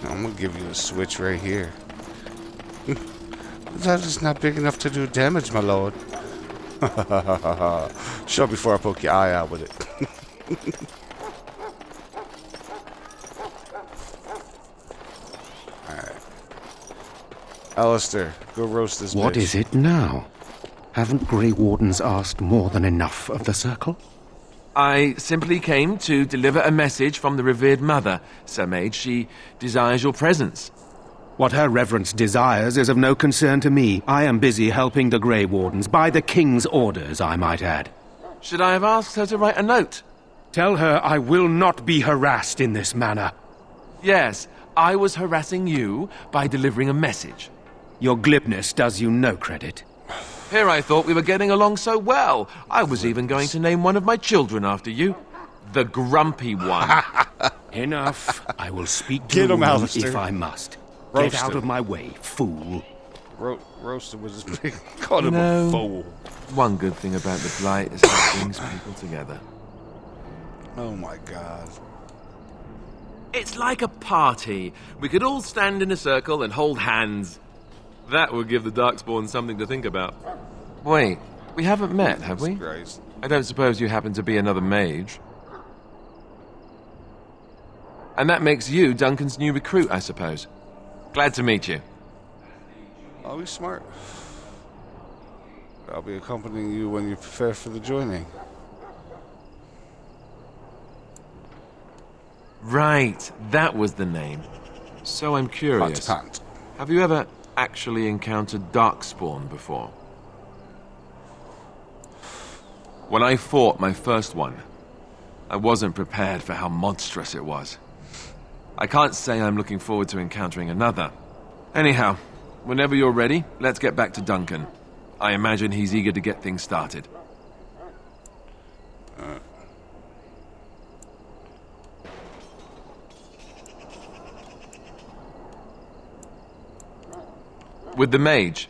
I'm gonna give you a switch right here. That is not big enough to do damage, my lord. Show before I poke your eye out with it. Alright. Alistair, go roast this bitch. What is it now? Haven't Grey Wardens asked more than enough of the Circle? I simply came to deliver a message from the revered mother, Sir Mage. She desires your presence. What her reverence desires is of no concern to me. I am busy helping the Grey Wardens, by the King's orders, I might add. Should I have asked her to write a note? Tell her I will not be harassed in this manner. Yes, I was harassing you by delivering a message. Your glibness does you no credit. Here I thought we were getting along so well. I was even going to name one of my children after you. The Grumpy One. Enough. I will speak to the woman if I must. Get out of my way, fool. Roasted was just big. Called him a fool. One good thing about the Blight is how it brings people together. Oh my god. It's like a party. We could all stand in a circle and hold hands. That would give the Darkspawn something to think about. Wait, we haven't met, have we? I don't suppose you happen to be another mage. And that makes you Duncan's new recruit, I suppose. Glad to meet you. Oh, he's smart. I'll be accompanying you when you prepare for the joining. Right, that was the name. So I'm curious. Have you ever actually encountered Darkspawn before? When I fought my first one, I wasn't prepared for how monstrous it was. I can't say I'm looking forward to encountering another. Anyhow, whenever you're ready, let's get back to Duncan. I imagine he's eager to get things started. With the mage,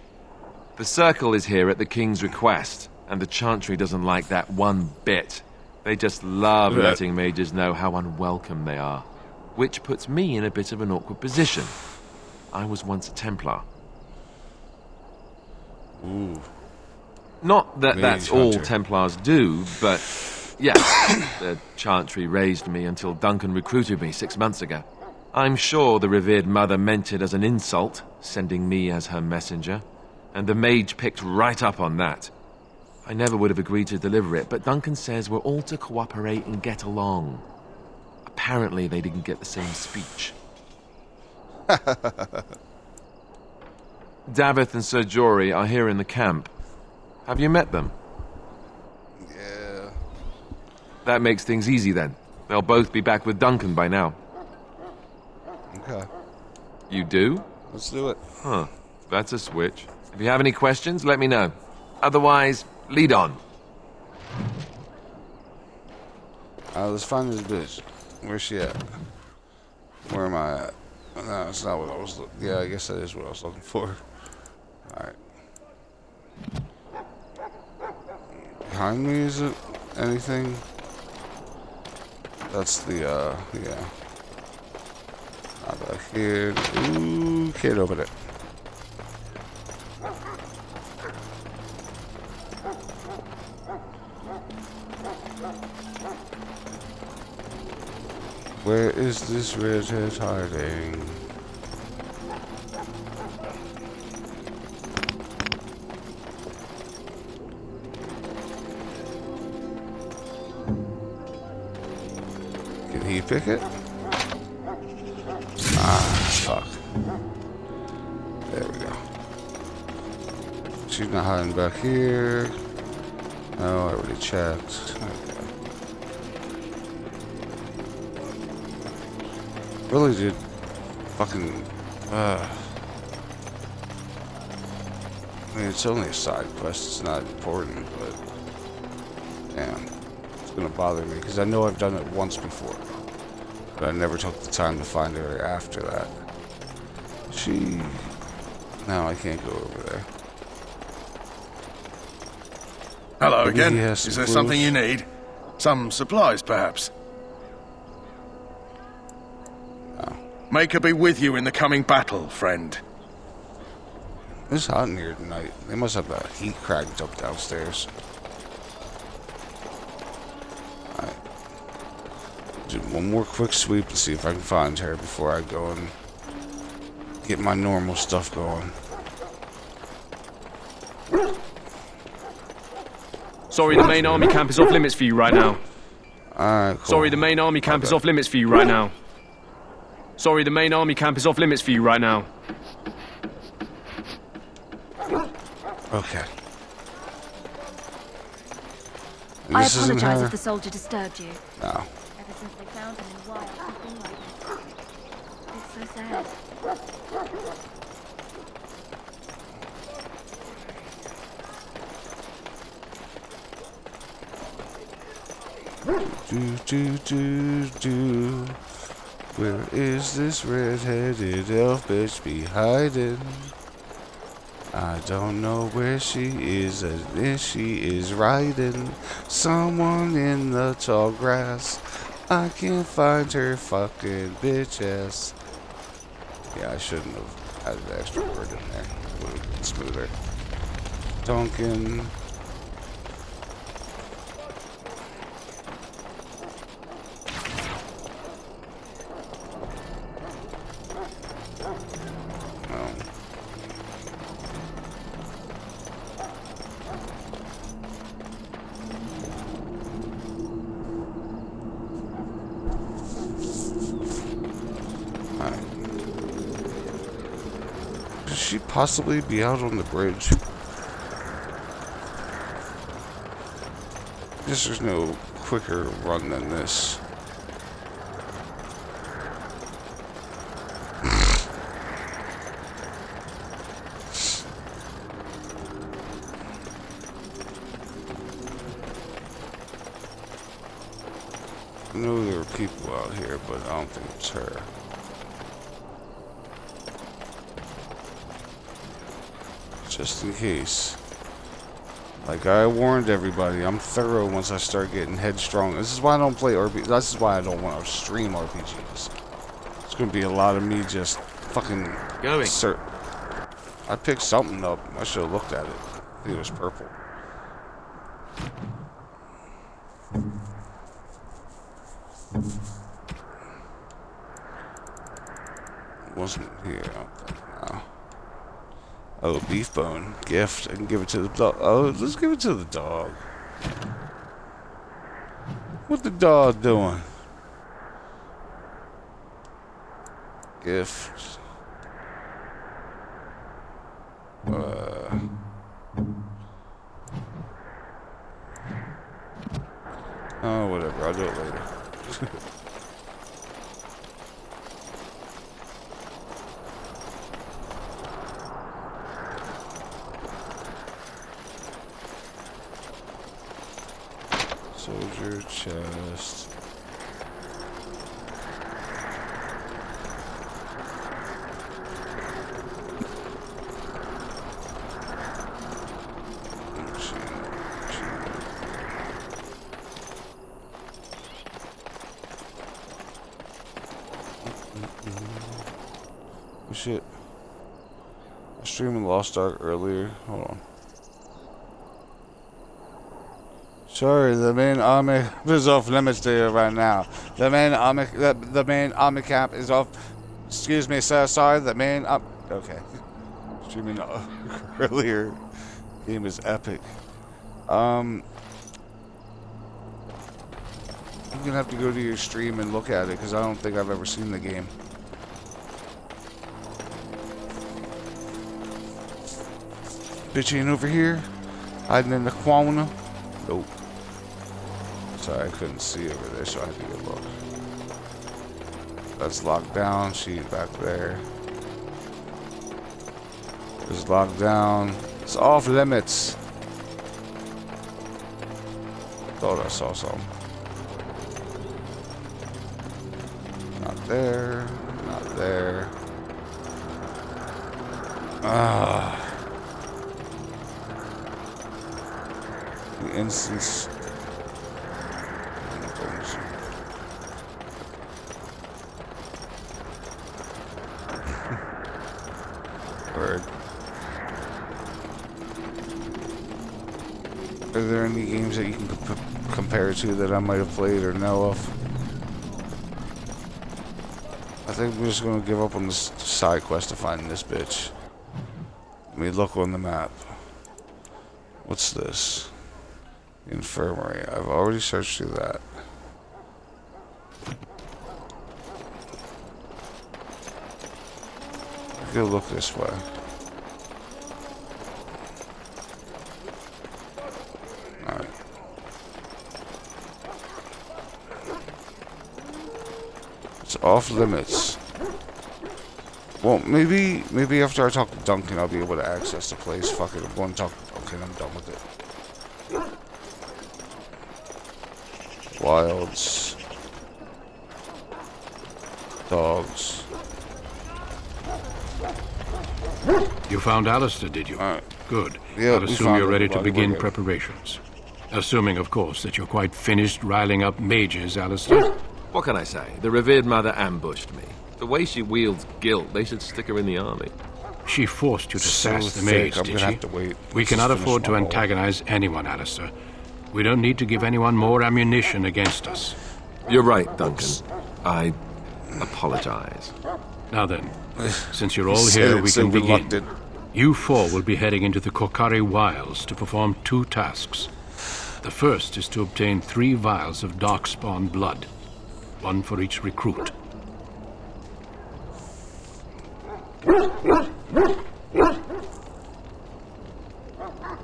the Circle is here at the King's request, and the Chantry doesn't like that one bit. They just love letting mages know how unwelcome they are, which puts me in a bit of an awkward position. I was once a Templar. Ooh. Not that Mage that's all hunter. Templars do, but yeah, the Chantry raised me until Duncan recruited me 6 months ago. I'm sure the revered mother meant it as an insult, sending me as her messenger, and the mage picked right up on that. I never would have agreed to deliver it, but Duncan says we're all to cooperate and get along. Apparently they didn't get the same speech. Davith and Sir Jory are here in the camp. Have you met them? Yeah. That makes things easy then. They'll both be back with Duncan by now. Okay. You do? Let's do it. Huh. That's a switch. If you have any questions, let me know. Otherwise, lead on. Let's find this bitch. Where's she at? Where am I at? No, it's not what I was looking. Yeah, I guess that is what I was looking for. Alright. Behind me, is it? Anything? That's the, yeah. Not back here. Ooh, can't open it. Where is this redhead hiding? Can he pick it? Ah, fuck. There we go. She's not hiding back here. No, I already checked. Okay. Really, dude. Fucking, I mean, it's only a side quest. It's not important, but damn, it's gonna bother me because I know I've done it once before, but I never took the time to find her after that. Now I can't go over there. Hello Maybe again. he has Is some there something clues. you need? Some supplies, perhaps? No. May her be with you in the coming battle, friend. It's hot in here tonight. They must have that heat cranked up downstairs. Alright. Do one more quick sweep and see if I can find her before I go and get my normal stuff going. Sorry, the main army camp is off limits for you right now. Alright, cool. Sorry, the main army camp is off limits for you right now. Sorry, the main army camp is off limits for you right now. Okay. I This isn't apologize her? if the soldier disturbed you. No. Ever since they found him in the wild, he's been like this. It's so sad. Where is this red-headed elf bitch be hiding? I don't know where she is, and if she is riding someone in the tall grass. I can't find her fucking bitch ass. Yeah, I shouldn't have added the extra word in there. It would have been smoother. Duncan. Could she possibly be out on the bridge? Guess there's no quicker run than this. I know there are people out here, but I don't think it's her. Just in case. Like I warned everybody, I'm thorough once I start getting headstrong. This is why I don't play RPGs. This is why I don't want to stream RPGs. It's going to be a lot of me just fucking... Going. I picked something up. I should have looked at it. I think it was purple. Wasn't here, I don't think. No. Oh, beef bone. Gift. I can give it to the dog. Oh, let's give it to the dog. What the dog doing? Gift. Oh, whatever. I'll do it later. Soldier chest. Oh shit. I was streaming Lost Ark earlier. Hold on. Sorry, the main army is off limits to you right now. The main army camp is off. Excuse me, sir. Sorry, the main okay. Streaming earlier. Game is epic. I'm gonna have to go to your stream and look at it because I don't think I've ever seen the game. Bitch ain't over here, hiding in the corner. Nope. Sorry, I couldn't see over there, so I had to get look. That's locked down. She's back there. It's locked down. It's off limits. Thought I saw something. Not there. Not there. The instance. Word. Are there any games that you can compare to that I might have played or know of? I think we're just gonna give up on this side quest to find this bitch. Let me look on the map. What's this? Infirmary. I've already searched through that. Go look this way. Alright. It's off limits. Well, maybe after I talk to Duncan, I'll be able to access the place. Fuck it, I'm going to talk to Duncan. I'm done with it. Wilds. Dogs. You found Alistair, did you? Good. Yeah, I'll assume you're ready to begin preparations. Assuming, of course, that you're quite finished riling up mages, Alistair. What can I say? The revered mother ambushed me. The way she wields guilt, they should stick her in the army. She forced you to sass the mage, did she? We cannot afford to antagonize anyone, Alistair. We don't need to give anyone more ammunition against us. You're right, Duncan. I apologize. Now then, since you're all here, we can begin. You four will be heading into the Kokari Wilds to perform 2 tasks. The first is to obtain 3 vials of darkspawn blood, 1 for each recruit.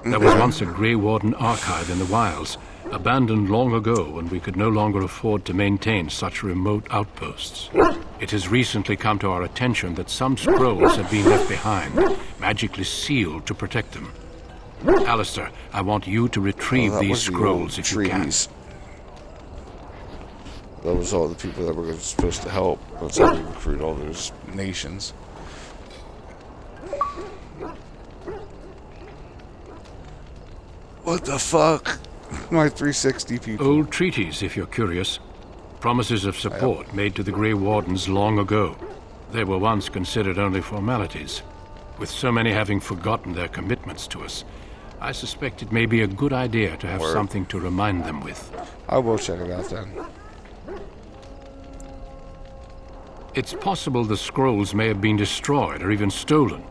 There was once a Grey Warden archive in the wilds, abandoned long ago when we could no longer afford to maintain such remote outposts. It has recently come to our attention that some scrolls have been left behind, magically sealed to protect them. Alistair, I want you to retrieve these scrolls if you can. That was all the people that were supposed to help. That's how we recruit all those nations. What the fuck? My 360 people. Old treaties, if you're curious. Promises of support made to the Grey Wardens long ago. They were once considered only formalities. With so many having forgotten their commitments to us, I suspect it may be a good idea to have something to remind them with. I will check it out then. It's possible the scrolls may have been destroyed or even stolen,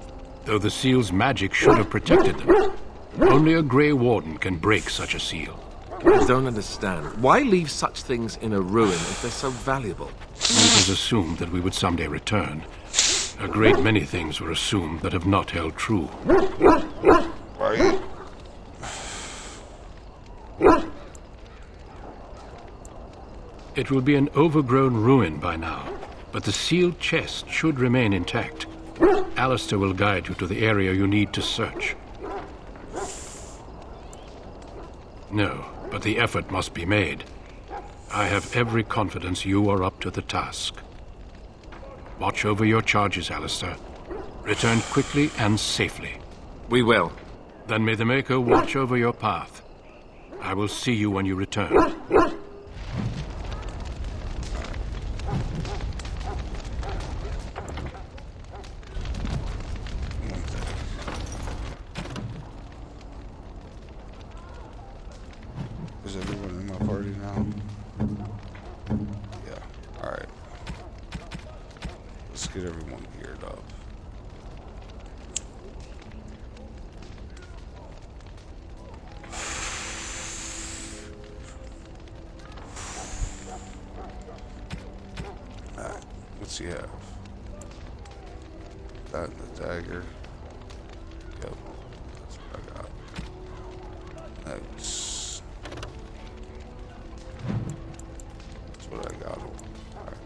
though the seal's magic should have protected them. Only a Grey Warden can break such a seal. I don't understand. Why leave such things in a ruin if they're so valuable? It was assumed that we would someday return. A great many things were assumed that have not held true. Right. It will be an overgrown ruin by now, but the sealed chest should remain intact. Alistair will guide you to the area you need to search. No, but the effort must be made. I have every confidence you are up to the task. Watch over your charges, Alistair. Return quickly and safely. We will. Then may the Maker watch over your path. I will see you when you return. Is everyone in my party now? Yeah. Alright. Let's get everyone geared up. Alright. What's he have? That and the dagger. Yep. That's what I got. That's what I got. Alright.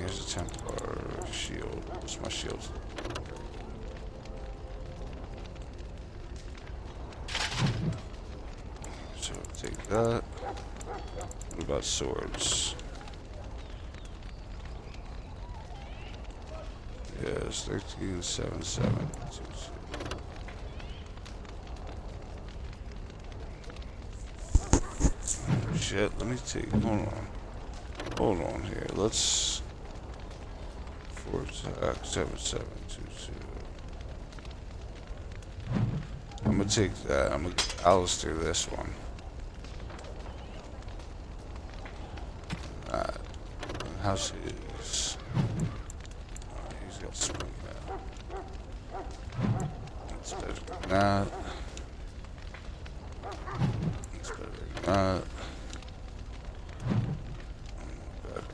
here's a Templar shield. What's my shield? So take that. What about swords? Yes, 13, 7, 7, 2, 2. Shit, let me take. Hold on here. Let's. 4 attack, 7, 7, 2, 2. I'm gonna take that. I'm gonna give Alistair this one. How's his? He's got spring now. That's better than that. That's better than that. Better.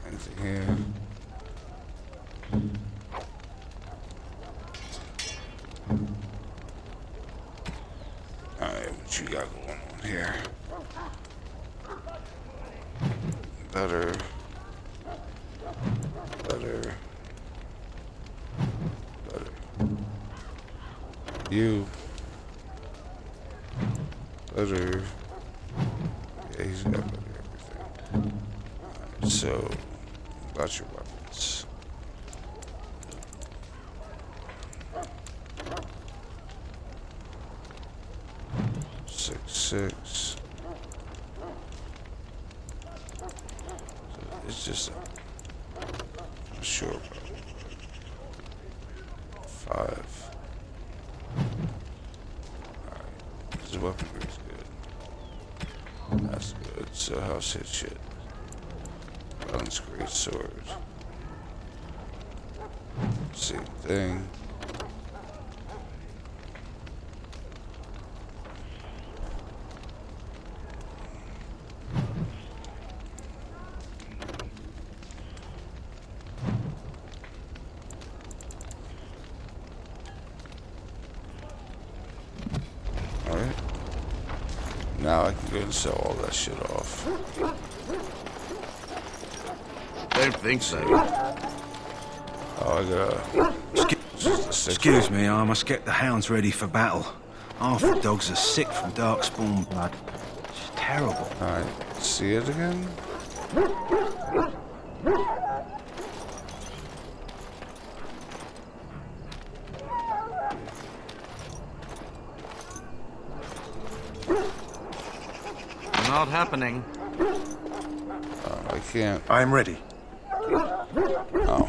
Anything here? Alright, what you got going on here? Better. Better. Better. You. Better. Yeah, he's got better everything. Alright, so, about your weapons. Six. It's just I'm sure about it. 5. Alright. His weaponry is good. That's good. So how's his shit? Balance great sword. Same thing. Now I can go and sell all that shit off. Don't think so. Oh, I gotta... Excuse me, I must get the hounds ready for battle. Half the dogs are sick from darkspawn blood. It's terrible. Alright, see it again? Not happening. I can't. I'm ready. Oh.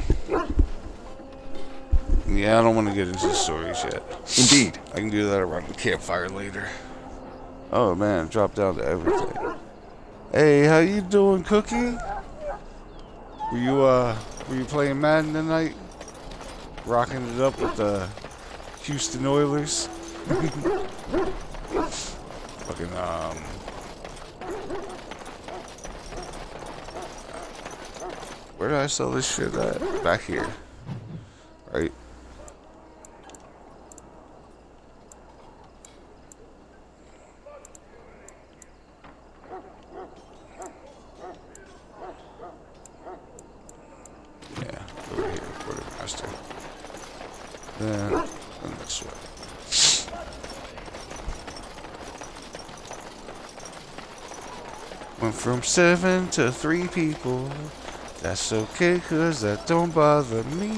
Yeah, I don't want to get into the stories yet. Indeed. I can do that around the campfire later. Oh man, drop down to everything. Hey, how you doing, Cookie? Were you playing Madden tonight? Rocking it up with the Houston Oilers? Fucking where did I sell this shit at? Back here. Right? Yeah, over here, quartermaster. Then this way. Went from 7 to 3 people. That's okay, cause that don't bother me.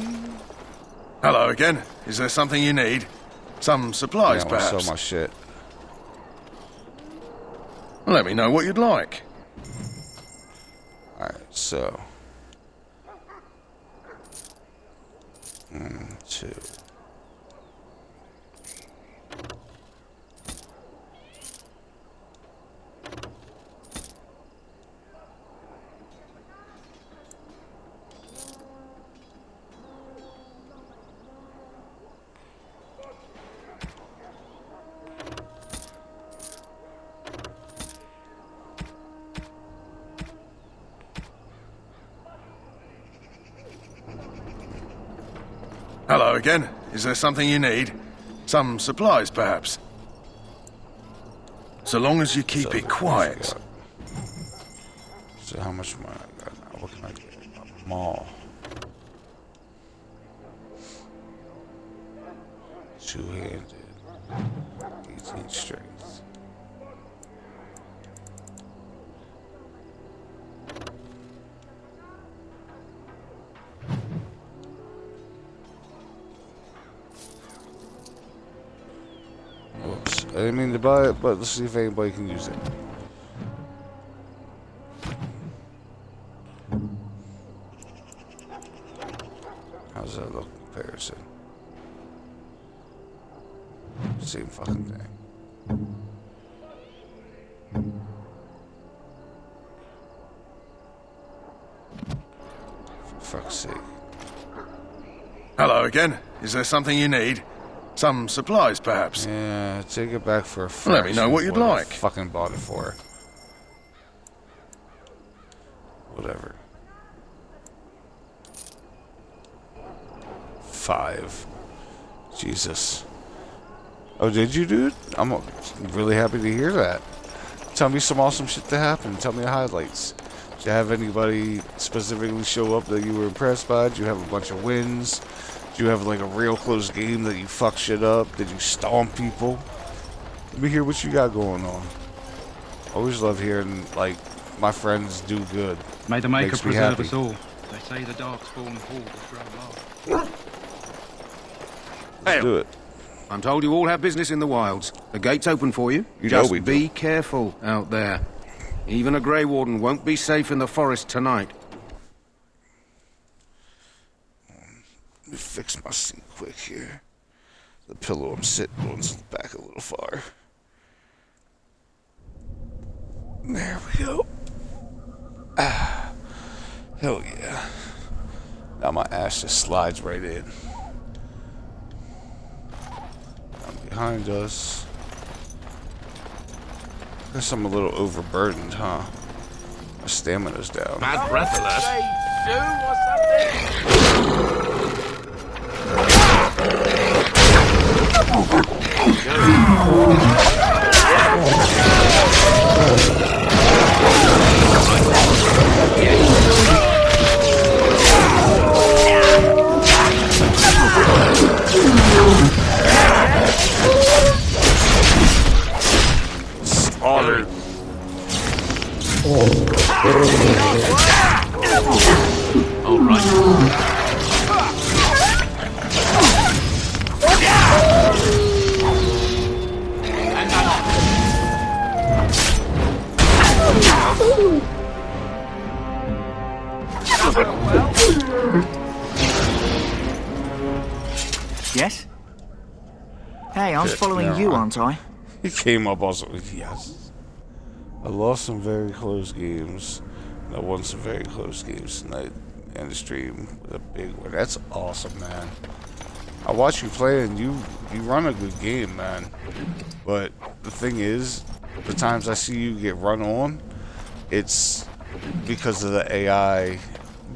Hello again. Is there something you need? Some supplies, I perhaps? sell my shit. Let me know what you'd like. Alright, so. 2. Hello again. Is there something you need? Some supplies, perhaps? So long as you keep it quiet. So how much money I got now? What can I get? A maul. 2-handed. 18 strength. Whoops. I didn't mean to buy it, but let's see if anybody can use it. How's that look in comparison? Same fucking thing. For fuck's sake. Hello again. Is there something you need? Some supplies, perhaps? Yeah, take it back for a fraction. Let me know what you'd like. I fucking bought it for. Whatever. 5. Jesus. Oh, did you, dude? I'm really happy to hear that. Tell me some awesome shit that happened. Tell me the highlights. Did you have anybody specifically show up that you were impressed by? Did you have a bunch of wins? Did you have like a real close game that you fuck shit up? Did you stomp people? Let me hear what you got going on. Always love hearing like my friends do good. May the Maker Makes me preserve happy. us all. They say the Darkspawn horde will grow large. Let's do it. I'm told you all have business in the wilds. The gate's open for you. You know Just we do. be careful out there. Even a Grey Warden won't be safe in the forest tonight. Let me fix my seat quick here. The pillow I'm sitting on's back a little far. There we go. Ah, hell yeah. Now my ass just slides right in. Behind us. Guess I'm a little overburdened, huh? My stamina's down. Mad breathless. Slaughtered. All right. Yes? Hey, I was Shit, following never you, mind. aren't I? He came up also. Yes. I lost some very close games. And I won some very close games tonight. And the stream with a big one. That's awesome, man. I watch you play and you run a good game, man. But the thing is, the times I see you get run on, it's because of the AI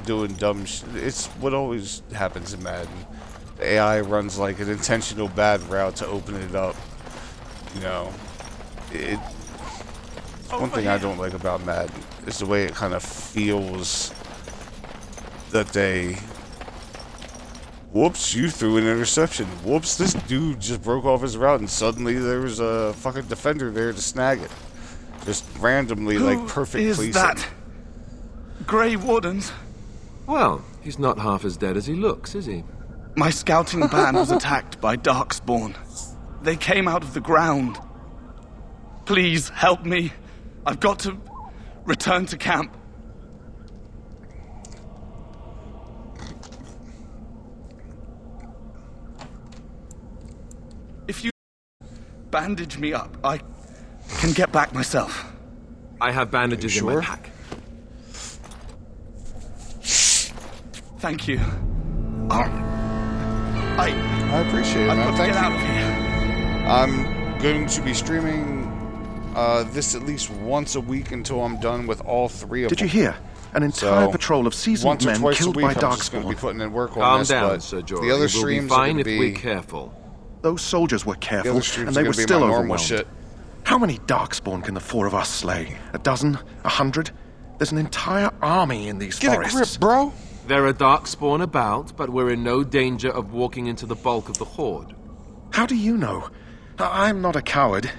doing dumb shit. It's what always happens in Madden. The AI runs like an intentional bad route to open it up. You know, it's one thing I don't like about Madden is the way it kind of feels that they, whoops, you threw an interception. Whoops, this dude just broke off his route and suddenly there was a fucking defender there to snag it. Just randomly, like perfect is placing. that? Grey Wardens? Well, he's not half as dead as he looks, is he? My scouting band was attacked by Darkspawn. They came out of the ground. Please help me. I've got to return to camp. If you bandage me up, I can get back myself. I have bandages in my pack. Thank you. I appreciate it, I've man. got to Thank get you. out of here. I'm going to be streaming this at least once a week until I'm done with all 3 of them. Did you hear? An entire So, patrol of seasoned once or men twice killed a by week, I'm just going to be Darkspawn. putting in work on Calm this, down, but Sir Jory. the other We'll streams be are fine going if to be... we're careful. Those soldiers were The careful, other streams and are they gonna were be still my normal overwhelmed. shit. How many Darkspawn can the 4 of us slay? 12? 100? There's an entire army in these forests. Get a grip, bro! There are darkspawn about, but we're in no danger of walking into the bulk of the horde. How do you know? I'm not a coward,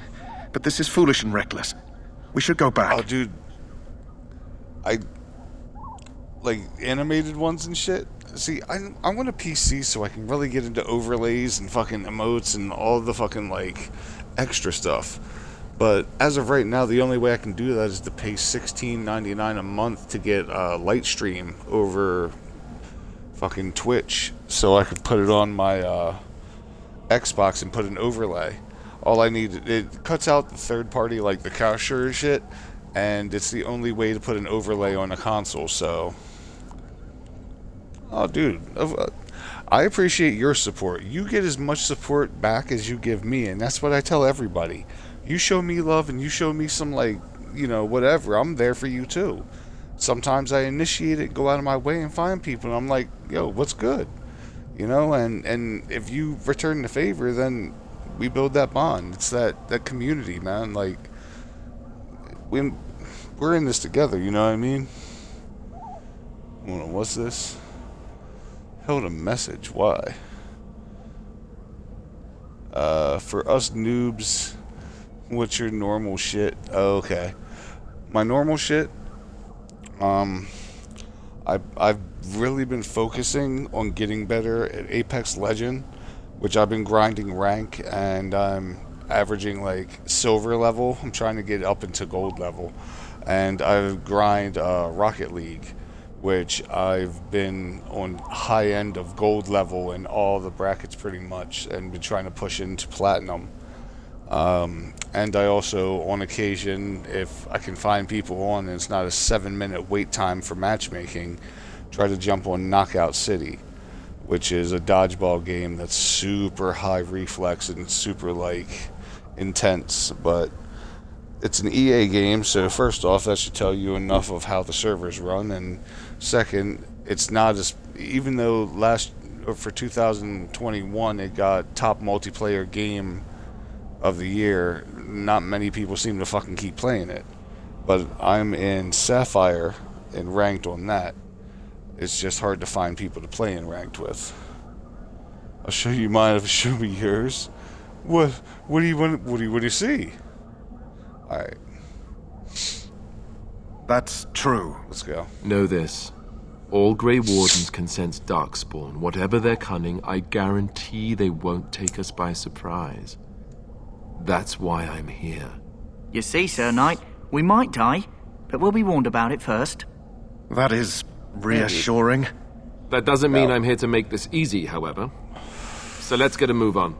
but this is foolish and reckless. We should go back. Oh, dude. Like, animated ones and shit. See, I want a PC so I can really get into overlays and fucking emotes and all the fucking, like, extra stuff. But as of right now, the only way I can do that is to pay $16.99 a month to get Lightstream over fucking Twitch, so I could put it on my Xbox and put an overlay. All I need, it cuts out the third party, like the cacher shit, and it's the only way to put an overlay on a console. So, oh, dude, I appreciate your support. You get as much support back as you give me, and that's what I tell everybody. You show me love and you show me some, like, you know, whatever, I'm there for you too. Sometimes I initiate it, go out of my way and find people, and I'm like, yo, what's good? You know, and if you return the favor, then we build that bond. It's that community, man. Like, we're in this together, you know what I mean? Hold on, what's this? Held a message, why? For us noobs, what's your normal shit? Oh, okay. My normal shit, I've really been focusing on getting better at Apex Legend, which I've been grinding rank, and I'm averaging like silver level. I'm trying to get up into gold level, and I've grind Rocket League, which I've been on high end of gold level in all the brackets pretty much, and been trying to push into platinum. And I also, on occasion, if I can find people on and it's not a 7-minute wait time for matchmaking, try to jump on Knockout City, which is a dodgeball game that's super high reflex and super, like, intense. But it's an EA game, so first off, that should tell you enough of how the servers run. And second, it's not as, even though for 2021 it got top multiplayer game of the year, not many people seem to fucking keep playing it. But I'm in Sapphire and ranked on that. It's just hard to find people to play in ranked with. I'll show you mine if you show me yours. What do you want? What do you see? All right. That's true. Let's go. Know this. All Grey Wardens can sense darkspawn. Whatever their cunning, I guarantee they won't take us by surprise. That's why I'm here. You see, Sir Knight, we might die, but we'll be warned about it first. That is reassuring. That doesn't mean I'm here to make this easy, however. So let's get a move on.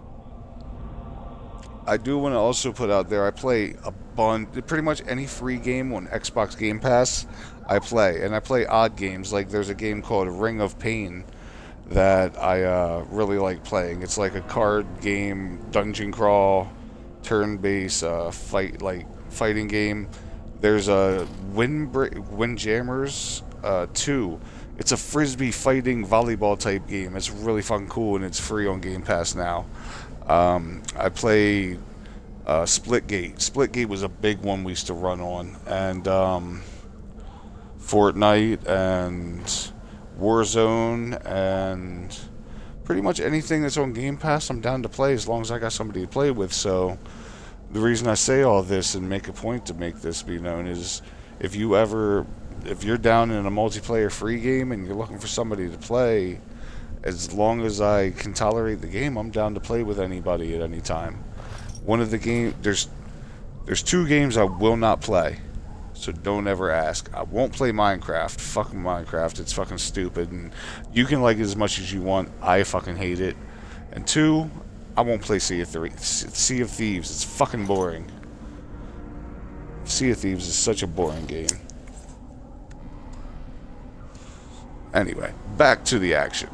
I do want to also put out there, I play a bunch, pretty much any free game on Xbox Game Pass, I play. And I play odd games, like there's a game called Ring of Pain that I really like playing. It's like a card game, dungeon crawl, turn-based fighting game. There's a Windjammers 2. It's a frisbee fighting volleyball type game. It's really fucking cool, and it's free on Game Pass now. I play Splitgate. Splitgate was a big one we used to run on, and Fortnite and Warzone, and pretty much anything that's on Game Pass I'm down to play as long as I got somebody to play with. So the reason I say all this and make a point to make this be known is if you're down in a multiplayer free game and you're looking for somebody to play, as long as I can tolerate the game, I'm down to play with anybody at any time. One of the there's 2 games I will not play, so don't ever ask. I won't play Minecraft. Fucking Minecraft, it's fucking stupid, and you can like it as much as you want. I fucking hate it. And 2, I won't play Sea of Thieves. It's fucking boring. Sea of Thieves is such a boring game. Anyway, back to the action.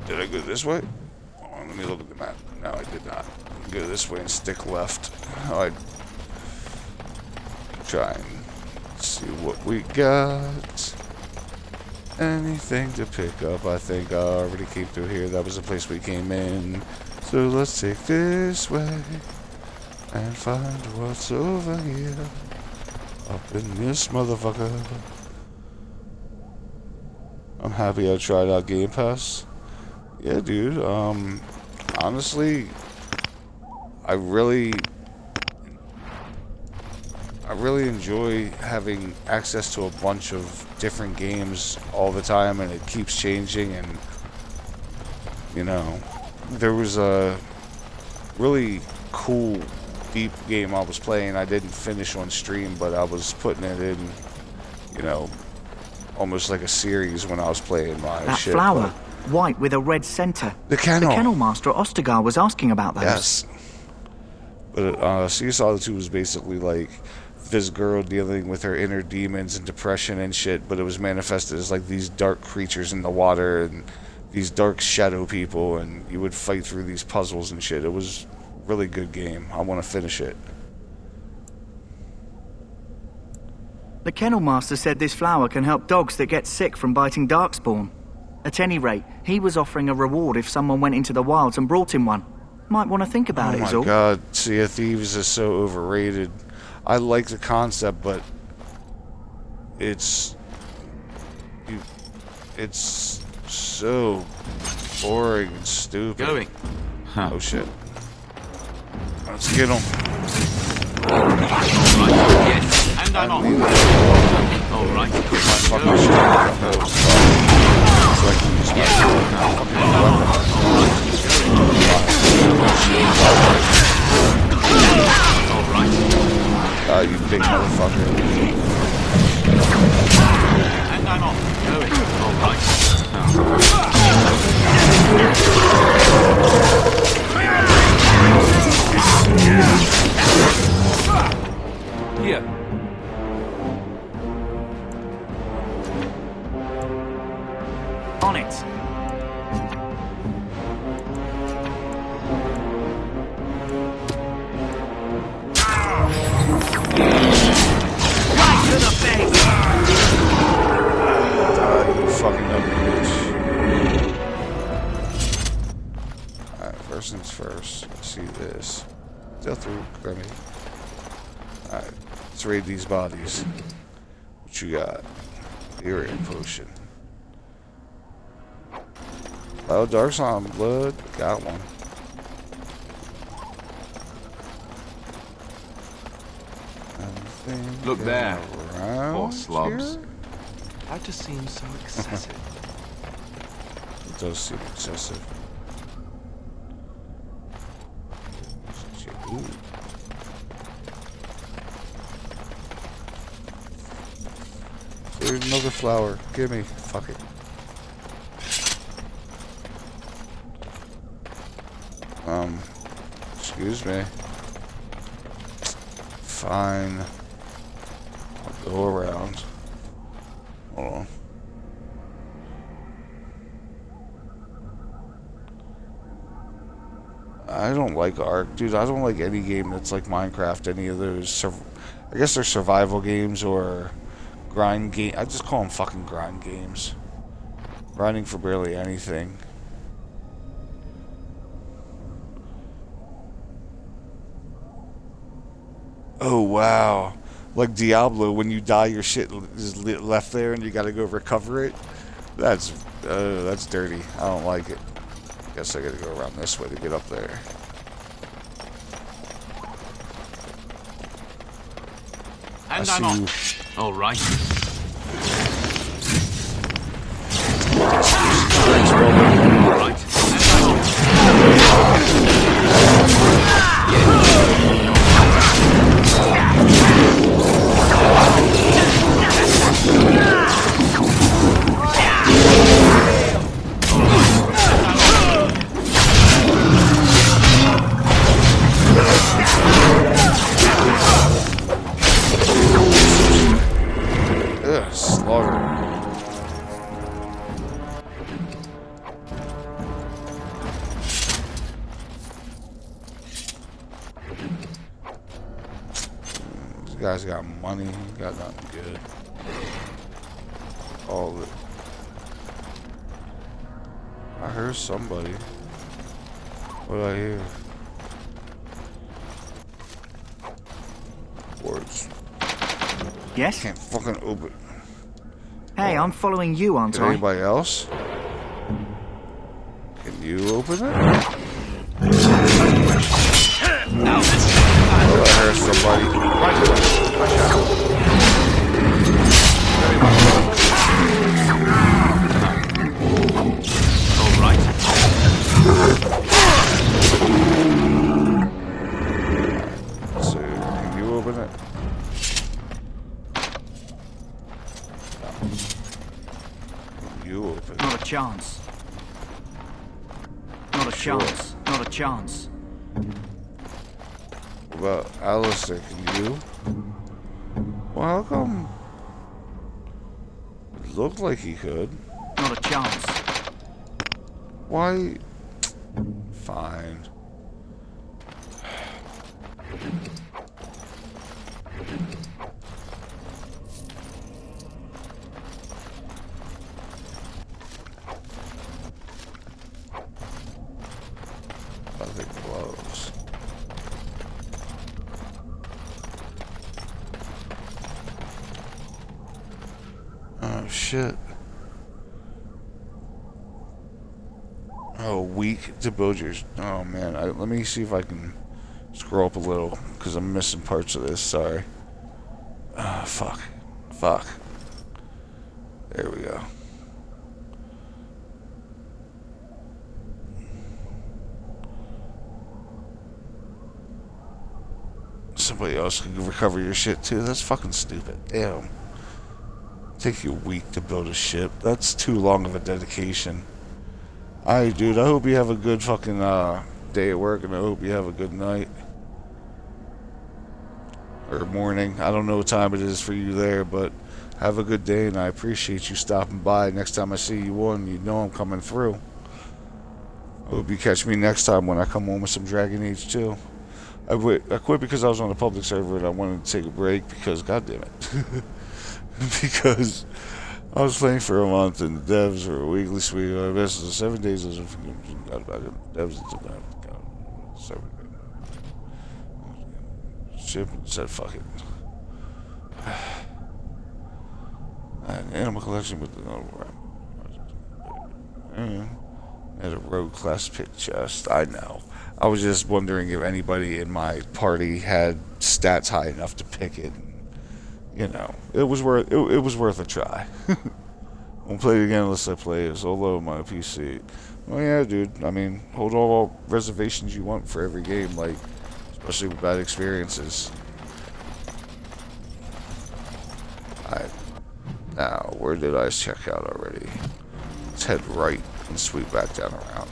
Did I go this way? Oh, let me look at the map. No, I did not. Go this way and stick left. I'd try and see what we got. Anything to pick up? I think I already came through here. That was the place we came in. So let's take this way. and find what's over here. Up in this motherfucker. I'm happy I tried out Game Pass. Yeah, dude. Honestly, I really enjoy having access to a bunch of different games all the time, and it keeps changing. And you know, there was a really cool, deep game I was playing. I didn't finish on stream, but I was putting it in, you know, almost like a series when I was playing my that shit. Flower, white with a red center. The kennel. The kennel master at Ostagar was asking about those. Yes. But Seesaw 2 was basically like this girl dealing with her inner demons and depression and shit, but it was manifested as like these dark creatures in the water and these dark shadow people, and you would fight through these puzzles and shit. It was a really good game. I want to finish it. The kennel master said this flower can help dogs that get sick from biting darkspawn. At any rate, he was offering a reward if someone went into the wilds and brought him one. Might want to think about it, is all. Oh my god, Sea of Thieves is so overrated. I like the concept, but it's so boring and stupid. Going. Oh shit. Let's get him. Yes, and I'm on. Alright. Fucking shit. So I can use my fucking weapon. You big motherfucker. And I'm on. Going. Alright. Here. On it. Right to the face. You fucking ugly bitch. Alright, first things first. Let's see this. Death root grenade. Alright, let's raid these bodies. What you got? Urian potion. Oh, Dark Slime blood. Got one. Anything Look there. around Poor slobs. here? That just seems so excessive. It does seem excessive. Ooh. There's another flower. Give me. Fuck it. Excuse me. Fine. I'll go around. Hold on. I don't like Ark. Dude, I don't like any game that's like Minecraft, any of those. I guess they're survival games or grind game. I just call them fucking grind games. Grinding for barely anything. Oh, wow. Like Diablo, when you die, your shit is left there and you gotta go recover it. That's dirty. I don't like it. Guess I gotta go around this way to get up there. And I'm on. All right. All right. Ugh, slaughter. These guys got money, got nothing good. All of it. I heard somebody. What did I hear? Yes? Can't fucking open. Hey, I'm following you, aren't Can I? anybody else? Can you open it? Oh, I heard somebody. So, can you open it? You open it. Not a chance. Not a chance. Not a chance. Well, Alistair, can you? Well, how come? It looked like he could. Not a chance. Why? Fine. Nothing close. Oh shit. Oh, weak to build yours. Oh man, let me see if I can scroll up a little because I'm missing parts of this. Sorry. Fuck. Fuck. There we go. Somebody else can recover your shit too. That's fucking stupid. Damn. Take you a week to build a ship. That's too long of a dedication. Alright, dude. I hope you have a good fucking day at work, and I hope you have a good night. Or morning. I don't know what time it is for you there, but have a good day, and I appreciate you stopping by. Next time I see you on, you know I'm coming through. I hope you catch me next time when I come home with some Dragon Age 2. I quit because I was on a public server and I wanted to take a break because, goddamn it. Because I was playing for a month and the devs were a weekly sweep. I guess 7 days is devs ship and said fuck it. An animal collection with had a rogue class pick chest. I know. I was just wondering if anybody in my party had stats high enough to pick it. You know, it was worth a try. Won't play it again unless I play it solo on my PC. Well, yeah, dude. I mean, hold all reservations you want for every game, like especially with bad experiences. Alright. Now, where did I check out already? Let's head right and sweep back down around.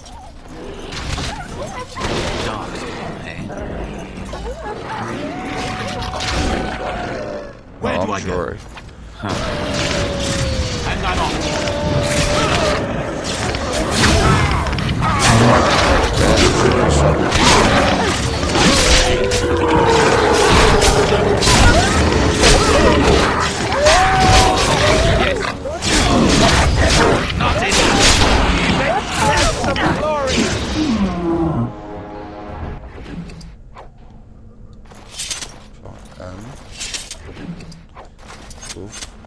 Where do I go? Hang that Not enough. Glory.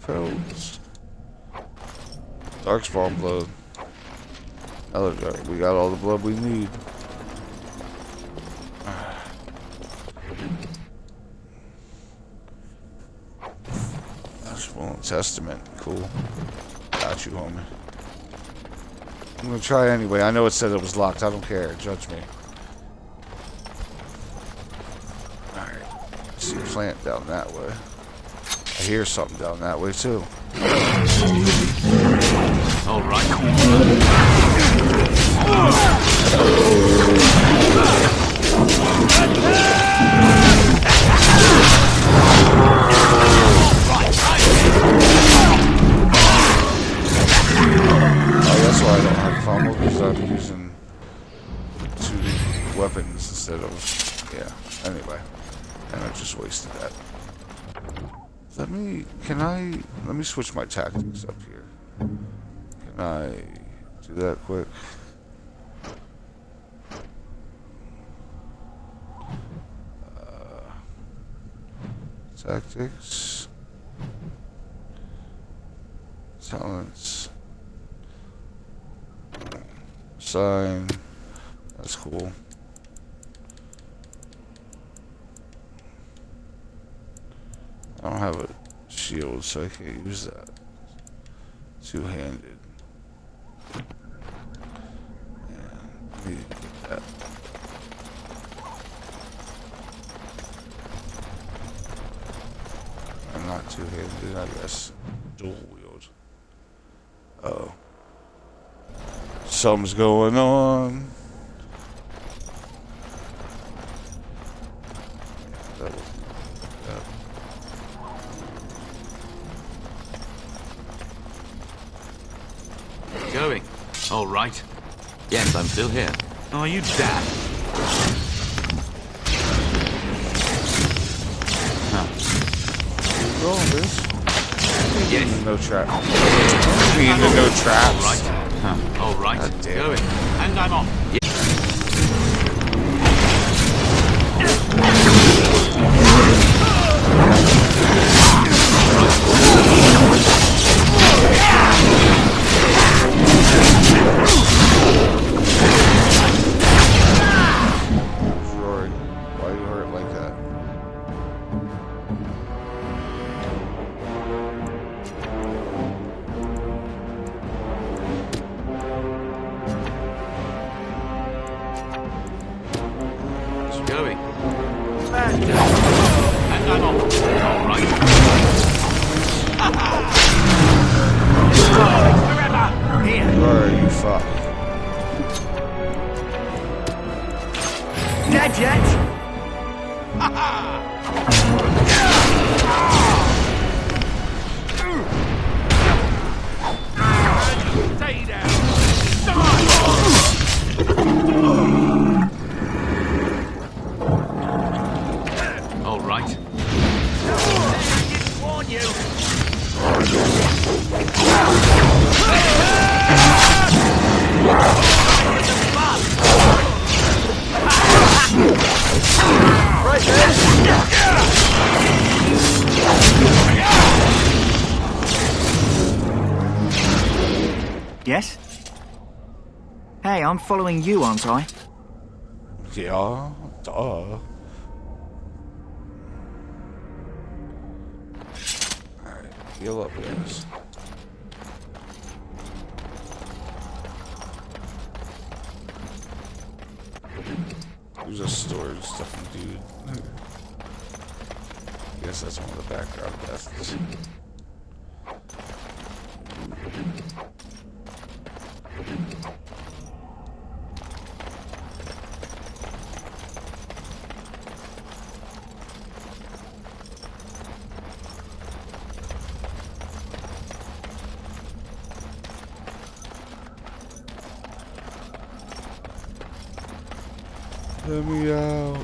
Fells. Darkspawn blood. We got all the blood we need. That's one testament. Cool. Got you, homie. I'm gonna try anyway. I know it said it was locked. I don't care. Judge me. Alright. See a plant down that way. I hear something down that way too. All right. Oh, that's why I don't have fumble, because I'm using 2 weapons instead of, yeah. Anyway, and I just wasted that. Let me switch my tactics up here. Can I do that quick? Tactics. Talents. Sign. That's cool. I don't have a shield, so I can't use that. Two-handed. Yeah, I need to get that. I'm not two-handed, I guess. Dual wield. Oh. Something's going on. Yeah, that was Going. All right. Yes, I'm still here. Are you dead? Roll this. Yes. No trap. No traps. All right. Huh. All right. God damn. Going. And I'm off. Rory, why you hurt like that? Going. And I'm off. All right. Forever. Here. Rory, you fuck. Dead yet? Stay down. All right. I didn't warn you. Right there. Yes? Hey, I'm following you, aren't I? Yeah, duh. Alright, heal up, guys. There's a storage stuff, dude. Guess that's one of the background deaths. Let me out.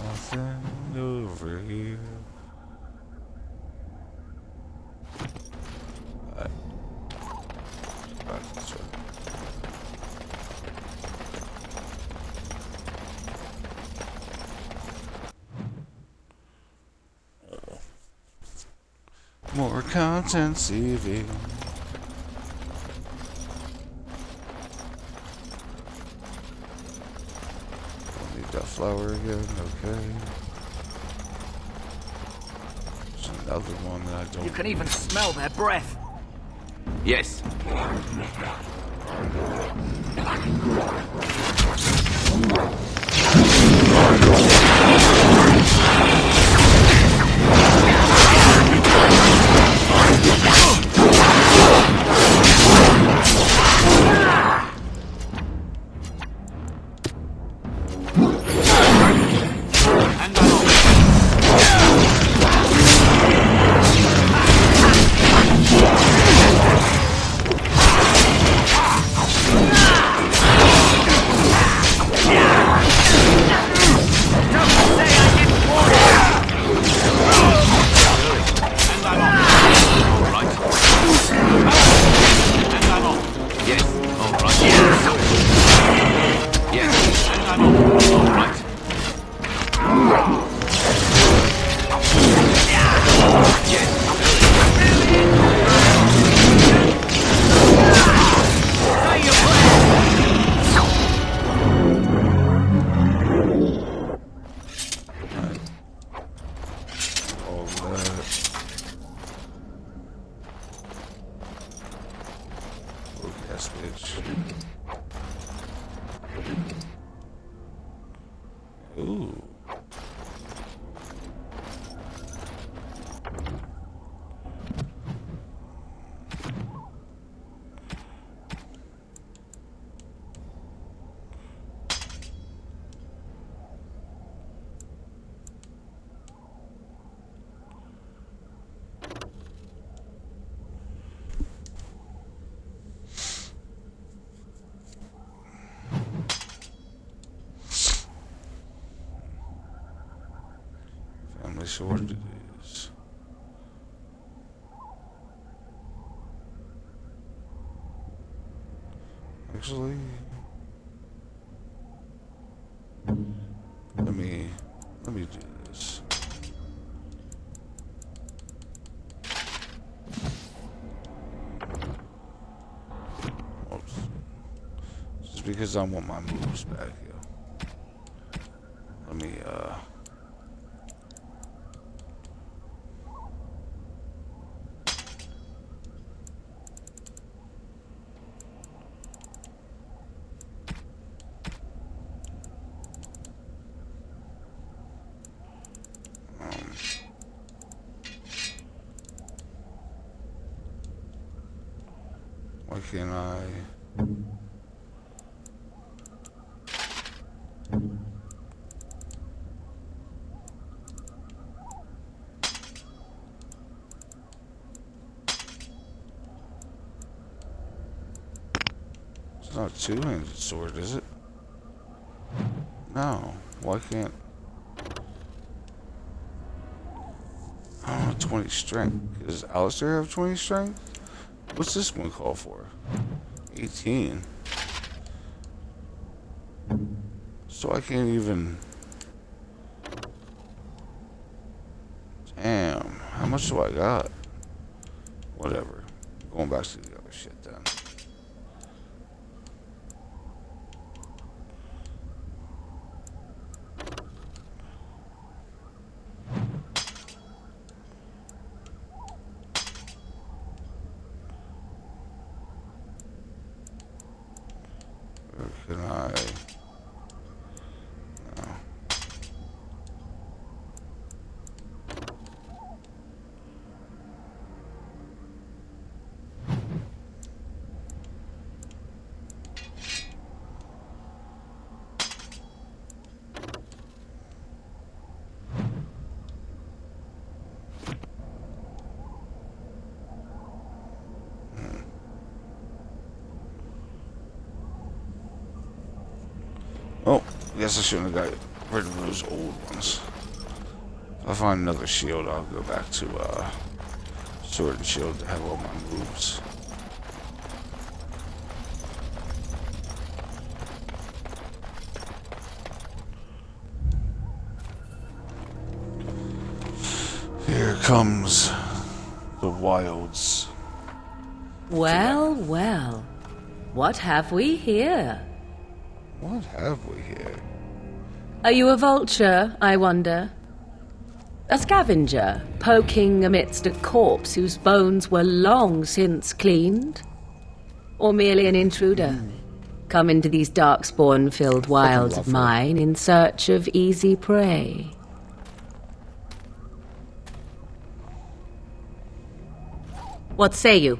Nothing over here. More content, CV. Don't need that flower again, okay. There's another one that I don't. You can even smell their breath. Yes. many swords do these? Actually, let me do this. Oops. Just because I want my moves back here. Let me why can't I? It's not a two-handed sword, is it? No. Why can't? I don't know, 20 strength. Does Alistair have 20 strength? What's this one call for? 18. So I can't even... Damn. How much do I got? Whatever. Going back to the other shit then. Where can I... No. Oh, I guess I shouldn't have got rid of those old ones. If I find another shield, I'll go back to sword and shield to have all my moves. Here comes the wilds. Well, well. What have we here? What have we here? Are you a vulture, I wonder? A scavenger, poking amidst a corpse whose bones were long since cleaned? Or merely an intruder, come into these darkspawn-filled wilds of mine in search of easy prey? What say you,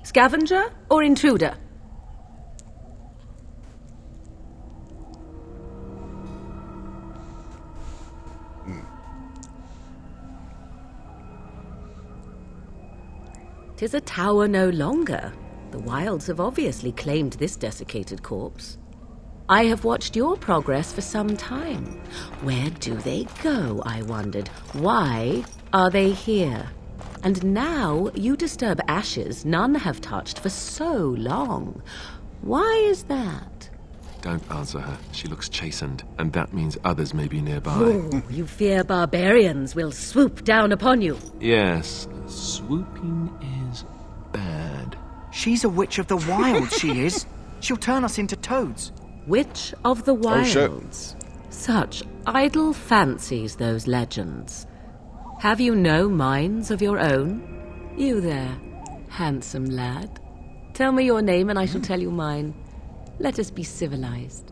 Scavenger or intruder? Tis a tower no longer. The wilds have obviously claimed this desiccated corpse. I have watched your progress for some time. Where do they go, I wondered? Why are they here? And now you disturb ashes none have touched for so long. Why is that? Don't answer her. She looks chastened, and that means others may be nearby. Oh, you fear barbarians will swoop down upon you. Yes, swooping is bad. She's a witch of the wild, she is. She'll turn us into toads. Witch of the wilds. Oh, shit. Such idle fancies, those legends. Have you no minds of your own? You there, handsome lad. Tell me your name and I shall tell you mine. Let us be civilized.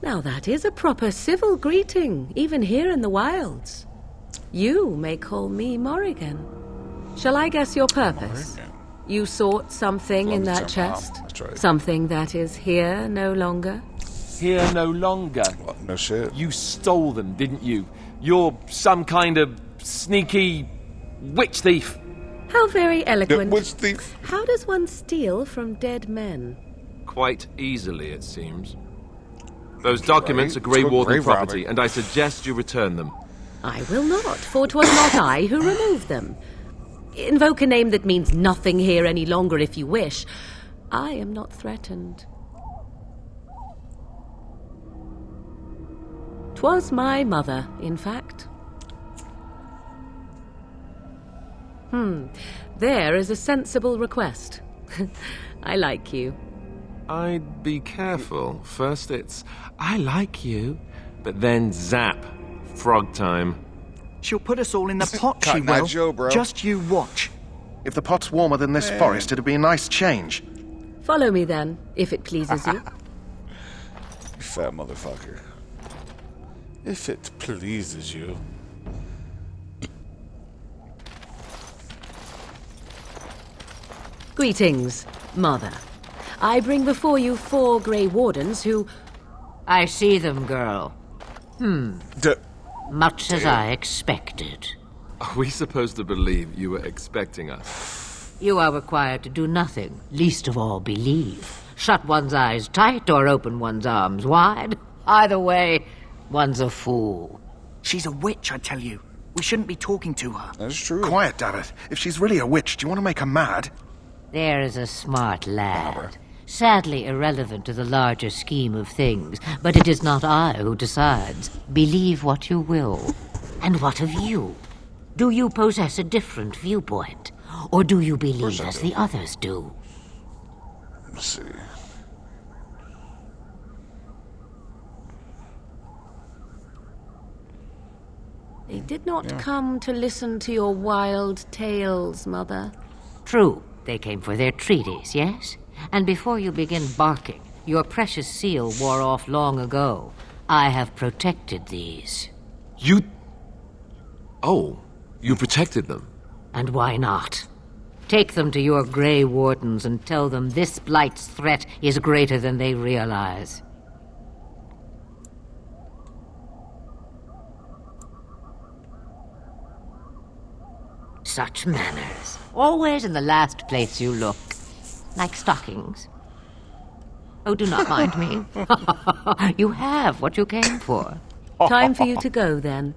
Now that is a proper civil greeting, even here in the wilds. You may call me Morrigan. Shall I guess your purpose? Morrigan. You sought something in that chest? Right. Something that is here no longer? Here no longer. What? No shit. You stole them, didn't you? You're some kind of sneaky witch thief. How very eloquent. Which thief? How does one steal from dead men? Quite easily, it seems. Those documents are Grey Warden property, and I suggest you return them. I will not, for 'twas not I who removed them. Invoke a name that means nothing here any longer if you wish. I am not threatened. 'Twas my mother, in fact. There is a sensible request. I like you. I'd be careful. First it's, I like you, but then zap. Frog time. She'll put us all in the pot, she will. Joe, bro. Just you watch. If the pot's warmer than this forest, it'd be a nice change. Follow me then, if it pleases you. You fat motherfucker. If it pleases you. Greetings, Mother. I bring before you 4 Grey Wardens who... I see them, girl. Much as I expected. Are we supposed to believe you were expecting us? You are required to do nothing, least of all believe. Shut one's eyes tight or open one's arms wide. Either way, one's a fool. She's a witch, I tell you. We shouldn't be talking to her. That's true. Quiet, damn it. If she's really a witch, do you want to make her mad? There is a smart lad. Sadly irrelevant to the larger scheme of things, but it is not I who decides. Believe what you will. And what of you? Do you possess a different viewpoint? Or do you believe as the others do? Let's see. They did not come to listen to your wild tales, Mother. True. They came for their treaties, yes? And before you begin barking, your precious seal wore off long ago. I have protected these. You... Oh, you protected them? And why not? Take them to your Grey Wardens and tell them this blight's threat is greater than they realize. Such manners. Always in the last place you look. Like stockings. Oh, do not mind me. You have what you came for. Time for you to go, then.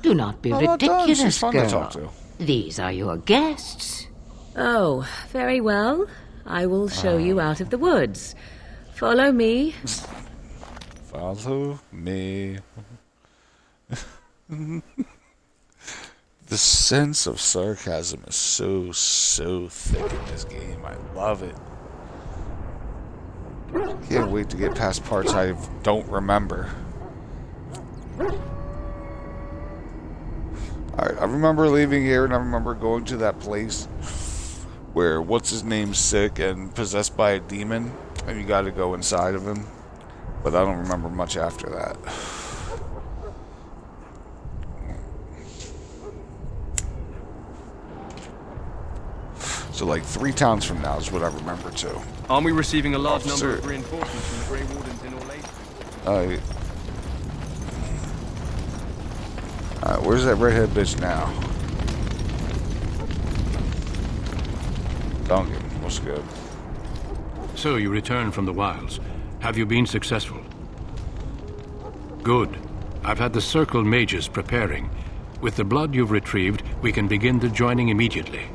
Do not be ridiculous, girl. These are your guests. Oh, very well. I will show you out of the woods. Follow me. Follow me. The sense of sarcasm is so thick in this game. I love it. Can't wait to get past parts I don't remember. Alright, I remember leaving here and I remember going to that place where what's-his-name's sick and possessed by a demon and you gotta go inside of him. But I don't remember much after that. So like 3 towns from now is what I remember too. Aren't we receiving a large number of reinforcements from the Grey Wardens in Orlais? Alright, where's that redhead bitch now? Duncan, what's good? So you return from the wilds. Have you been successful? Good. I've had the Circle mages preparing. With the blood you've retrieved, we can begin the joining immediately.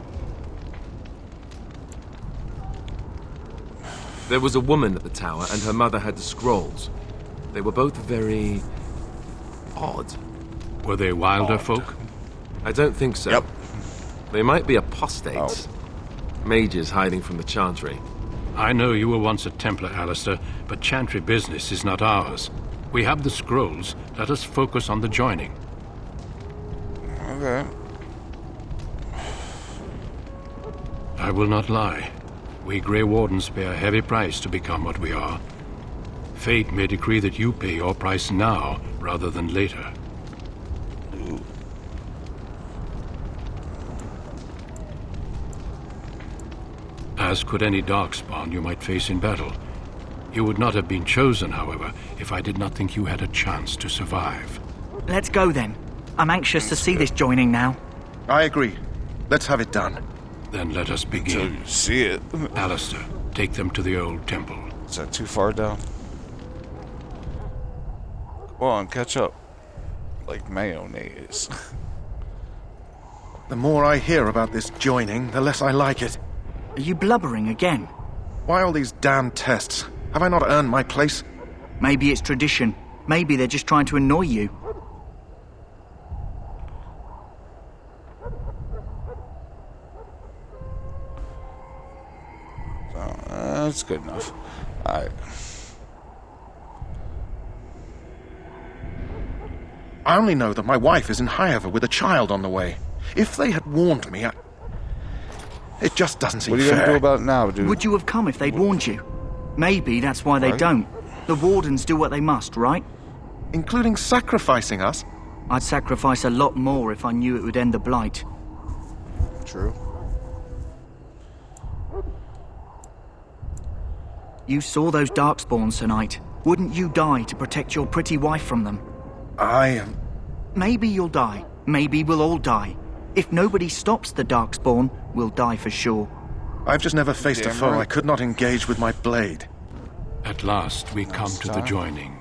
There was a woman at the tower, and her mother had the scrolls. They were both very... odd. Were they wilder folk? I don't think so. Yep. They might be apostates. Mages hiding from the Chantry. I know you were once a Templar, Alistair, but Chantry business is not ours. We have the scrolls. Let us focus on the joining. Okay. I will not lie. We Grey Wardens pay a heavy price to become what we are. Fate may decree that you pay your price now, rather than later. As could any darkspawn you might face in battle. You would not have been chosen, however, if I did not think you had a chance to survive. Let's go then. I'm anxious to see this joining now. I agree. Let's have it done. Then let us begin. Until you see it. Alistair, take them to the old temple. Is that too far down? Come on, catch up. Like mayonnaise. The more I hear about this joining, the less I like it. Are you blubbering again? Why all these damn tests? Have I not earned my place? Maybe it's tradition. Maybe they're just trying to annoy you. That's good enough. Alright. I only know that my wife is in Highever with a child on the way. If they had warned me, it just doesn't seem fair. What are you going to do about it now, dude? Would you have come if they'd warned you? Maybe that's why they don't. The Wardens do what they must, right? Including sacrificing us? I'd sacrifice a lot more if I knew it would end the Blight. True. You saw those Darkspawns tonight. Wouldn't you die to protect your pretty wife from them? Maybe you'll die. Maybe we'll all die. If nobody stops the Darkspawn, we'll die for sure. I've just never faced a foe I could not engage with my blade. At last, we come to the joining.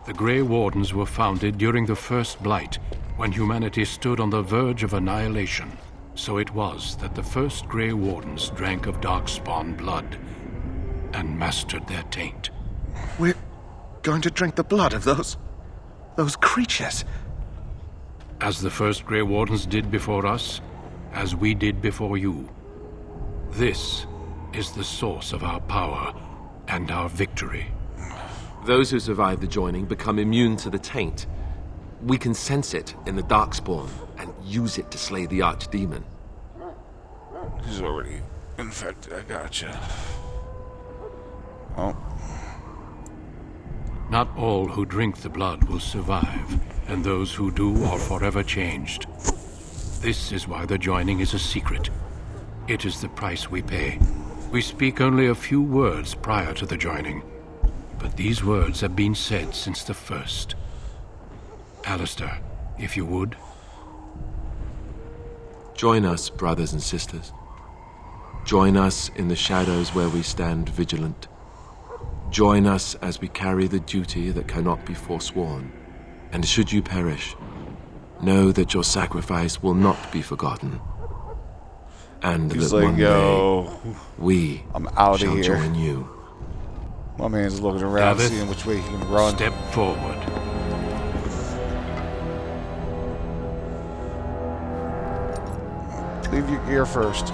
The Grey Wardens were founded during the First Blight, when humanity stood on the verge of annihilation. So it was that the first Grey Wardens drank of Darkspawn blood and mastered their taint. We're going to drink the blood of those creatures. As the first Grey Wardens did before us, as we did before you. This is the source of our power and our victory. Those who survive the joining become immune to the taint. We can sense it in the Darkspawn and use it to slay the Archdemon. He's already infected, I gotcha. Oh. Not all who drink the blood will survive, and those who do are forever changed. This is why the joining is a secret. It is the price we pay. We speak only a few words prior to the joining, but these words have been said since the first. Alistair, if you would. Join us, brothers and sisters. Join us in the shadows where we stand vigilant. Join us as we carry the duty that cannot be forsworn. And should you perish, know that your sacrifice will not be forgotten. And He's that like, one yo, day, we I'm out shall of here. join you. My man's looking around, Davith, seeing which way he can run. Step forward. Leave your gear first.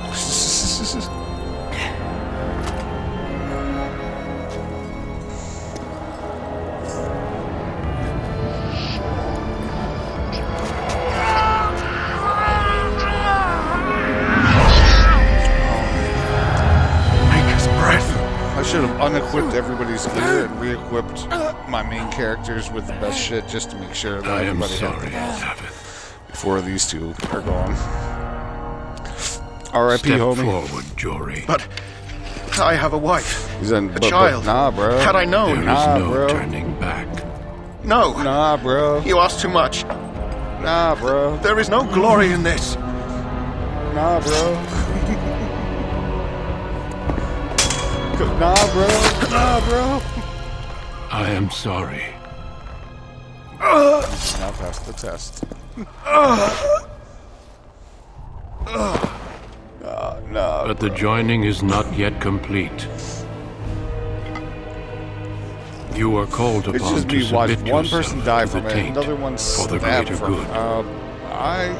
I should have unequipped everybody's gear and re-equipped my main characters with the best shit just to make sure that I am everybody sorry, had Davith. before these two are gone. R.I.P. Step homie. forward, Jory. But I have a wife, He's in, a child. Nah, bro. Had I known, There is Nah, no bro. turning back. No. Nah, bro. You ask too much. Nah, bro. There is no glory in this. Nah, bro. Nah, bro. Nah, bro. I am sorry. Now pass the test. Nah, But the joining is not yet complete. You are called It's upon just to me submit watching one yourself person die to the from it, taint another one for the stabbed greater from good. I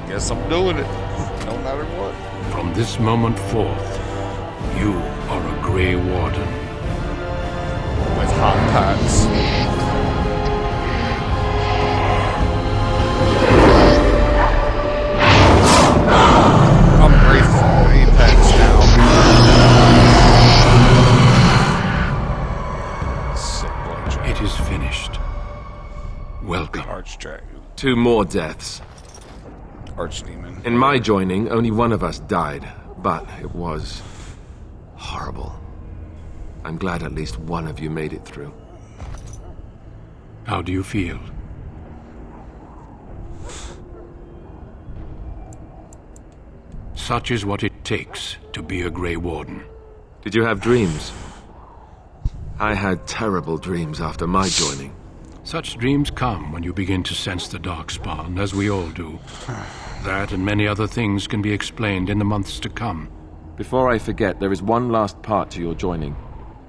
guess I'm doing it, no matter what. From this moment forth, you are a Grey Warden. With hot pants. I'm grateful for Apex now. Sick It is finished. Welcome. Archdragon. 2 more deaths. Archdemon. In my joining, only one of us died, but it was horrible. I'm glad at least one of you made it through. How do you feel? Such is what it takes to be a Grey Warden. Did you have dreams? I had terrible dreams after my joining. Such dreams come when you begin to sense the Darkspawn, as we all do. That and many other things can be explained in the months to come. Before I forget, there is one last part to your joining.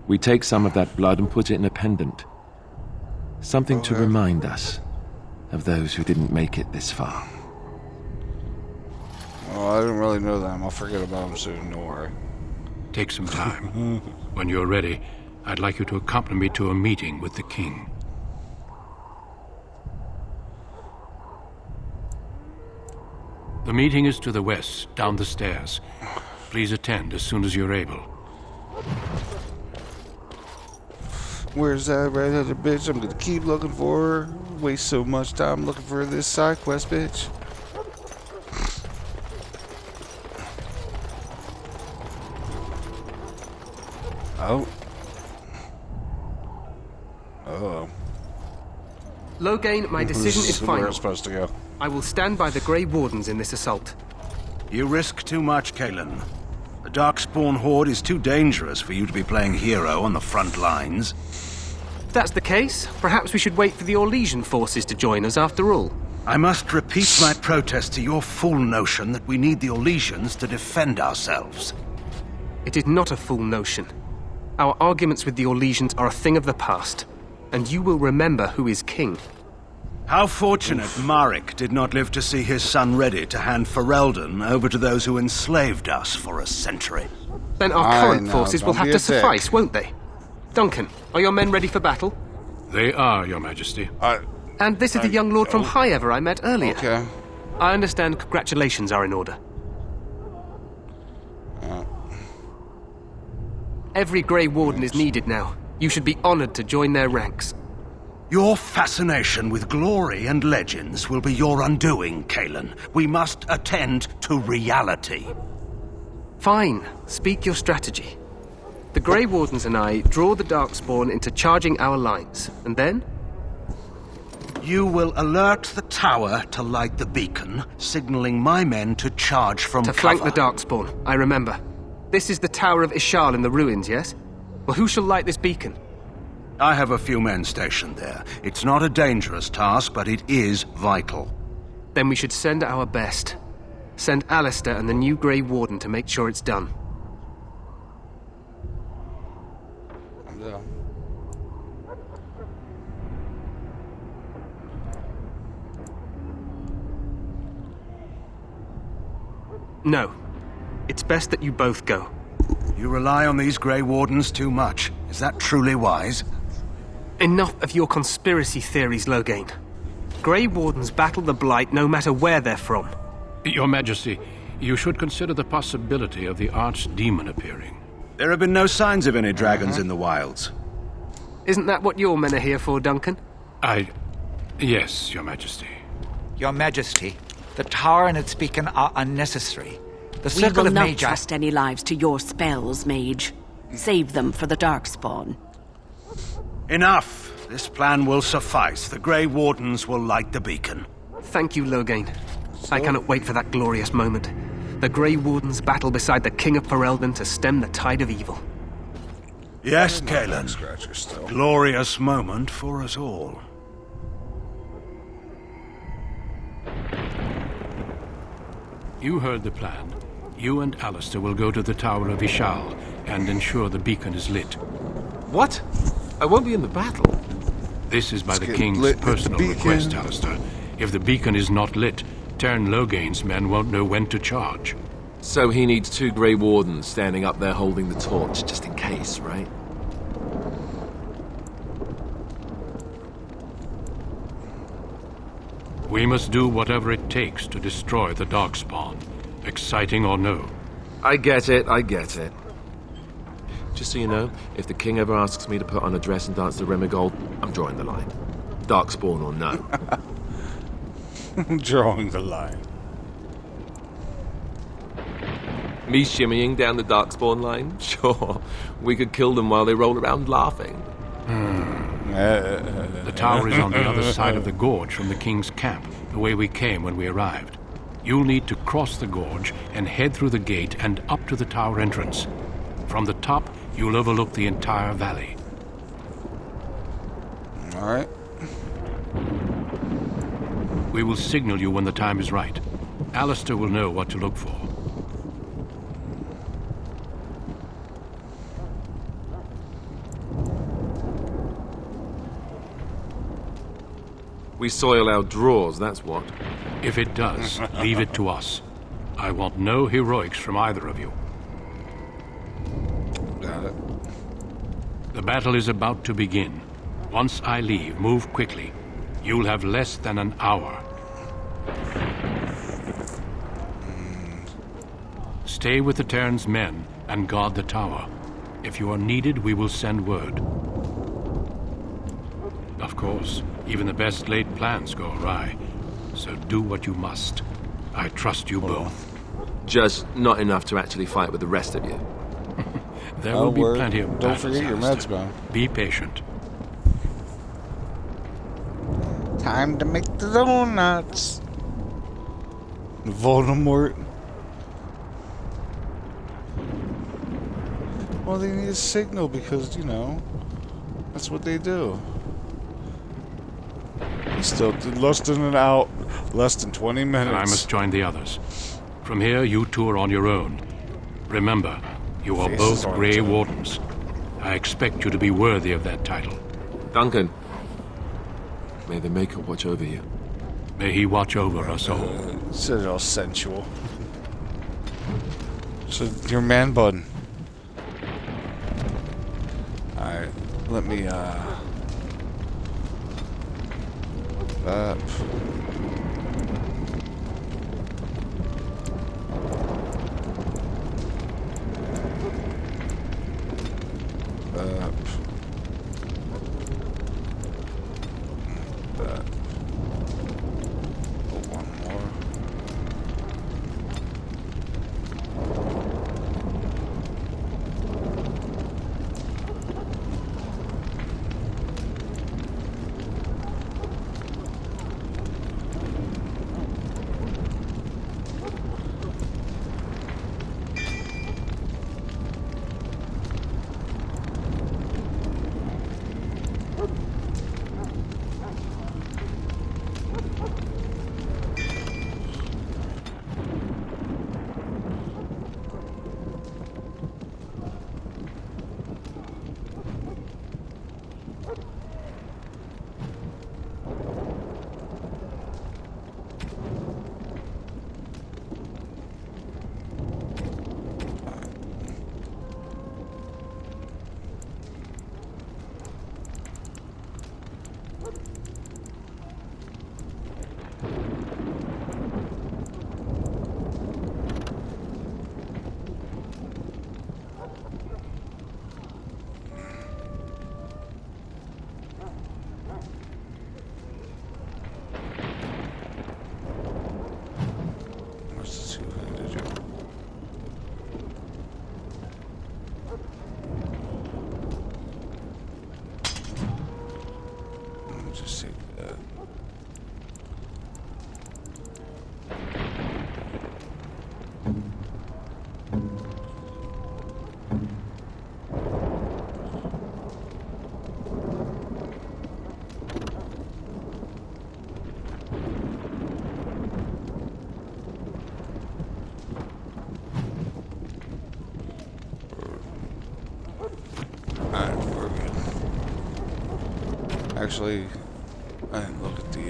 We take some of that blood and put it in a pendant. Something to remind us of those who didn't make it this far. Well, I didn't really know them. I'll forget about them soon, don't worry. Take some time. When you're ready, I'd like you to accompany me to a meeting with the king. The meeting is to the west, down the stairs. Please attend as soon as you're able. Where's that red-headed bitch? I'm gonna keep looking for her. Waste so much time looking for this side quest, bitch. Oh. Uh-oh. Logain, my decision is final. Where we're supposed to go. I will stand by the Grey Wardens in this assault. You risk too much, Kalen. The Darkspawn Horde is too dangerous for you to be playing hero on the front lines. If that's the case, perhaps we should wait for the Orlesian forces to join us after all. I must repeat my protest to your fool notion that we need the Orlesians to defend ourselves. It is not a fool notion. Our arguments with the Orlesians are a thing of the past, and you will remember who is king. How fortunate Marek did not live to see his son ready to hand Ferelden over to those who enslaved us for a century. Then our current forces will have to suffice, won't they? Duncan, are your men ready for battle? They are, Your Majesty. And this is the young lord from Highever I met earlier. Okay. I understand congratulations are in order. Every Grey Warden is needed now. You should be honored to join their ranks. Your fascination with glory and legends will be your undoing, Kalen. We must attend to reality. Fine. Speak your strategy. The Grey Wardens and I draw the Darkspawn into charging our lines, and then? You will alert the tower to light the beacon, signaling my men to charge from cover. To flank the Darkspawn, I remember. This is the Tower of Ishaal in the ruins, yes? Well, who shall light this beacon? I have a few men stationed there. It's not a dangerous task, but it is vital. Then we should send our best. Send Alistair and the new Grey Warden to make sure it's done. Yeah. No. It's best that you both go. You rely on these Grey Wardens too much. Is that truly wise? Enough of your conspiracy theories, Logain. Grey Wardens battle the Blight no matter where they're from. Your Majesty, you should consider the possibility of the Archdemon appearing. There have been no signs of any dragons in the wilds. Isn't that what your men are here for, Duncan? Yes, Your Majesty. Your Majesty, the tower and its beacon are unnecessary. The We circle will of not mage trust any lives to your spells, mage. Save them for the Darkspawn. Enough! This plan will suffice. The Grey Wardens will light the beacon. Thank you, Logain. I cannot wait for that glorious moment. The Grey Wardens battle beside the King of Ferelden to stem the tide of evil. Yes, Kalen. Glorious moment for us all. You heard the plan. You and Alistair will go to the Tower of Ishaal and ensure the beacon is lit. What? I won't be in the battle. This is by the King's personal request, Alistair. If the beacon is not lit, Tern Logain's men won't know when to charge. So he needs 2 Grey Wardens standing up there holding the torch, just in case, right? We must do whatever it takes to destroy the Darkspawn, exciting or no. I get it. Just so you know, if the king ever asks me to put on a dress and dance to Remigold, I'm drawing the line. Darkspawn or no. Drawing the line. Me shimmying down the Darkspawn line? Sure. We could kill them while they roll around laughing. The tower is on the other side of the gorge from the King's camp, the way we came when we arrived. You'll need to cross the gorge and head through the gate and up to the tower entrance. From the top, you'll overlook the entire valley. All right. We will signal you when the time is right. Alistair will know what to look for. We soil our drawers, that's what. If it does, leave it to us. I want no heroics from either of you. Got it. The battle is about to begin. Once I leave, move quickly. You'll have less than an hour. Stay with the Terran's men and guard the tower. If you are needed, we will send word. Of course, even the best laid plans go awry. So do what you must. I trust you both. Just not enough to actually fight with the rest of you. There will be plenty of Don't battles, forget your Alistair. meds, man. Be patient. Time to make the donuts. Voldemort. Well, they need a signal because, you know, that's what they do. He's still less than an hour, less than 20 minutes. I must join the others. From here, you two are on your own. Remember, you are both Grey Wardens. I expect you to be worthy of that title. Duncan, may the Maker watch over you. May he watch over us all. Said it all sensual. So, your man bun. Alright, let me, up. Up. That. Oh, one more. Actually, I didn't look at the,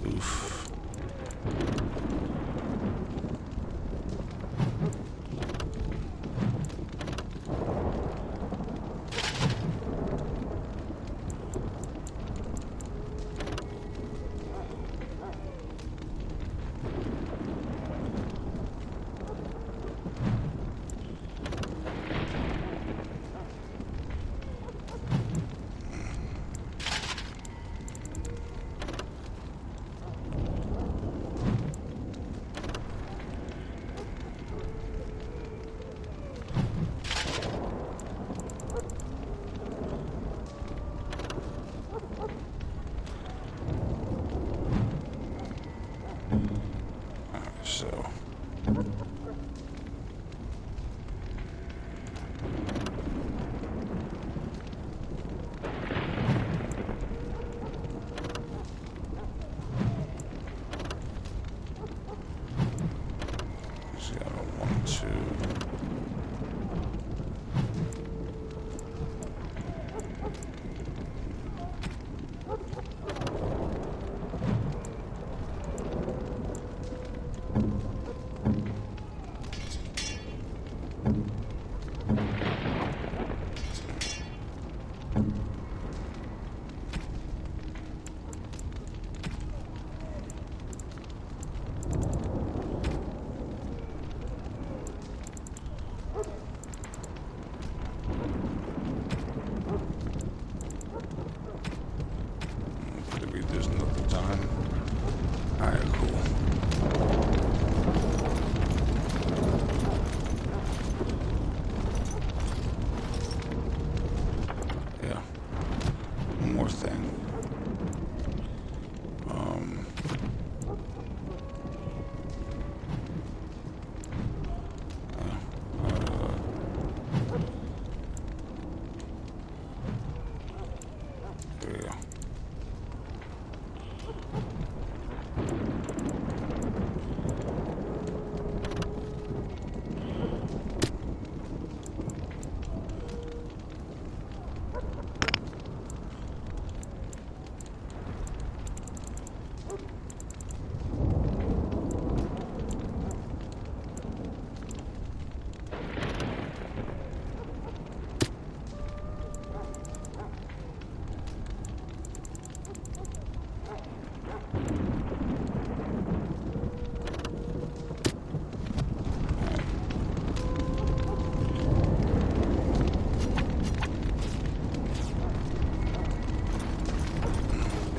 oof.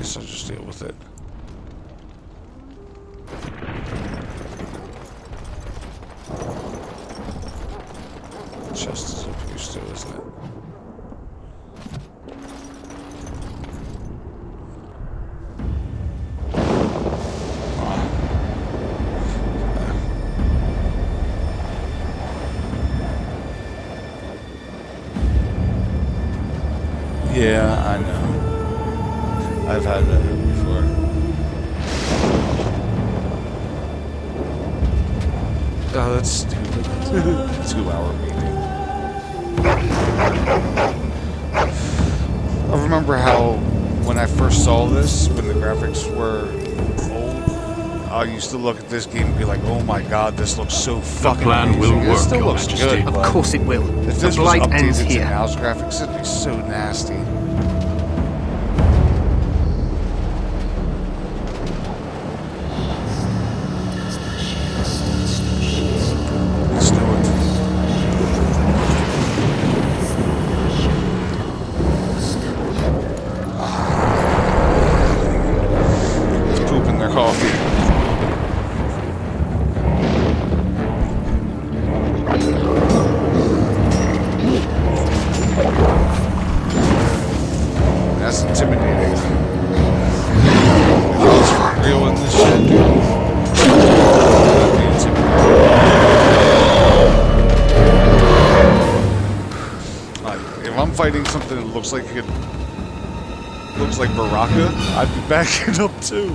Guess I'll just deal with it. The chest is up here still, isn't it? Yeah, I know. I've had that before. Oh, that's stupid. 2-hour meeting. I remember how when I first saw this, when the graphics were old, I used to look at this game and be like, "Oh my god, this looks so fucking amazing." The plan will work, it still Your looks Majesty. good. Of course it will. If The this was blight ends updated to here. now's graphics, it'd be so nasty. Let's do it. Poop in their coffee. That's intimidating. If I was for real in this shit, dude, that'd be intimidating. Like, if I'm fighting something that looks like Baraka, I'd be backing up too.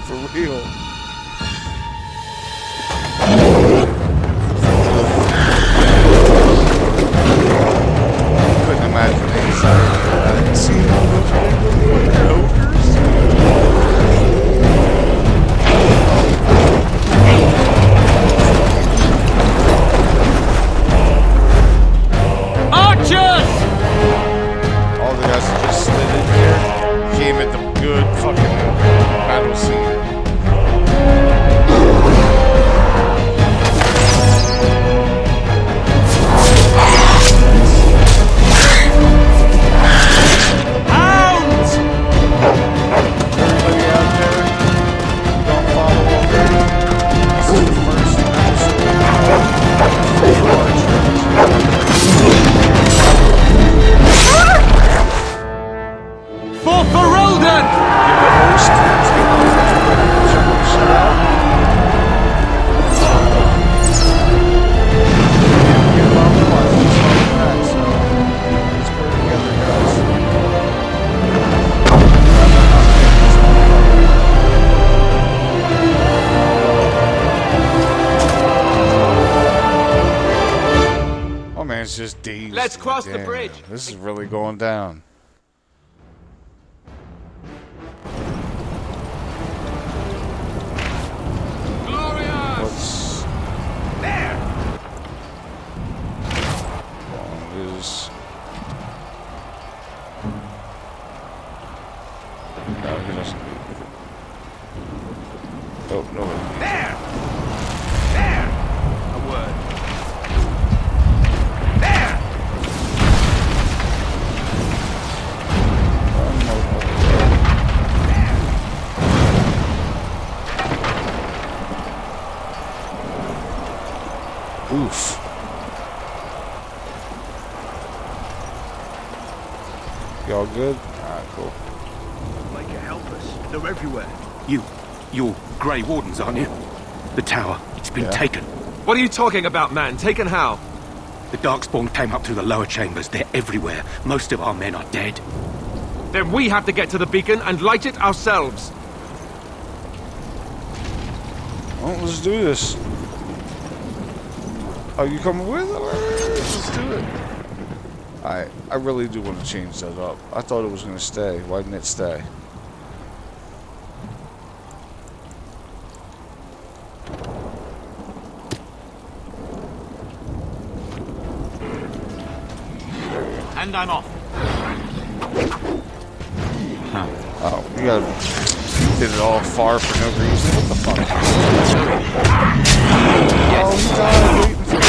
For real. Couldn't imagine the anxiety of that. Seeing all those big ogres. Archers! All the guys that just slid in here came at the good fucking battle scene. Everybody out there, don't follow already. This is the first episode of our trilogy. For Ferelden! You're the host. Let's get on with it. Shut out. Get along the line. Let's follow that. So, let's put it together, guys. Oh man, it's just dazed. Let's cross the Damn. bridge. This is really going down. What's There! wrong is... No, he doesn't need it. Oh, no. There! There! A word. There! Oof. Y'all good? Alright, cool. Make it help us. They're everywhere. You're Grey Wardens, aren't you? The tower, it's been taken. What are you talking about, man? Taken how? The Darkspawn came up through the lower chambers. They're everywhere. Most of our men are dead. Then we have to get to the beacon and light it ourselves. Well, let's do this. Oh, you coming with? Let's do it. I really do want to change that up. I thought it was going to stay. Why didn't it stay? And I'm off. Huh. Oh, you did it all far for no reason. What the fuck? Oh, he died waiting for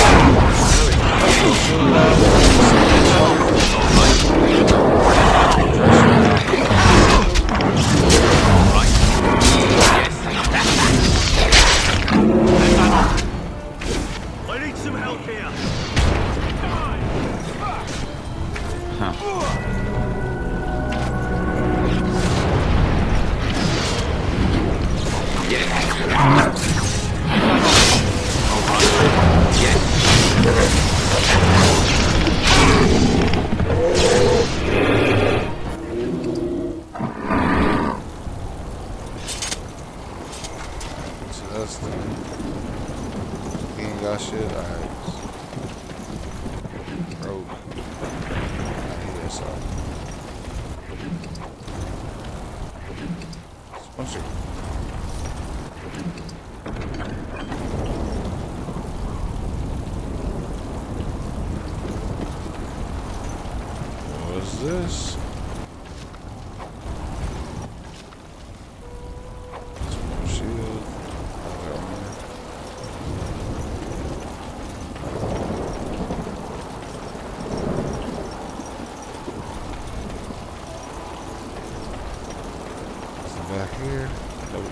that's done. He ain't got shit. Alright. Road. Here, so. Bunch of what is this? Some shield. Back here. Nope.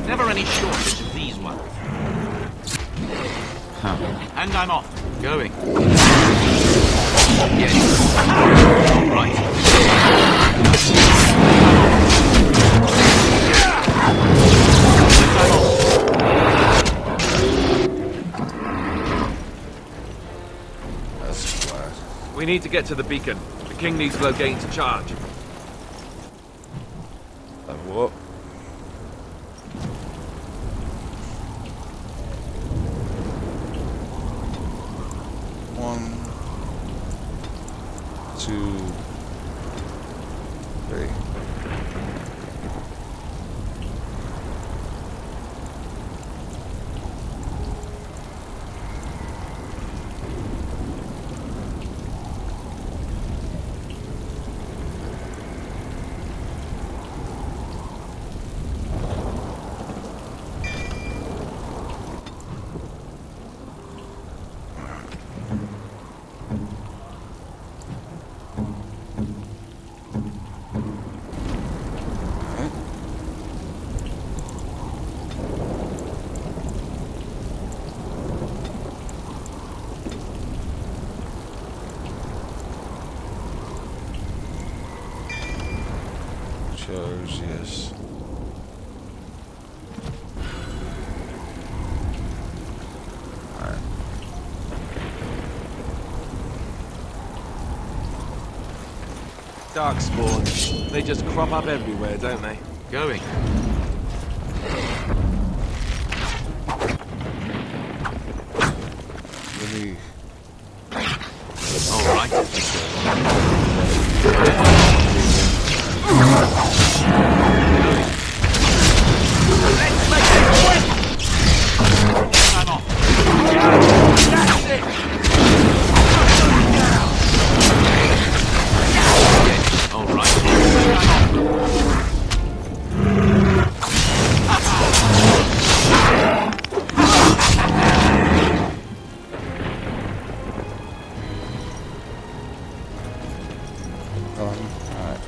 Never any shortage of these ones. Huh. And I'm off. Going. Yes. Right. That's flat. We need to get to the beacon. The king needs Loghain to charge. Level up. One, two, three. Yes. Alright. Darkspawn. They just crop up everywhere, don't they? Going. Really. All right. Let's make it quick! I'm off. That's it! All right. Alright.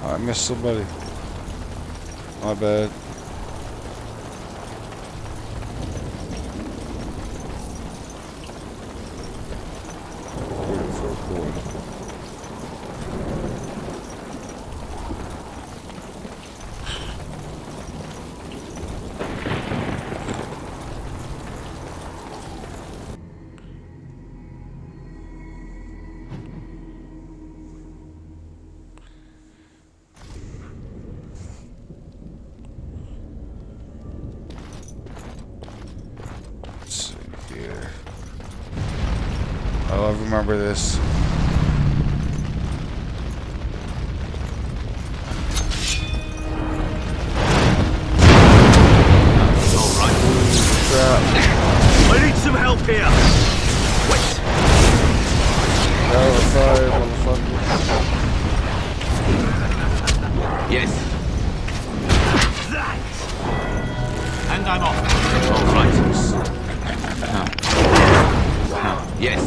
I missed somebody. My bad. Waiting for a boy. Oh, I remember this. Alright. I need some help here. Wait. Oh, fire, motherfucker. Yes. That. And I'm off. Alright. Yes.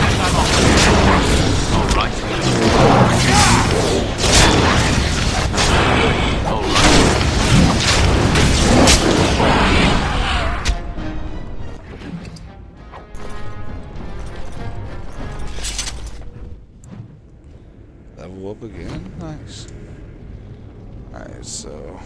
And I'm off. All right. All right. Alright, so...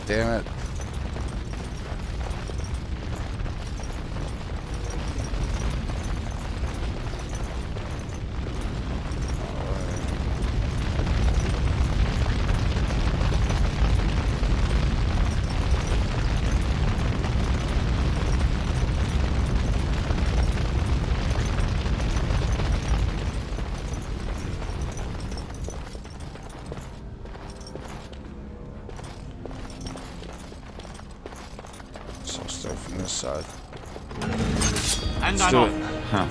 Damn it. Side. And Let's I'm do on. it. Huh.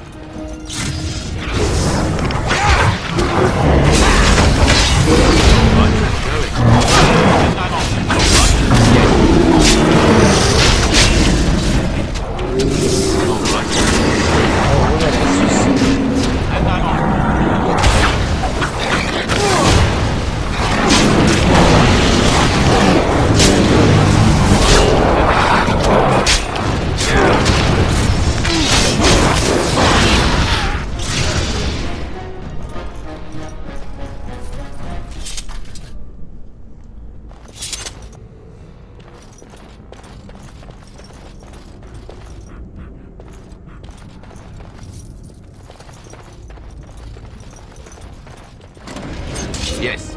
Yes.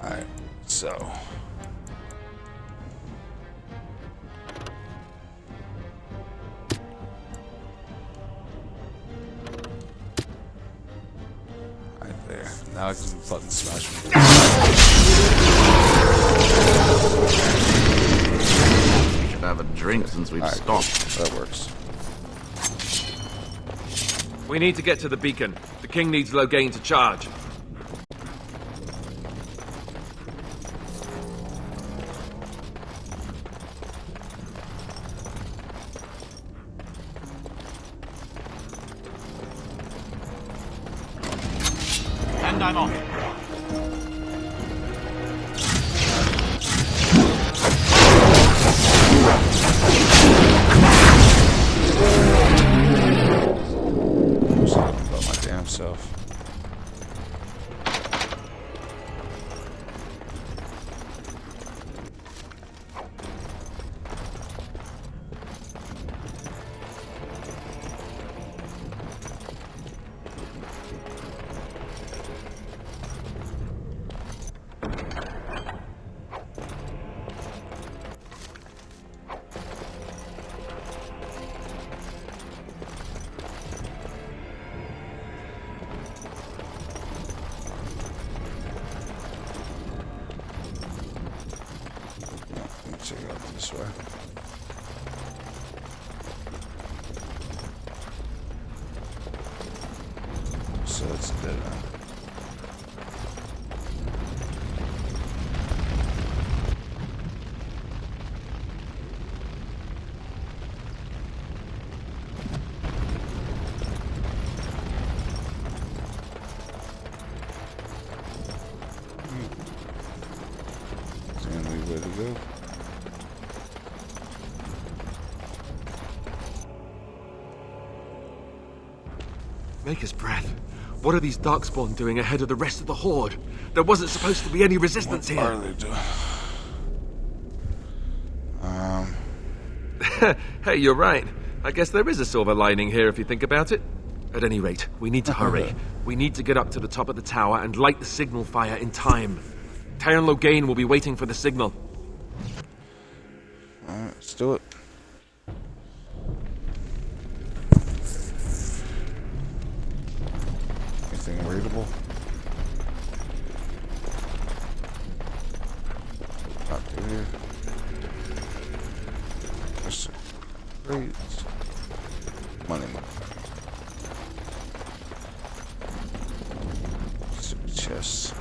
Alright, so... Right there. Now I can button smash me. We should have a drink since we've stopped. That works. We need to get to the beacon. The king needs Loghain to charge. And I'm on. About my damn self. Check it out this way. So it's dead end. way to go. Maker's breath. What are these Darkspawn doing ahead of the rest of the Horde? There wasn't supposed to be any resistance here. What are they doing? Hey, you're right. I guess there is a silver lining here if you think about it. At any rate, we need to hurry. We need to get up to the top of the tower and light the signal fire in time. Tyron Loghain will be waiting for the signal. Alright, let's do it. Anything readable? Not through here. Great. Money. Chests.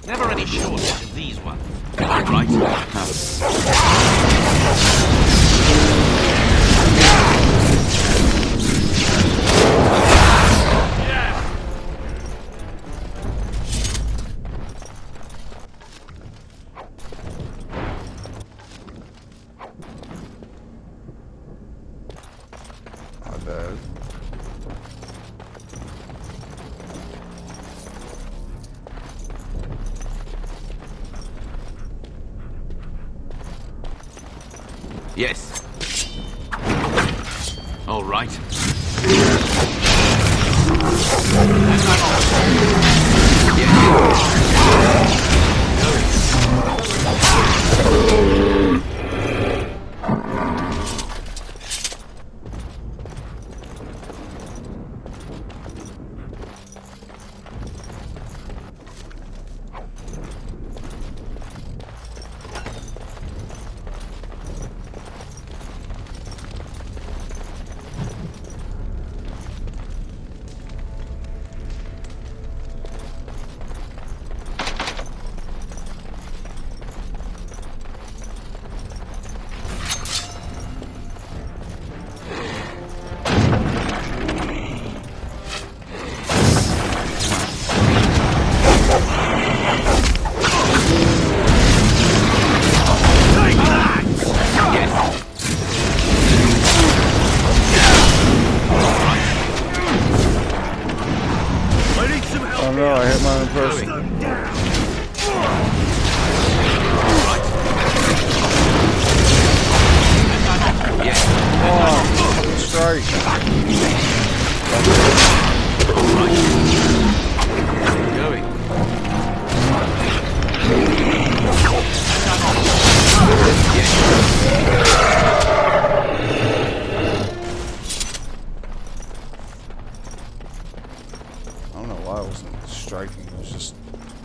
Never any shortage of these ones. Right. Yes. All right.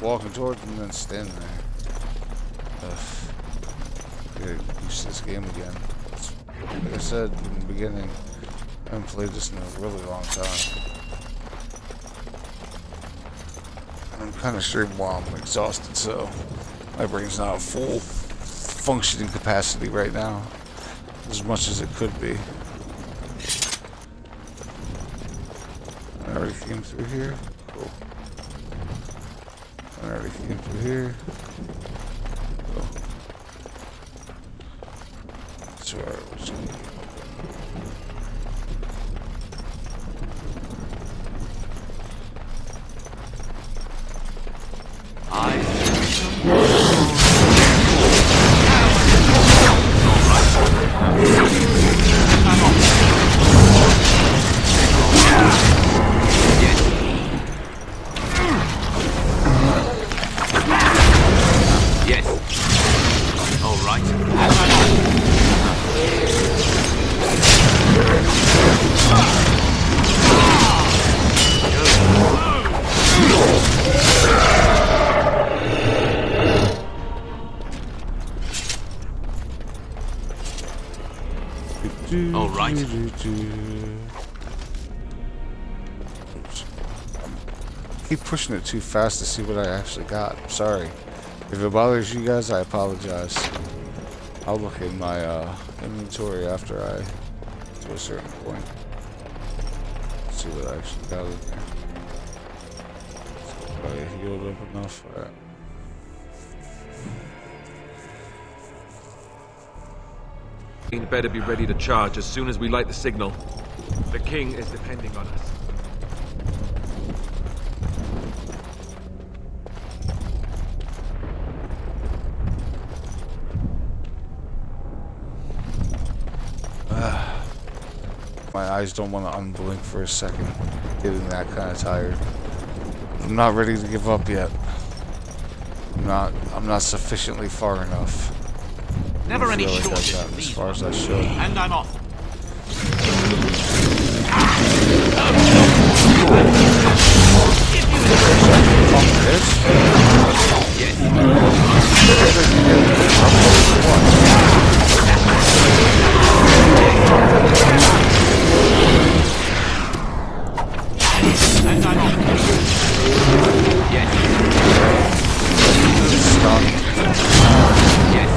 Walking towards him and then standing there. Get used to this game again. Like I said in the beginning, I haven't played this in a really long time. I'm kind of streaming while I'm exhausted, so my brain's not at full functioning capacity right now, as much as it could be. I already came through here. Cool. I already came through here. Cool. That's where I was going. Keep pushing it too fast to see what I actually got. Sorry. If it bothers you guys, I apologize. I'll look in my inventory after I get to a certain point. See what I actually got in there. healed up enough. Alright. We'd better be ready to charge as soon as we light the signal. The king is depending on us. My eyes don't want to unblink for a second. Getting that kind of tired. I'm not ready to give up yet. I'm not sufficiently far enough. Never any like shortage as far as I should. And I'm off. And I'm off. Yes. Stop. Yes.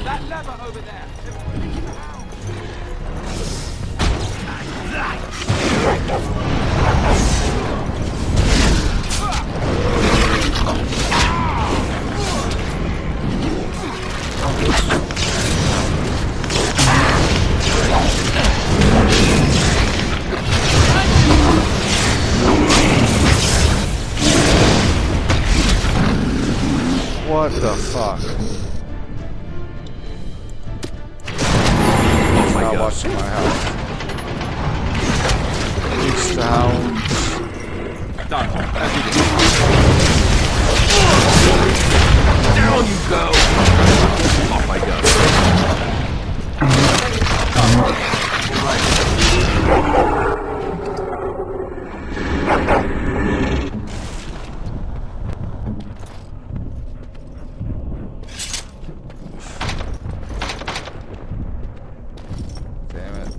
That lever over there. What the fuck? Oh my Not God. watching my health. Release the hounds. Done. Down you go. Off I go. Damn it.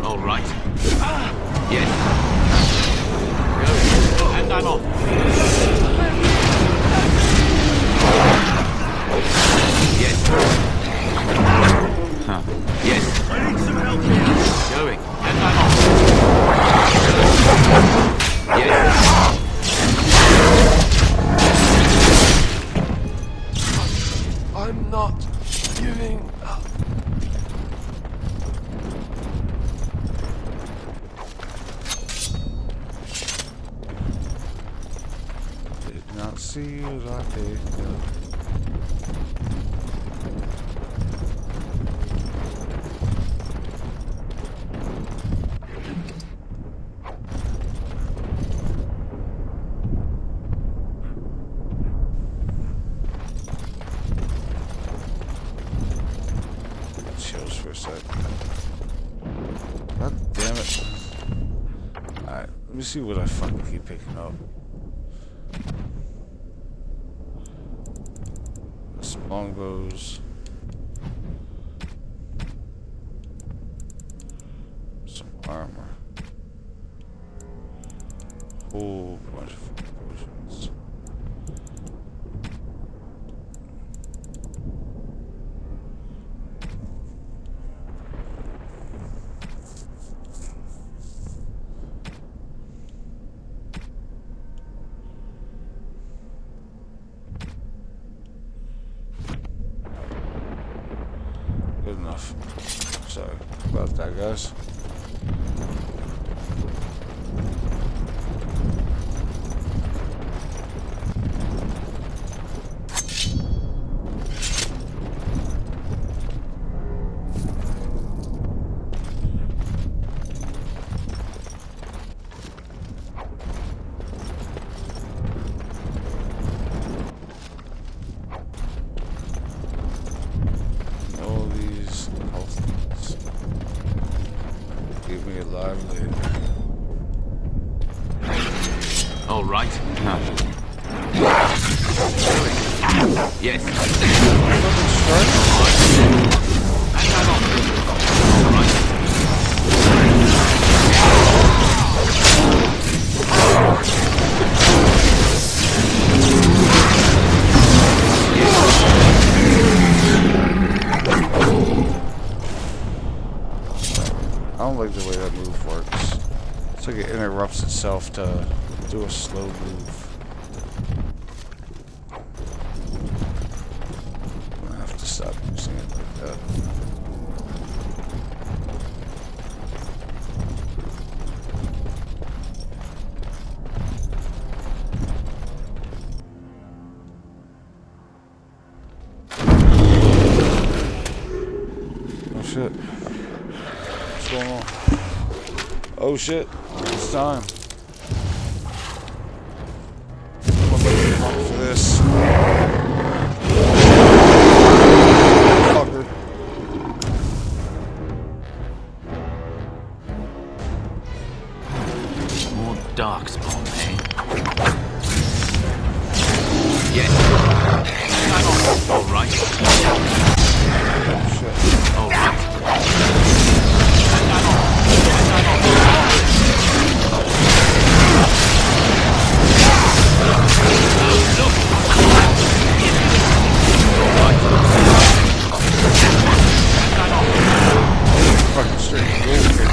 All right. Yes. Go. And I'm off. Yes. Huh. Yes. I need some help here. Going. And I'm off. Yes. I'm not giving up. Did not see what I picked up. Chills for a sec. God damn it. Alright, let me see what I fucking keep picking up. Longbows. Some armor. Whole bunch of potions. Good enough. Sorry about that, guys. leave me alive later. All right. Yes. I don't like the way that move works. It's like it interrupts itself to do a slow move. I'm gonna have to stop using it like that. Oh shit. What's going on? Oh shit. It's time. For this. Fucker. More darkspawn, eh? Yes. All right. Oh shit. All right. Fucking straight gold hits me.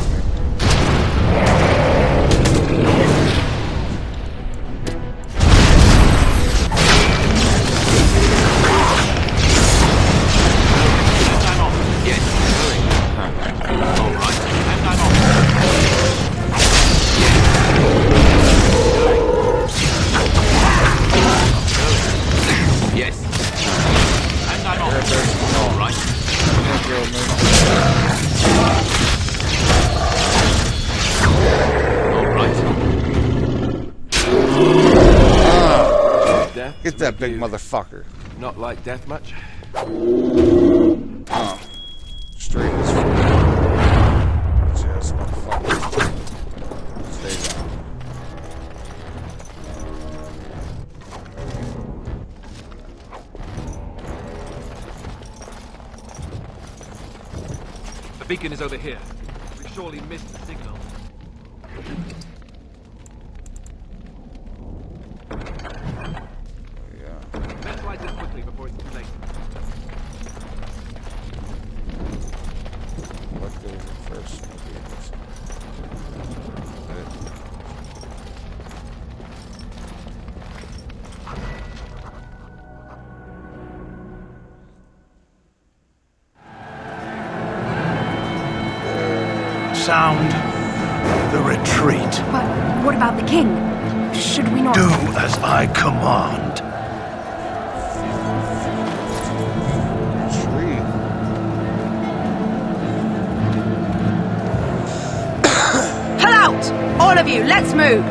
Get that big motherfucker. Not like death much? Oh. Straight as fuck. Just motherfucker. Stay down. The beacon is over here. We surely missed the signal. Let's ride this quickly before it's too late. What goes first? Sound the retreat. But what about the king? Should we not... Do as I command. Pull out! All of you, let's move!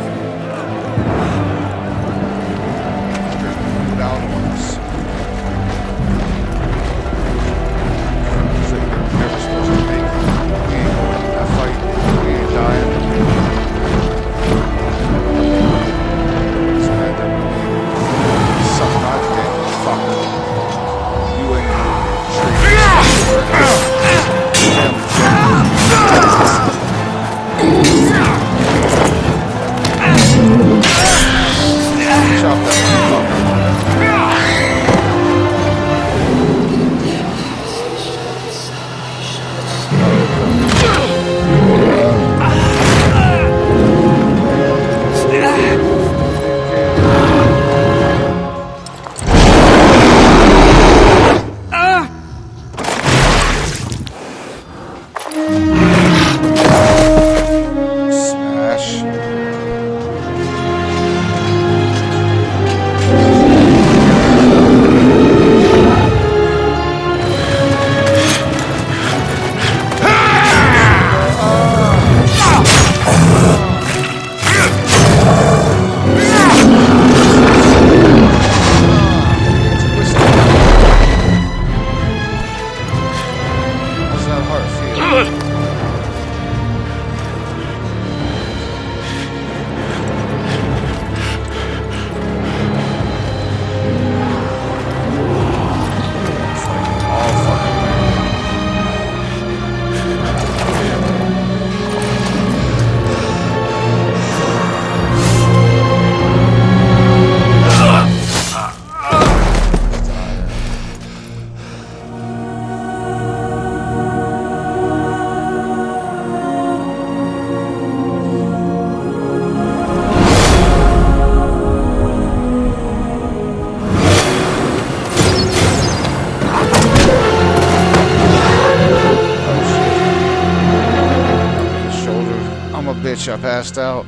bitch, I passed out.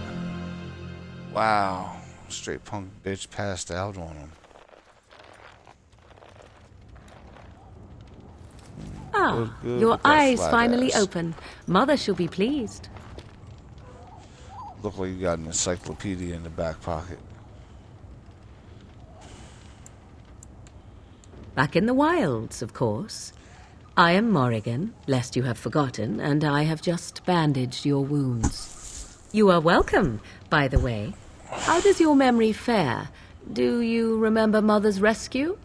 Wow. Straight punk bitch passed out on him. Ah, Good. your eyes flat finally ass. open. Mother shall be pleased. Look like you got an encyclopedia in the back pocket. Back in the wilds, of course. I am Morrigan, lest you have forgotten, and I have just bandaged your wounds. You are welcome, by the way. How does your memory fare? Do you remember Mother's rescue?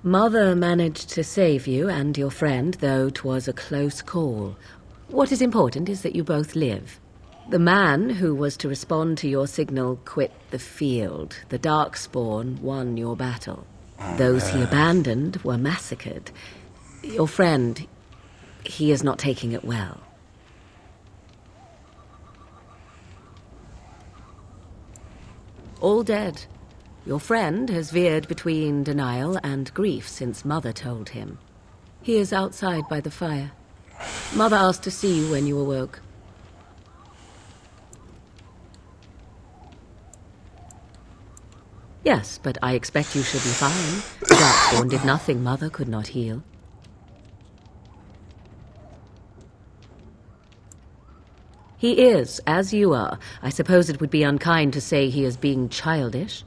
Mother managed to save you and your friend, though 'twas a close call. What is important is that you both live. The man who was to respond to your signal quit the field. The Darkspawn won your battle. Those he abandoned were massacred. Your friend, he is not taking it well. All dead. Your friend has veered between denial and grief since Mother told him. He is outside by the fire. Mother asked to see you when you awoke. Yes, but I expect you should be fine. The Darkspawn did nothing Mother could not heal. He is, as you are. I suppose it would be unkind to say he is being childish.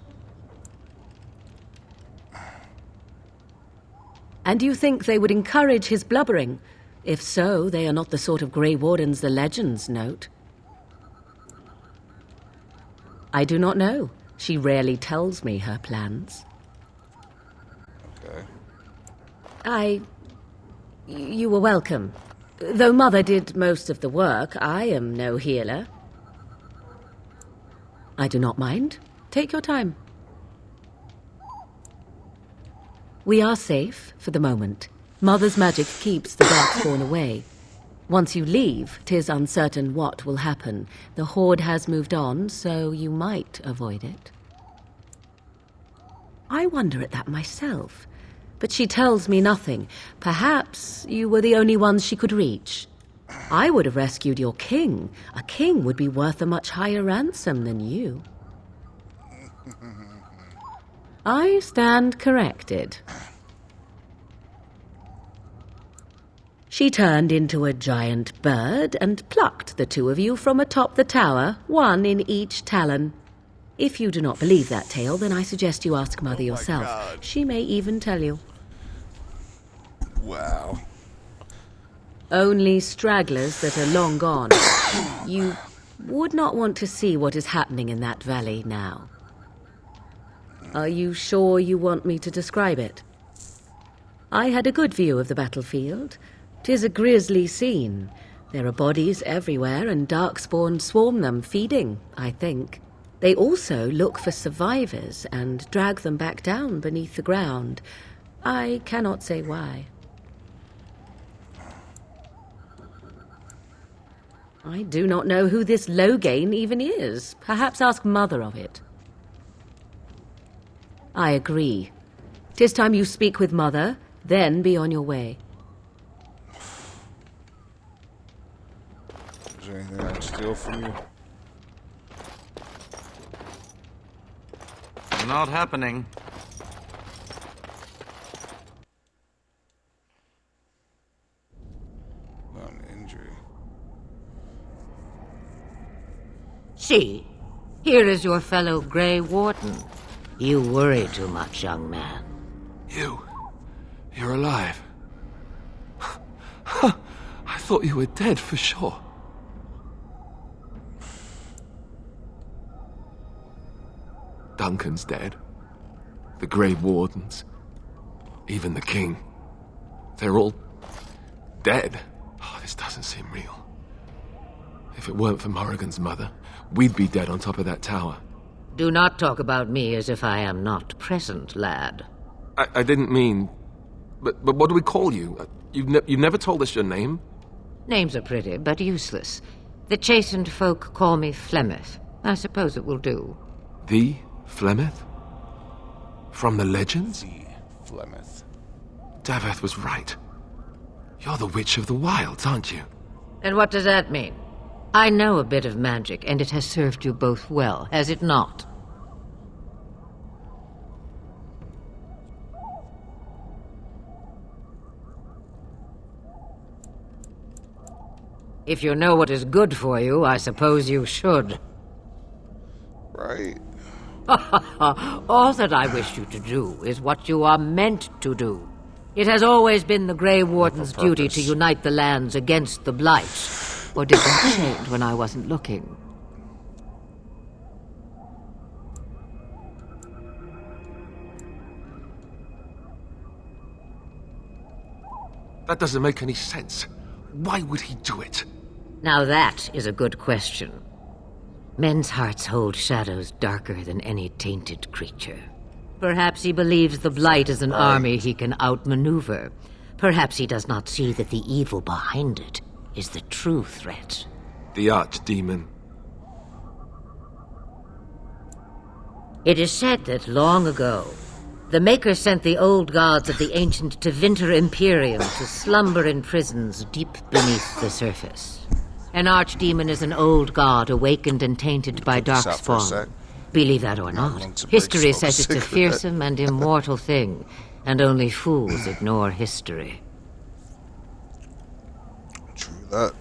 And you think they would encourage his blubbering? If so, they are not the sort of Grey Wardens the legends note. I do not know. She rarely tells me her plans. Okay. You were welcome. Though Mother did most of the work, I am no healer. I do not mind. Take your time. We are safe for the moment. Mother's magic keeps the Darkspawn away. Once you leave, 'tis uncertain what will happen. The Horde has moved on, so you might avoid it. I wonder at that myself. But she tells me nothing. Perhaps you were the only ones she could reach. I would have rescued your king. A king would be worth a much higher ransom than you. I stand corrected. She turned into a giant bird and plucked the two of you from atop the tower, one in each talon. If you do not believe that tale, then I suggest you ask Mother yourself. God. She may even tell you. Wow. Only stragglers that are long gone. You would not want to see what is happening in that valley now. Are you sure you want me to describe it? I had a good view of the battlefield. 'Tis a grisly scene. There are bodies everywhere, and Darkspawn swarm them, feeding, I think. They also look for survivors and drag them back down beneath the ground. I cannot say why. I do not know who this Loghain even is. Perhaps ask Mother of it. I agree. 'Tis time you speak with Mother, then be on your way. Is there anything I can steal from you? Not happening. Not an injury. See, here is your fellow Grey Warden. You worry too much, young man. You're alive. I thought you were dead for sure. Duncan's dead. The Grey Wardens. Even the King. They're all dead. Oh, this doesn't seem real. If it weren't for Morrigan's mother, we'd be dead on top of that tower. Do not talk about me as if I am not present, lad. I didn't mean... But what do we call you? You've never told us your name? Names are pretty, but useless. The chastened folk call me Flemeth. I suppose it will do. The Flemeth? From the legends? Flemeth. Daveth was right. You're the Witch of the Wilds, aren't you? And what does that mean? I know a bit of magic, and it has served you both well, has it not? If you know what is good for you, I suppose you should. Right. All that I wish you to do is what you are meant to do. It has always been the Grey Warden's duty to unite the lands against the Blight. Or did that change when I wasn't looking? That doesn't make any sense. Why would he do it? Now that is a good question. Men's hearts hold shadows darker than any tainted creature. Perhaps he believes the Blight is an army he can outmaneuver. Perhaps he does not see that the evil behind it is the true threat. The Archdemon. It is said that long ago, the Maker sent the old gods of the ancient Tevinter Imperium to slumber in prisons deep beneath the surface. An Archdemon is an old god awakened and tainted by darkspawn. Believe that or not, history says it's a fearsome and immortal thing, and only fools ignore history. True that.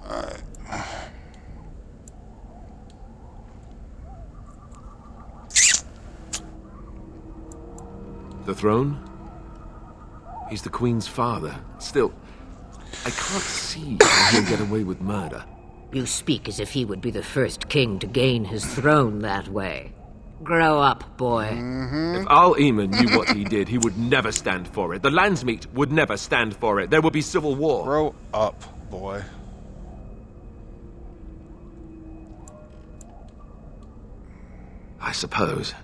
Alright. The throne? He's the Queen's father. Still, I can't see how he'll get away with murder. You speak as if he would be the first king to gain his throne that way. Grow up, boy. If Al-Eman knew what he did, he would never stand for it. The Landsmeet would never stand for it. There would be civil war. Grow up, boy. I suppose.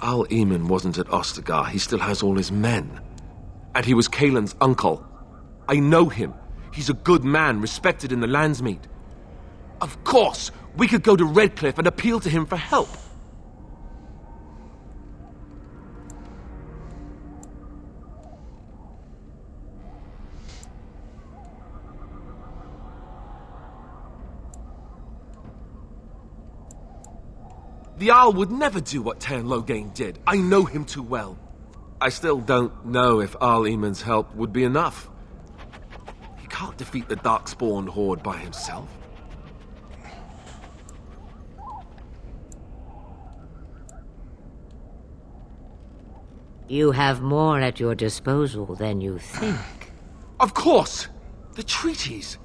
Al-Eman wasn't at Ostagar. He still has all his men. And he was Kaelin's uncle. I know him. He's a good man, respected in the Landsmeet. Of course, we could go to Redcliffe and appeal to him for help. The Jarl would never do what Tairn Loghain did. I know him too well. I still don't know if Al-Eman's help would be enough. He can't defeat the Darkspawn horde by himself. You have more at your disposal than you think. Of course! The treaties!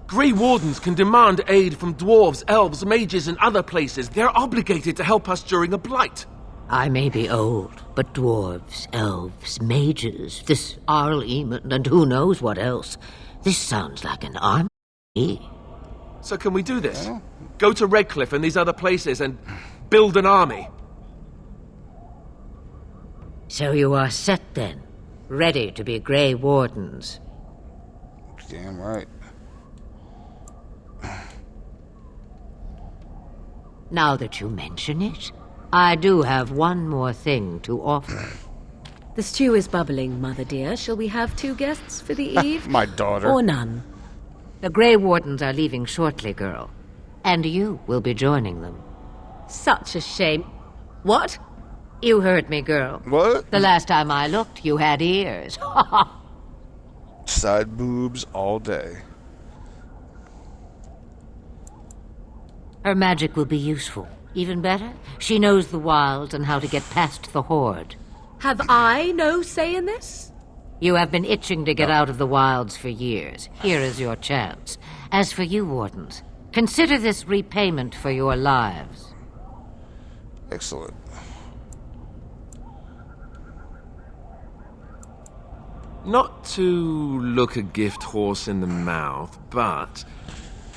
Grey Wardens can demand aid from dwarves, elves, mages, and other places. They're obligated to help us during a blight. I may be old, but dwarves, elves, mages, this Al-Eman, and who knows what else. This sounds like an army. So can we do this? Go to Redcliffe and these other places and build an army? So you are set then, ready to be Grey Wardens. Damn right. Now that you mention it, I do have one more thing to offer. The stew is bubbling, Mother dear. Shall we have 2 guests for the eve? My daughter. Or none? The Grey Wardens are leaving shortly, girl. And you will be joining them. Such a shame. What? You heard me, girl. What? The last time I looked, you had ears. Side boobs all day. Her magic will be useful. Even better, she knows the wilds and how to get past the horde. Have I no say in this? You have been itching to get out of the wilds for years. Here is your chance. As for you, Wardens, consider this repayment for your lives. Excellent. Not to look a gift horse in the mouth, but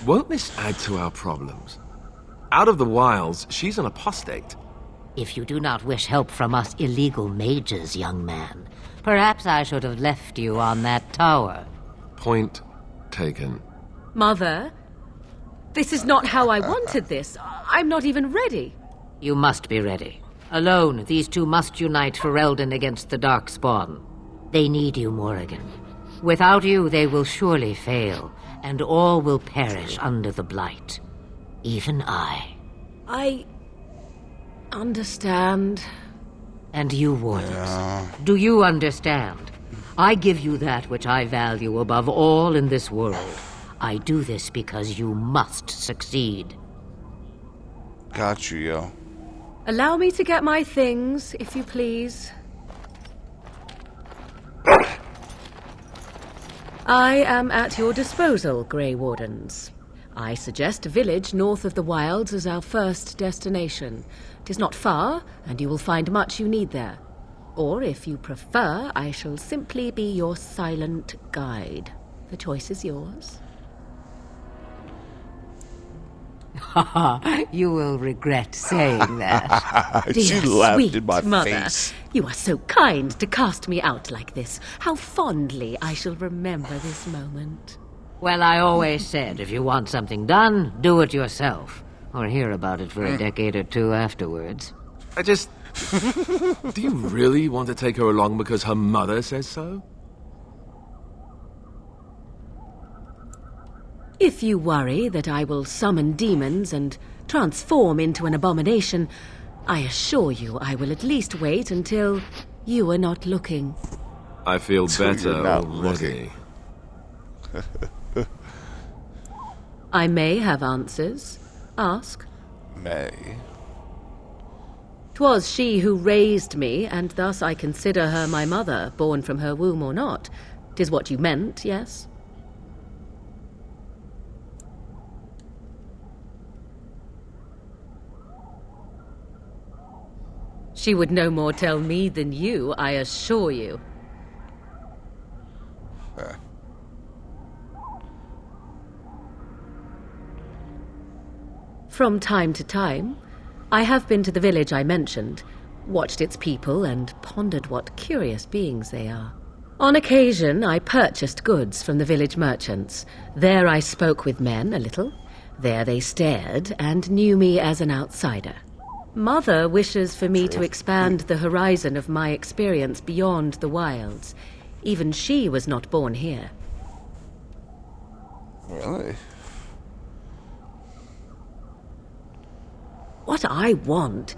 won't this add to our problems? Out of the wilds, she's an apostate. If you do not wish help from us illegal mages, young man, perhaps I should have left you on that tower. Point taken. Mother, this is not how I wanted this. I'm not even ready. You must be ready. Alone, these two must unite for Eldon against the Darkspawn. They need you, Morrigan. Without you, they will surely fail, and all will perish under the Blight. Even I. I understand. And you, Wardens, do you understand? I give you that which I value above all in this world. I do this because you must succeed. Got you, yo. Allow me to get my things, if you please. I am at your disposal, Grey Wardens. I suggest a village north of the wilds as our first destination. It is not far, and you will find much you need there. Or, if you prefer, I shall simply be your silent guide. The choice is yours. You will regret saying that. She Dear, laughed sweet in my mother, face. you are so kind to cast me out like this. How fondly I shall remember this moment. Well, I always said, if you want something done, do it yourself. Or hear about it for a decade or two afterwards. I just... Do you really want to take her along because her mother says so? If you worry that I will summon demons and transform into an abomination, I assure you I will at least wait until you are not looking. I feel better already. I may have answers. Ask. May. 'Twas she who raised me, and thus I consider her my mother, born from her womb or not. 'Tis what you meant, yes? She would no more tell me than you, I assure you. From time to time, I have been to the village I mentioned, watched its people, and pondered what curious beings they are. On occasion, I purchased goods from the village merchants. There I spoke with men a little. There they stared and knew me as an outsider. Mother wishes for me to expand the horizon of my experience beyond the wilds. Even she was not born here. Really? What I want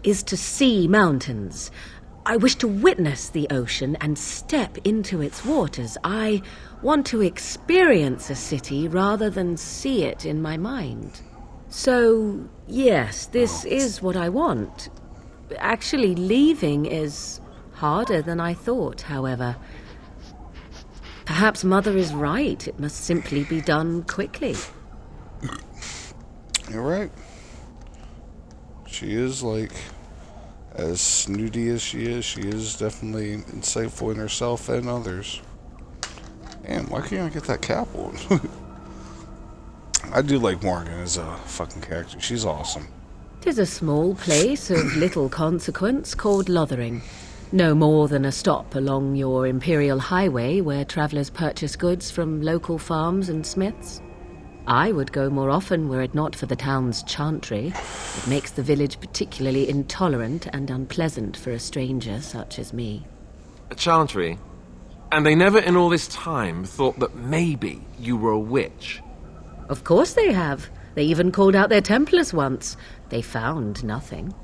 is to see mountains. I wish to witness the ocean and step into its waters. I want to experience a city rather than see it in my mind. So, yes, this is what I want. Actually, leaving is harder than I thought, however. Perhaps Mother is right. It must simply be done quickly. You're right. She is, like, as snooty as she is definitely insightful in herself and others. Man, why can't I get that cap on? I do like Morgan as a fucking character. She's awesome. 'Tis a small place of little consequence called Lothering. No more than a stop along your imperial highway where travellers purchase goods from local farms and smiths. I would go more often were it not for the town's chantry. It makes the village particularly intolerant and unpleasant for a stranger such as me. A chantry? And they never in all this time thought that maybe you were a witch? Of course they have. They even called out their Templars once. They found nothing.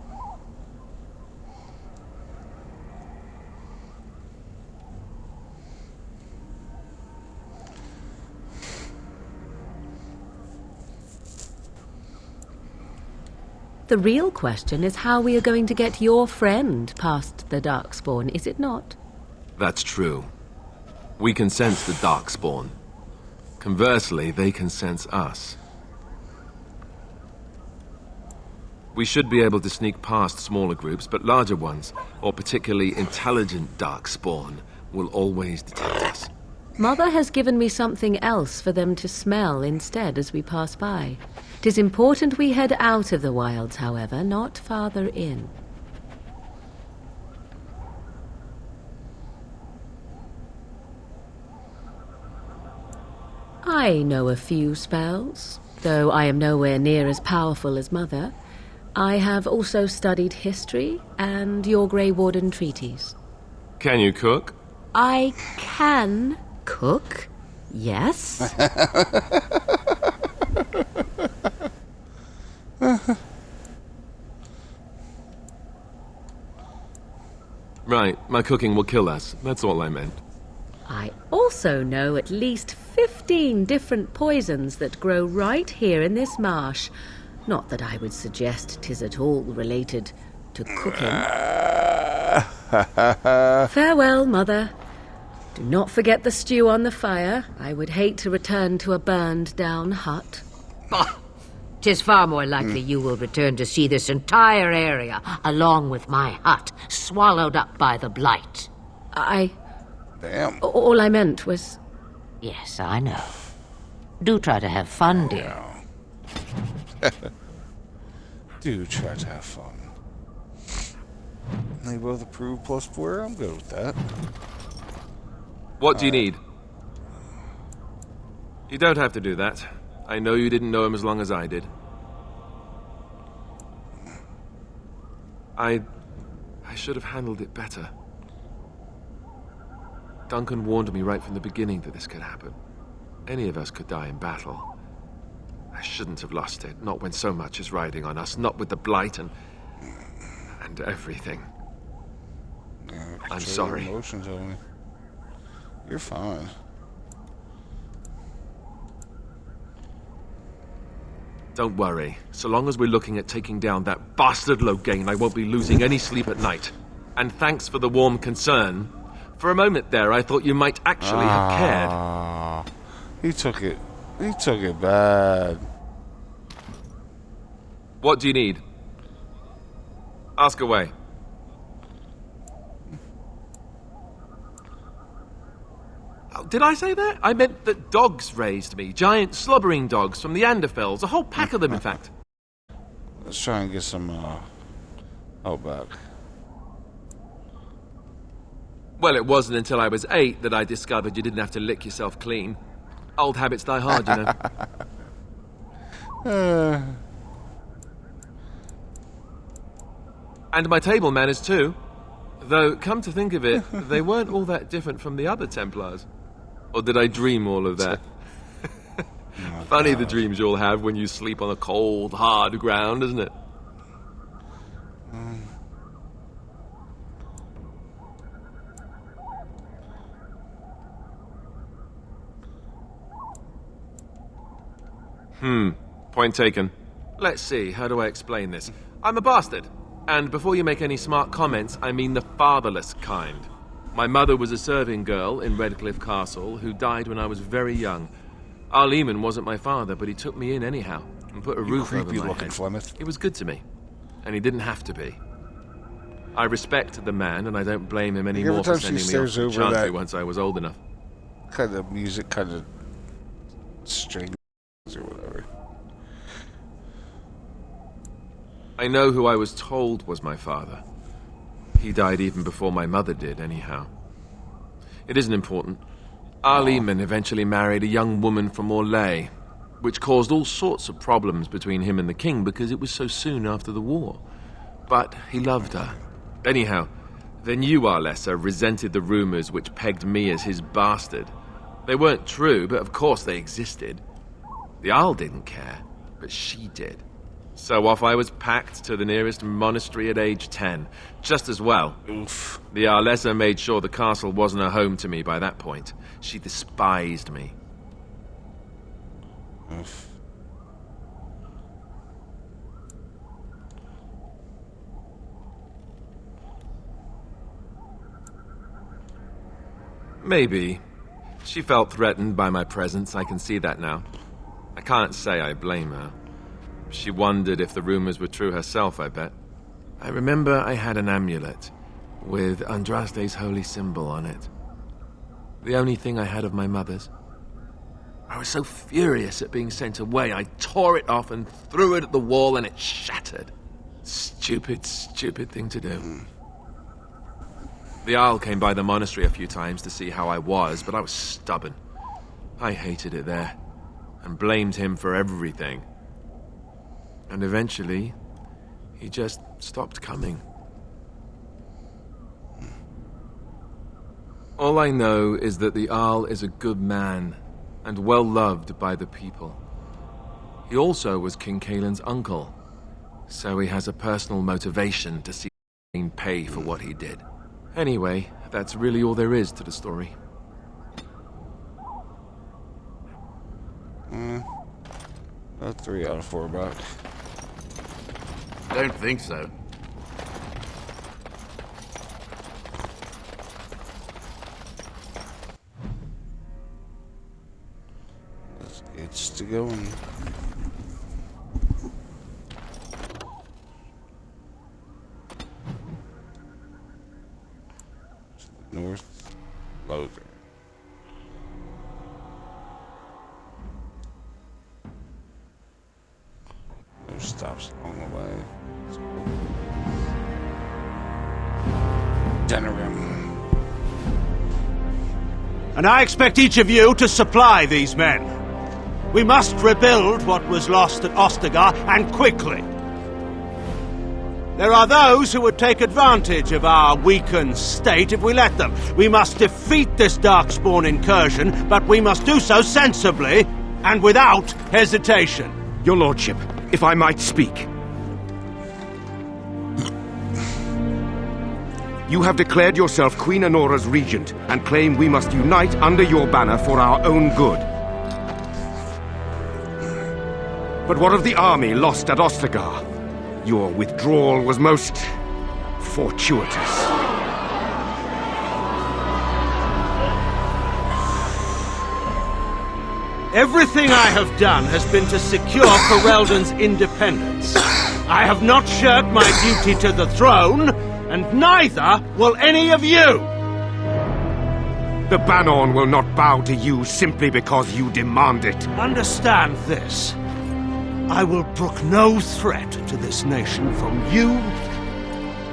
The real question is how we are going to get your friend past the Darkspawn, is it not? That's true. We can sense the Darkspawn. Conversely, they can sense us. We should be able to sneak past smaller groups, but larger ones, or particularly intelligent Darkspawn, will always detect us. Mother has given me something else for them to smell instead as we pass by. It is important we head out of the wilds, however, not farther in. I know a few spells, though I am nowhere near as powerful as Mother. I have also studied history and your Grey Warden treaties. Can you cook? I can cook, yes. Right, my cooking will kill us. That's all I meant. I also know at least 15 different poisons that grow right here in this marsh. Not that I would suggest 'tis at all related to cooking. Farewell, Mother. Do not forget the stew on the fire. I would hate to return to a burned-down hut. Bah! 'Tis far more likely you will return to see this entire area, along with my hut, swallowed up by the blight. Damn. All I meant was... Yes, I know. Do try to have fun, dear. Do try to have fun. They both approve +4. I'm good with that. What do you need? You don't have to do that. I know you didn't know him as long as I did. I should have handled it better. Duncan warned me right from the beginning that this could happen. Any of us could die in battle. I shouldn't have lost it, not when so much is riding on us, not with the blight and everything. I'm sorry. Emotions, homie. You're fine. Don't worry. So long as we're looking at taking down that bastard Loghain, I won't be losing any sleep at night. And thanks for the warm concern. For a moment there, I thought you might actually have cared. He took it bad. What do you need? Ask away. Oh, did I say that? I meant that dogs raised me. Giant slobbering dogs from the Anderfels. A whole pack of them, in fact. Let's try and get some, back. Well, it wasn't until I was 8 that I discovered you didn't have to lick yourself clean. Old habits die hard, you know. And my table manners, too. Though, come to think of it, they weren't all that different from the other Templars. Or did I dream all of that? Funny the dreams you'll have when you sleep on a cold, hard ground, isn't it? Point taken. Let's see, how do I explain this? I'm a bastard. And before you make any smart comments, I mean the fatherless kind. My mother was a serving girl in Redcliffe Castle who died when I was very young. Archdemon wasn't my father, but he took me in anyhow and put a roof over my head. Flemeth. He was good to me, and he didn't have to be. I respect the man, and I don't blame him anymore for sending me off to Chantry once I was old enough. Kind of music, kind of strings or whatever. I know who I was told was my father. He died even before my mother did, anyhow. It isn't important. Archdemon eventually married a young woman from Orlais, which caused all sorts of problems between him and the king because it was so soon after the war. But he loved her. Anyhow, the new Arlessa resented the rumors which pegged me as his bastard. They weren't true, but of course they existed. The Isle didn't care, but she did. So off I was packed to the nearest monastery at age 10. Just as well. Oof. The Arlessa made sure the castle wasn't a home to me by that point. She despised me. Oof. Maybe. She felt threatened by my presence, I can see that now. I can't say I blame her. She wondered if the rumors were true herself, I bet. I remember I had an amulet with Andraste's holy symbol on it. The only thing I had of my mother's. I was so furious at being sent away, I tore it off and threw it at the wall and it shattered. Stupid, stupid thing to do. The Isle came by the monastery a few times to see how I was, but I was stubborn. I hated it there and blamed him for everything. And eventually, He just stopped coming. All I know is that the Isle is a good man, and well loved by the people. He also was King Kaelin's uncle, so he has a personal motivation to see him pay for what he did. Anyway, that's really all there is to the story. That's 3 out of 4 about. Don't think so. It's to go and north Logan. No stops along the way. And I expect each of you to supply these men. We must rebuild what was lost at Ostagar, and quickly. There are those who would take advantage of our weakened state if we let them. We must defeat this Darkspawn incursion, but we must do so sensibly and without hesitation. Your Lordship, if I might speak. You have declared yourself Queen Anora's regent and claim we must unite under your banner for our own good. But what of the army lost at Ostagar? Your withdrawal was most fortuitous. Everything I have done has been to secure Ferelden's independence. I have not shirked my duty to the throne, and neither will any of you! The Banorn will not bow to you simply because you demand it. Understand this. I will brook no threat to this nation from you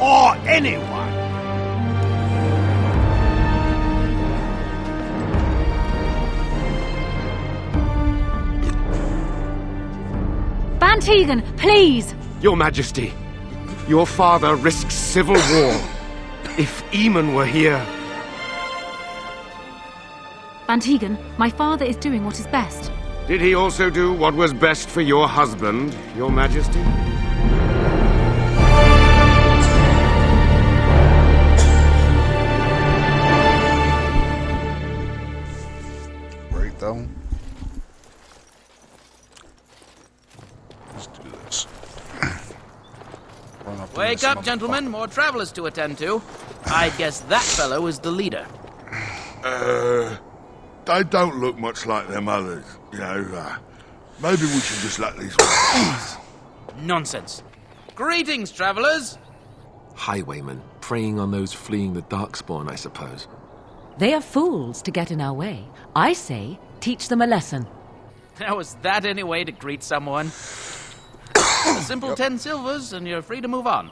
or anyone. Van Tegan, please! Your Majesty, your father risks civil war. If Eamon were here... Van Tegan, my father is doing what is best. Did he also do what was best for your husband, Your Majesty? Right though. Let's do this. Wake up, gentlemen. More travelers to attend to. I guess that fellow is the leader. They don't look much like them others, you know. Maybe we should just let these ones. Nonsense. Greetings, travelers. Highwaymen, preying on those fleeing the Darkspawn, I suppose. They are fools to get in our way. I say, teach them a lesson. Now, is that any way to greet someone? A simple 10 silvers, and you're free to move on.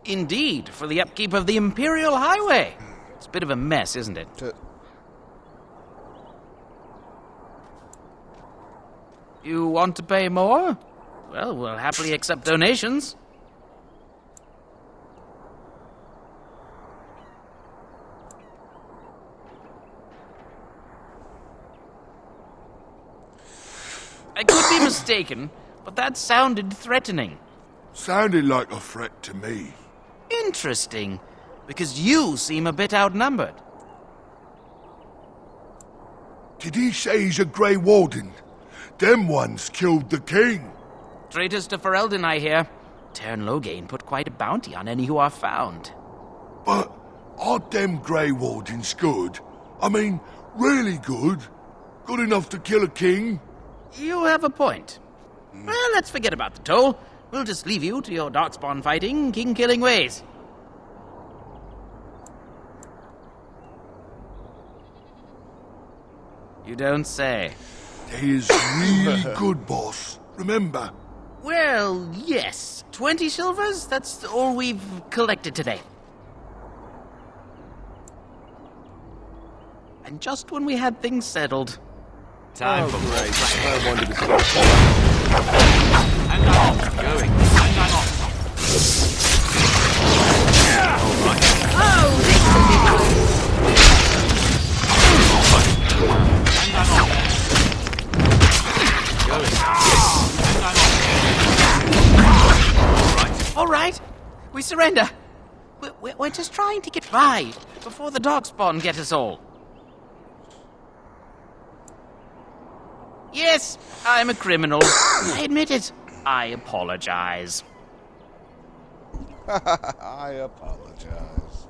Indeed, for the upkeep of the Imperial Highway. It's a bit of a mess, isn't it? You want to pay more? Well, we'll happily accept donations. I could be mistaken, but that sounded threatening. Sounded like a threat to me. Interesting, because you seem a bit outnumbered. Did he say he's a Grey Warden? Them ones killed the king. Traitors to Ferelden, I hear. Teyrn Loghain put quite a bounty on any who are found. But are them Grey Wardens good? I mean, really good? Good enough to kill a king? You have a point. Well, let's forget about the toll. We'll just leave you to your Darkspawn fighting, king-killing ways. You don't say. He is really good, boss. Remember? Well, yes. 20 silvers? That's all we've collected today. And just when we had things settled. Time for break. I wanted to stop. Going. All right. Oh, this could be good. All right. We surrender. We're just trying to get by before the Darkspawn get us all. Yes, I'm a criminal. I admit it. I apologize. I apologize.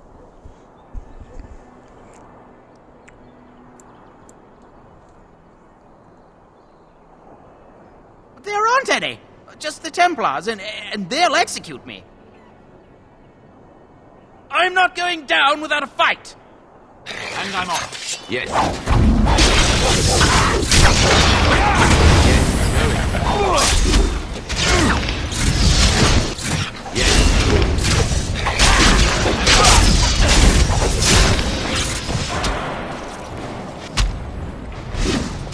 But there aren't any. Just the Templars, and they'll execute me. I'm not going down without a fight. And I'm off. Yes.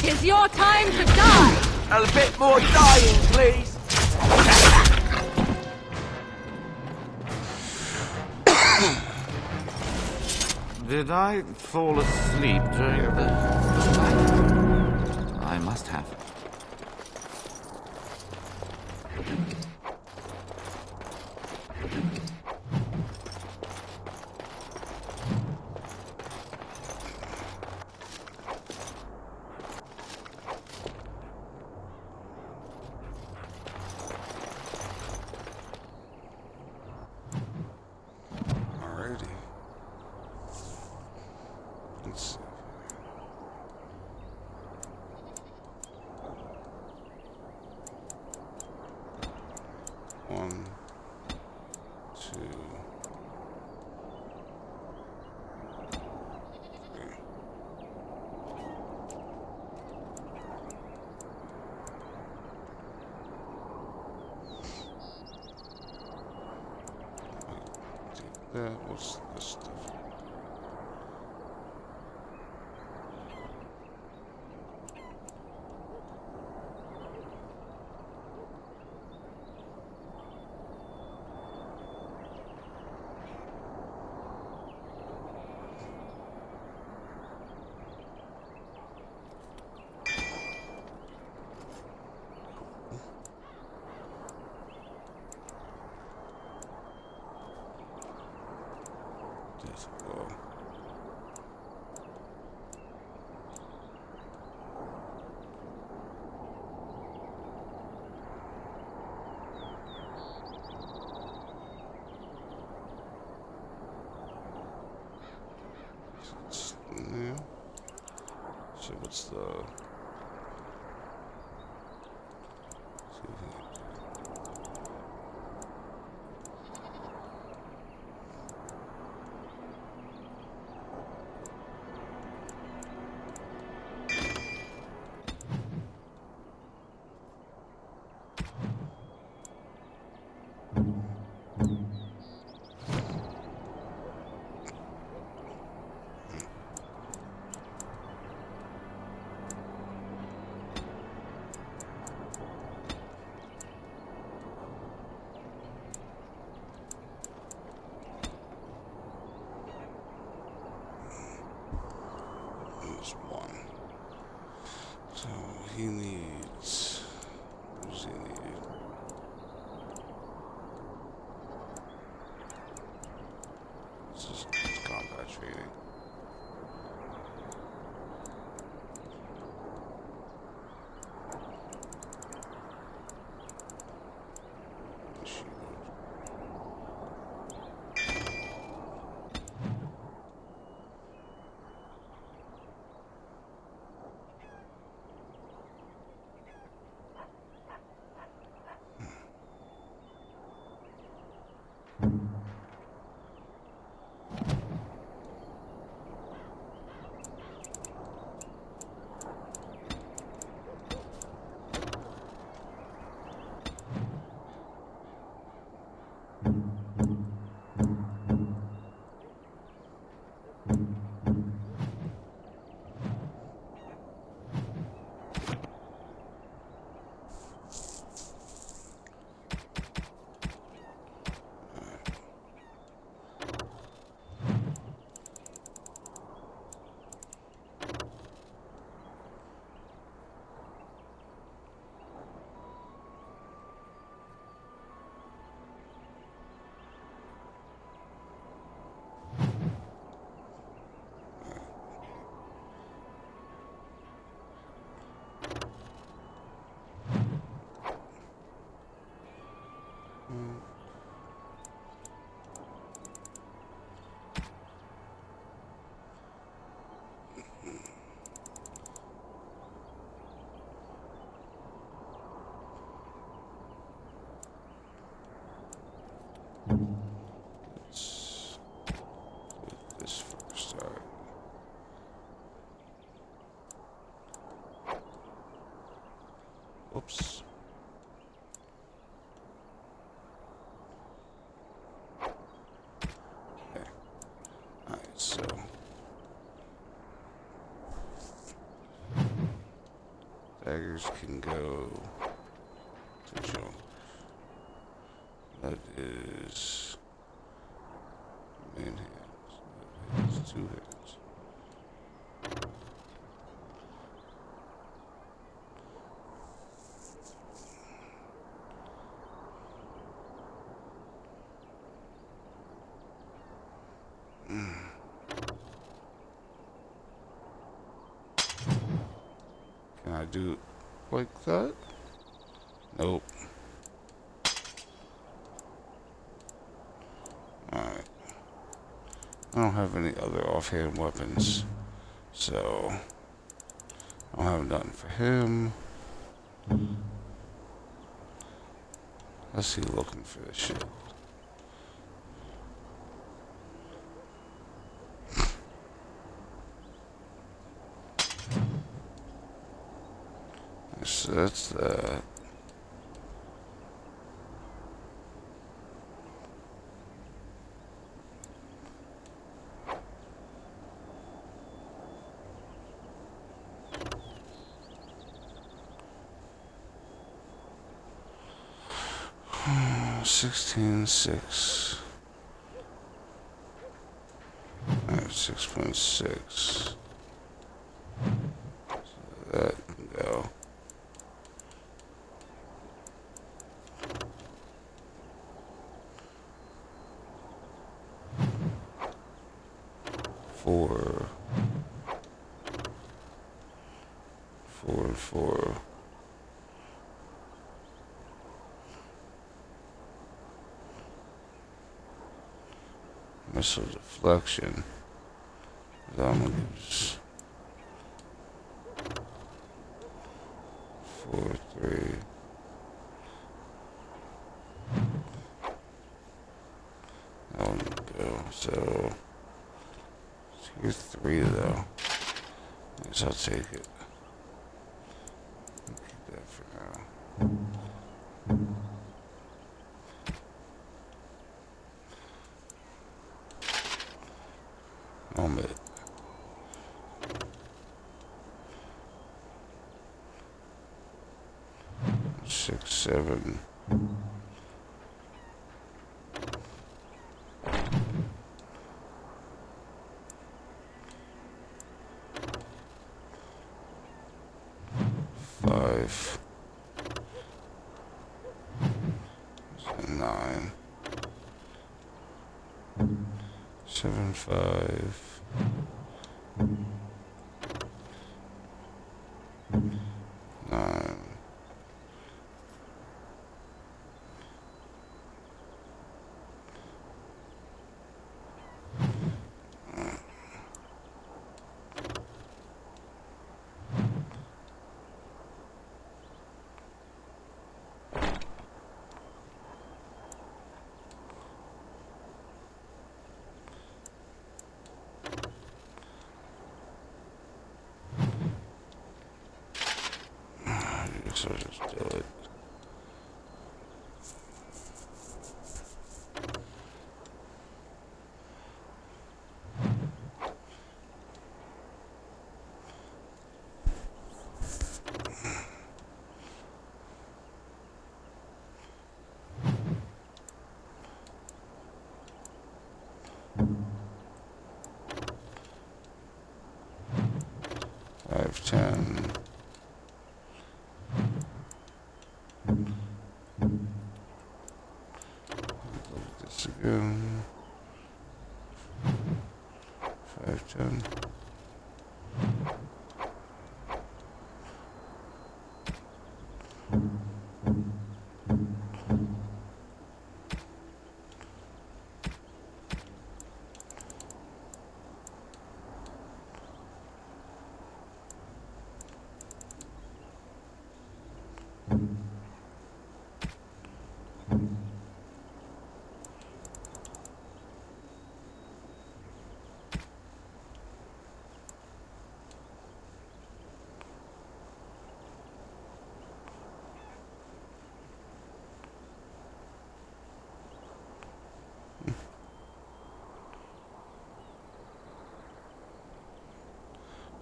It's your time to die! A bit more dying, please. Did I fall asleep during the... I must have. Alrighty. Let's see. One, two, three. Take that. What's this stuff? This, whoa. Yeah. So what's the... There's one. So he needs... What does he need? This is combat training. Tigers can go to junk. That is main hands. That is 2 hands. Can I do it like that? Nope. Alright. I don't have any other offhand weapons, so I don't have nothing for him. Let's see, looking for this shit. So that's that. $16,600. Alright, 6.6. So that can go. Four and four. Missile deflection. I'm gonna use 4, 3. That one can go. So here's 3 though. I guess I'll take it. Keep that for now. Helmet. 6, 7. Five. 9. 7, 5. 9. So just do it. Five, 10. This again. 5, 10.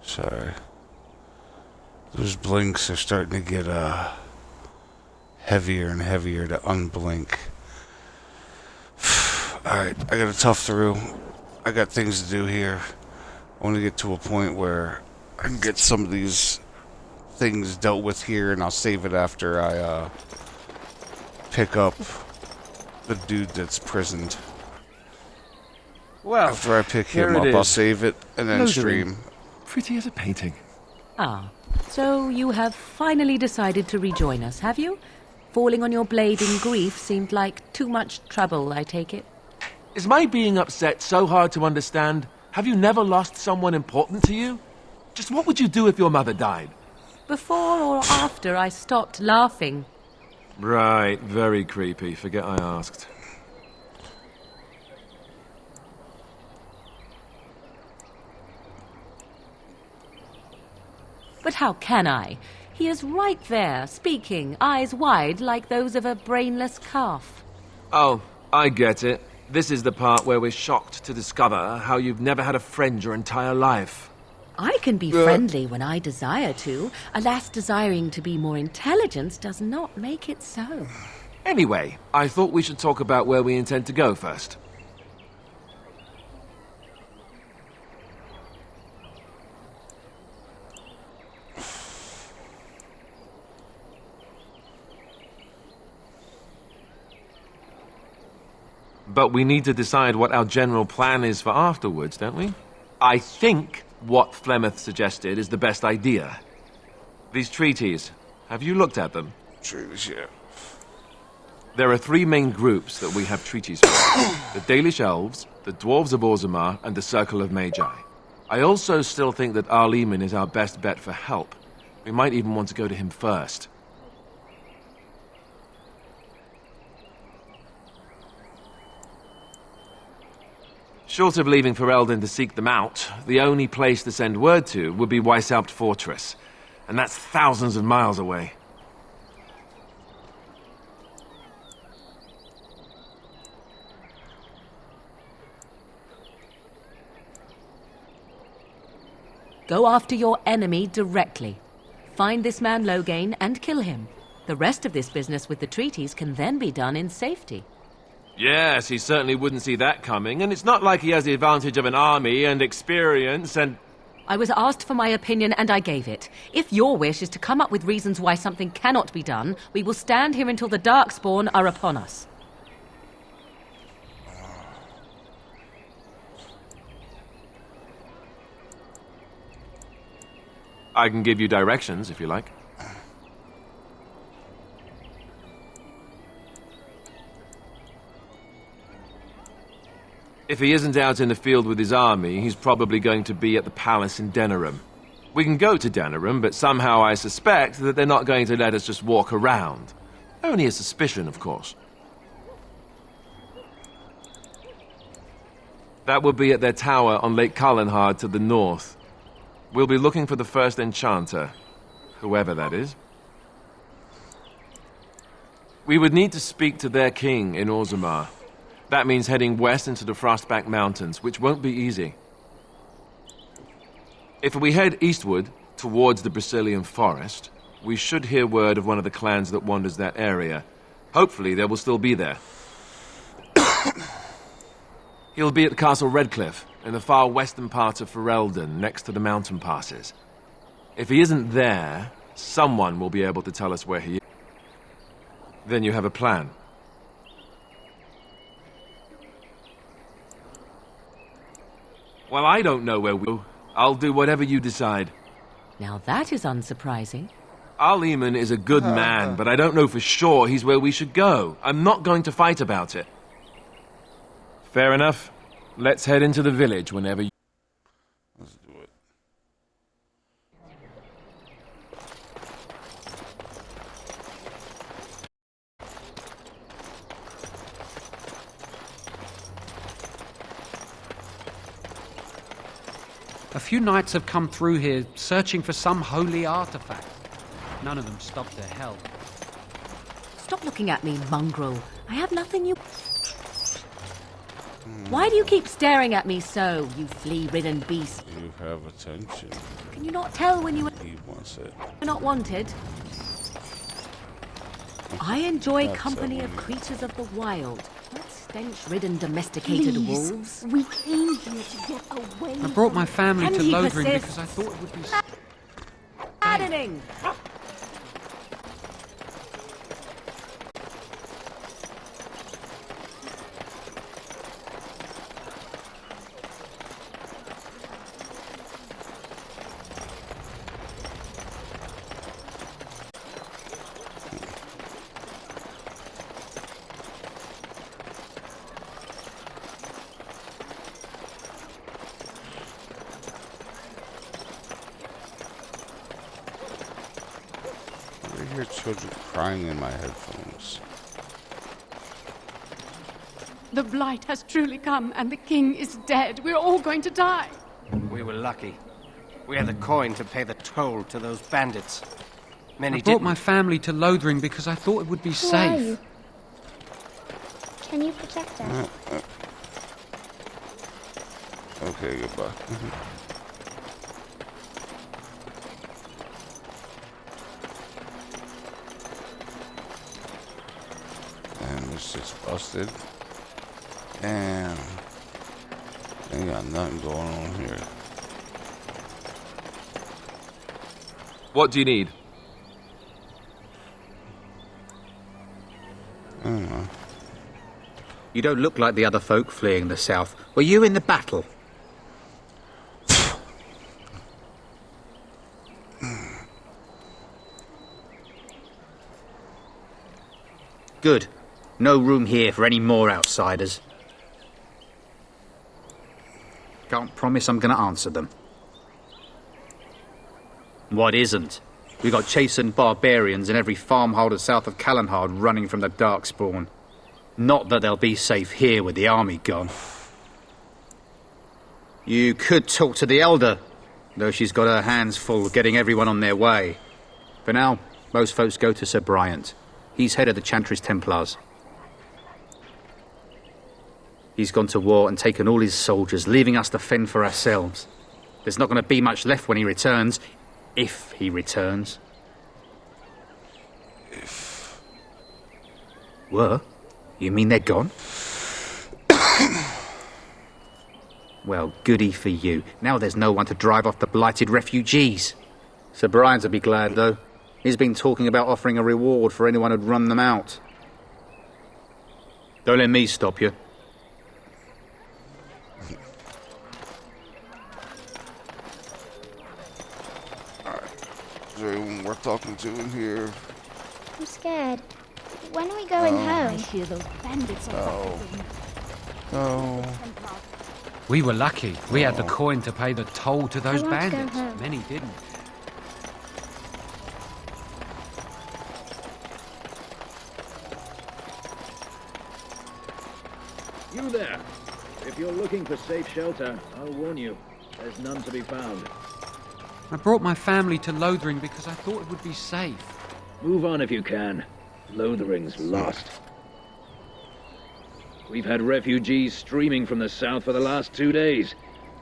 Sorry. Those blinks are starting to get heavier and heavier to unblink. Alright, I gotta tough through. I got things to do here. I want to get to a point where I can get some of these things dealt with here, and I'll save it after I pick up the dude that's prisoned. Well, after I pick him up, I'll save it and then stream. Pretty as a painting. Ah, so you have finally decided to rejoin us, have you? Falling on your blade in grief seemed like too much trouble, I take it. Is my being upset so hard to understand? Have you never lost someone important to you? Just what would you do if your mother died? Before or after I stopped laughing. Right, very creepy. Forget I asked. But how can I? He is right there, speaking, eyes wide like those of a brainless calf. Oh, I get it. This is the part where we're shocked to discover how you've never had a friend your entire life. I can be friendly when I desire to. Alas, desiring to be more intelligent does not make it so. Anyway, I thought we should talk about where we intend to go first. But we need to decide what our general plan is for afterwards, don't we? I think what Flemeth suggested is the best idea. These treaties, have you looked at them? Treaties, yeah. There are three main groups that we have treaties for. The Dalish Elves, the Dwarves of Orzammar, and the Circle of Magi. I also still think that Arleman is our best bet for help. We might even want to go to him first. Short of leaving Ferelden to seek them out, the only place to send word to would be Weishaupt Fortress. And that's thousands of miles away. Go after your enemy directly. Find this man Loghain and kill him. The rest of this business with the treaties can then be done in safety. Yes, he certainly wouldn't see that coming, and it's not like he has the advantage of an army and experience and... I was asked for my opinion and I gave it. If your wish is to come up with reasons why something cannot be done, we will stand here until the Darkspawn are upon us. I can give you directions, if you like. If he isn't out in the field with his army, he's probably going to be at the palace in Denerim. We can go to Denerim, but somehow I suspect that they're not going to let us just walk around. Only a suspicion, of course. That would be at their tower on Lake Kallenhard to the north. We'll be looking for the first enchanter, whoever that is. We would need to speak to their king in Orzammar. That means heading west into the Frostback Mountains, which won't be easy. If we head eastward, towards the Brazilian forest, we should hear word of one of the clans that wanders that area. Hopefully they will still be there. He'll be at Castle Redcliffe, in the far western part of Ferelden, next to the mountain passes. If he isn't there, someone will be able to tell us where he is. Then you have a plan. Well, I don't know where we'll go. I'll do whatever you decide. Now that is unsurprising. Arleman is a good man, but I don't know for sure he's where we should go. I'm not going to fight about it. Fair enough. Let's head into the village whenever you... Let's do it. A few knights have come through here searching for some holy artifact. None of them stopped their help. Stop looking at me, mongrel. I have nothing you... Why do you keep staring at me so, you flea-ridden beast? You have attention. Can you not tell when you... he wants it. You're not wanted. I enjoy company of creatures of the wild, not stench-ridden domesticated Please, wolves. we came here to get away. I brought my family And to he Lothering persists. because I thought it would be... Maddening! I hear children crying in my headphones. The blight has truly come, and the king is dead. We're all going to die. We were lucky. We had the coin to pay the toll to those bandits. Many I brought didn't. my family to Lothering because I thought it would be Who safe. are you? Can you protect us? Okay, goodbye. And this shit's busted. Damn. Ain't got nothing going on here. What do you need? I don't know. You don't look like the other folk fleeing the south. Were you in the battle? Good. No room here for any more outsiders. Can't promise I'm going to answer them. What isn't? We got chastened barbarians in every farmholder south of Callanhard running from the Darkspawn. Not that they'll be safe here with the army gone. You could talk to the Elder, though she's got her hands full getting everyone on their way. For now, most folks go to Sir Bryant. He's head of the Chantry's Templars. He's gone to war and taken all his soldiers, leaving us to fend for ourselves. There's not going to be much left when he returns, if he returns. What? You mean they're gone? Well, goody for you. Now there's no one to drive off the blighted refugees. Sir Brian'll be glad, though. He's been talking about offering a reward for anyone who'd run them out. Don't let me stop you. Is there anyone worth talking to in here? I'm scared. When are we going home? I hear those bandits on No. No. We were lucky. We had the coin to pay the toll to those I want to go bandits. home. Many didn't. You there! If you're looking for safe shelter, I'll warn you, there's none to be found. I brought my family to Lothering because I thought it would be safe. Move on if you can. Lothering's lost. We've had refugees streaming from the south for the last 2 days.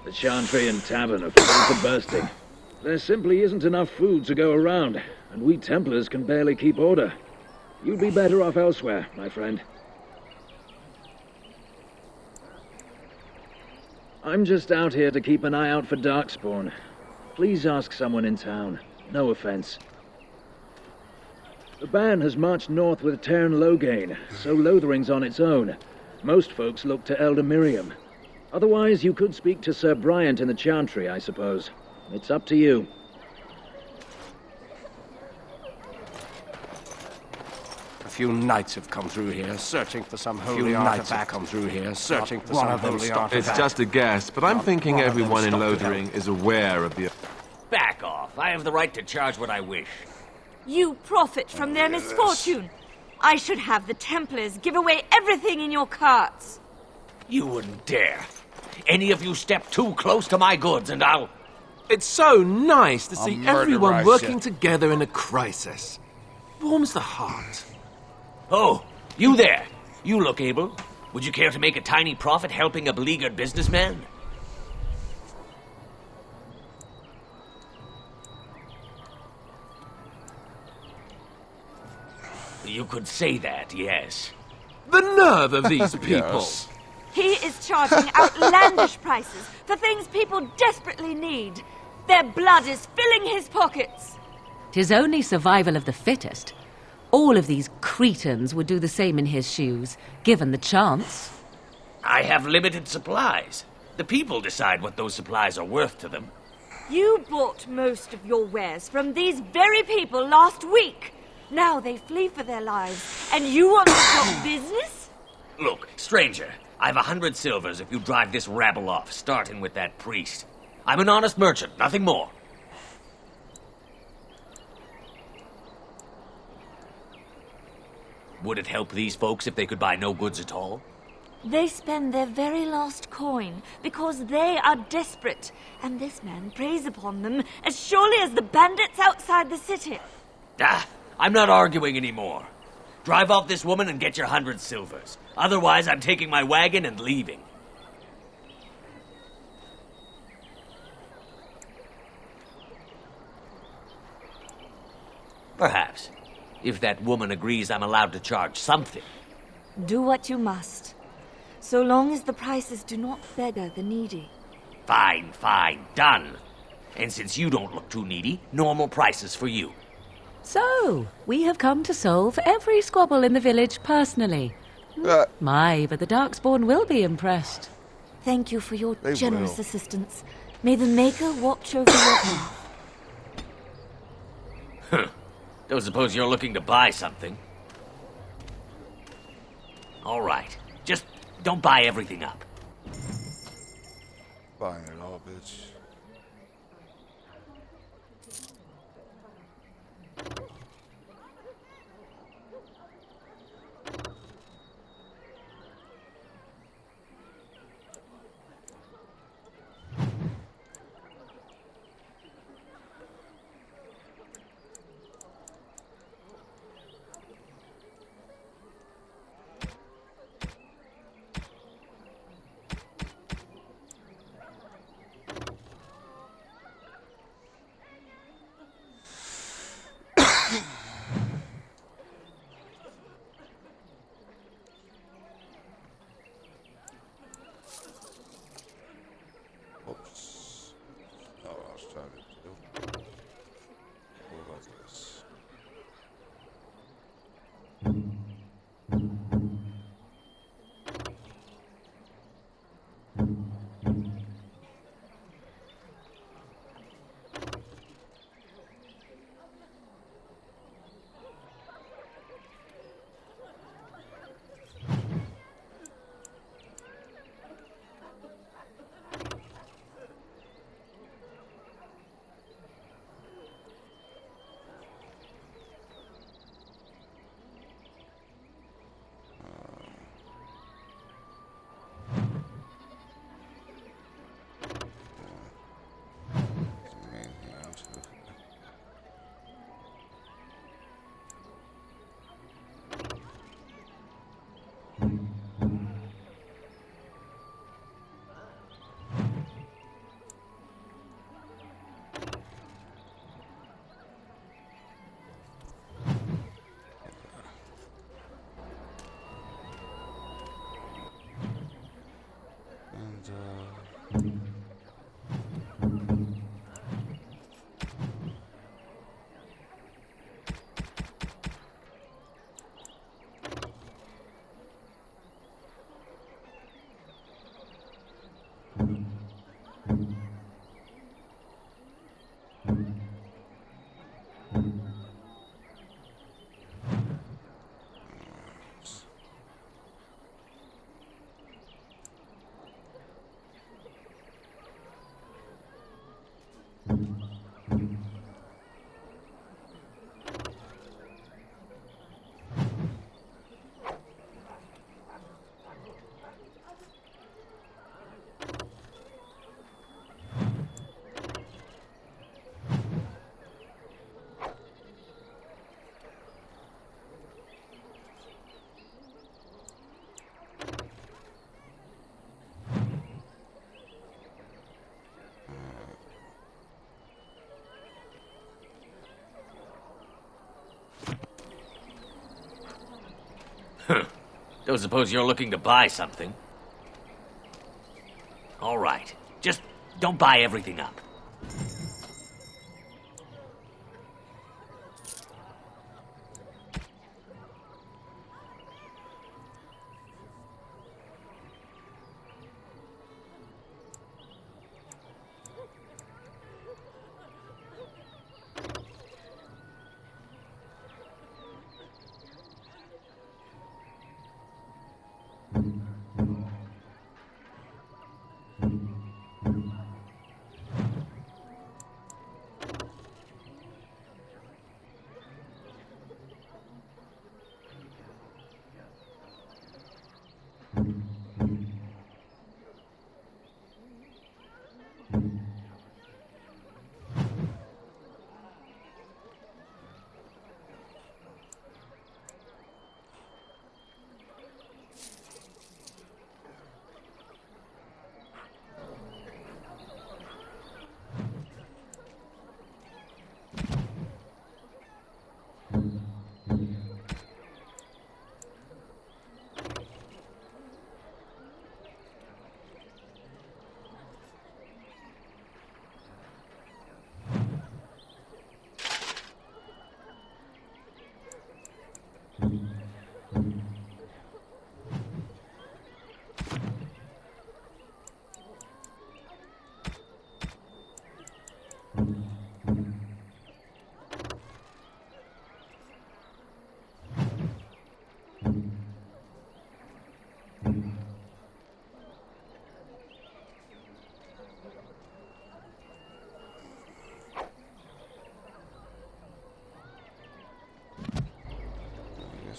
The Chantry and Tavern are full to bursting. There simply isn't enough food to go around, and we Templars can barely keep order. You'd be better off elsewhere, my friend. I'm just out here to keep an eye out for Darkspawn. Please ask someone in town. No offense. The band has marched north with Tairn Logain, so Lothering's on its own. Most folks look to Elder Miriam. Otherwise, you could speak to Sir Bryant in the Chantry, I suppose. It's up to you. A few knights have come through here, searching for some holy artifact. searching for some holy artifact. It's just a guess, but I'm thinking everyone in Lothering is aware of the... Back off. I have the right to charge what I wish. You profit from their misfortune. I should have the Templars give away everything in your carts. You wouldn't dare. Any of you step too close to my goods and I'll... It's so nice to see everyone murderize working you. together in a crisis. Warms the heart. Oh, you there. You look able. Would you care to make a tiny profit helping a beleaguered businessman? You could say that, yes. The nerve of these people! Yes. He is charging outlandish prices for things people desperately need. Their blood is filling his pockets. 'Tis only survival of the fittest. All of these cretins would do the same in his shoes, given the chance. I have limited supplies. The people decide what those supplies are worth to them. You bought most of your wares from these very people last week. Now they flee for their lives, and you want to talk business? Look, stranger, I've 100 silvers if you drive this rabble off, starting with that priest. I'm an honest merchant, nothing more. Would it help these folks if they could buy no goods at all? They spend their very last coin because they are desperate, and this man preys upon them as surely as the bandits outside the city. Ah, I'm not arguing anymore. Drive off this woman and get your 100 silvers. Otherwise, I'm taking my wagon and leaving. Perhaps. If that woman agrees I'm allowed to charge something. Do what you must, so long as the prices do not beggar the needy. Fine, fine, done. And since you don't look too needy, normal prices for you. So, we have come to solve every squabble in the village personally. My, but the Darkspawn will be impressed. Thank you for your They generous will. assistance. May the Maker watch over your path. Huh. Don't suppose you're looking to buy something. All right. Just don't buy everything up. Buying it all, bitch. Oops. No, I was trying to do. What about this? Don't suppose you're looking to buy something? All right. Just don't buy everything up.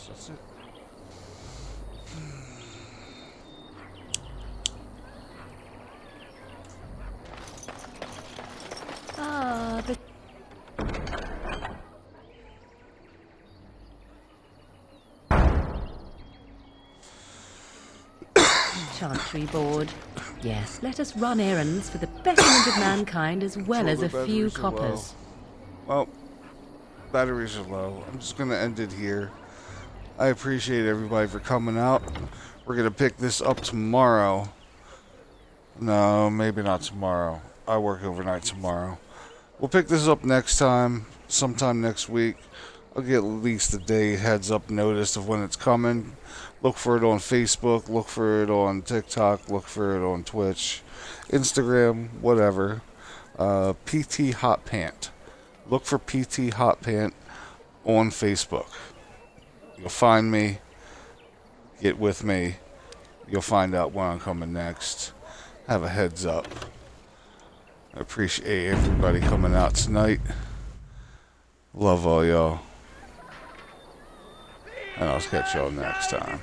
That's it. The Chantry board. Yes, let us run errands for the betterment of mankind as well as a few coppers. Well, batteries are low. I'm just going to end it here. I appreciate everybody for coming out. We're going to pick this up tomorrow. No, maybe not tomorrow. I work overnight tomorrow. We'll pick this up next time, sometime next week. I'll get at least a day heads up notice of when it's coming. Look for it on Facebook, look for it on TikTok, look for it on Twitch, Instagram, whatever. PT Hot Pant. Look for PT Hot Pant on Facebook. You'll find me. Get with me. You'll find out when I'm coming next. Have a heads up. I appreciate everybody coming out tonight. Love all y'all. And I'll catch y'all next time.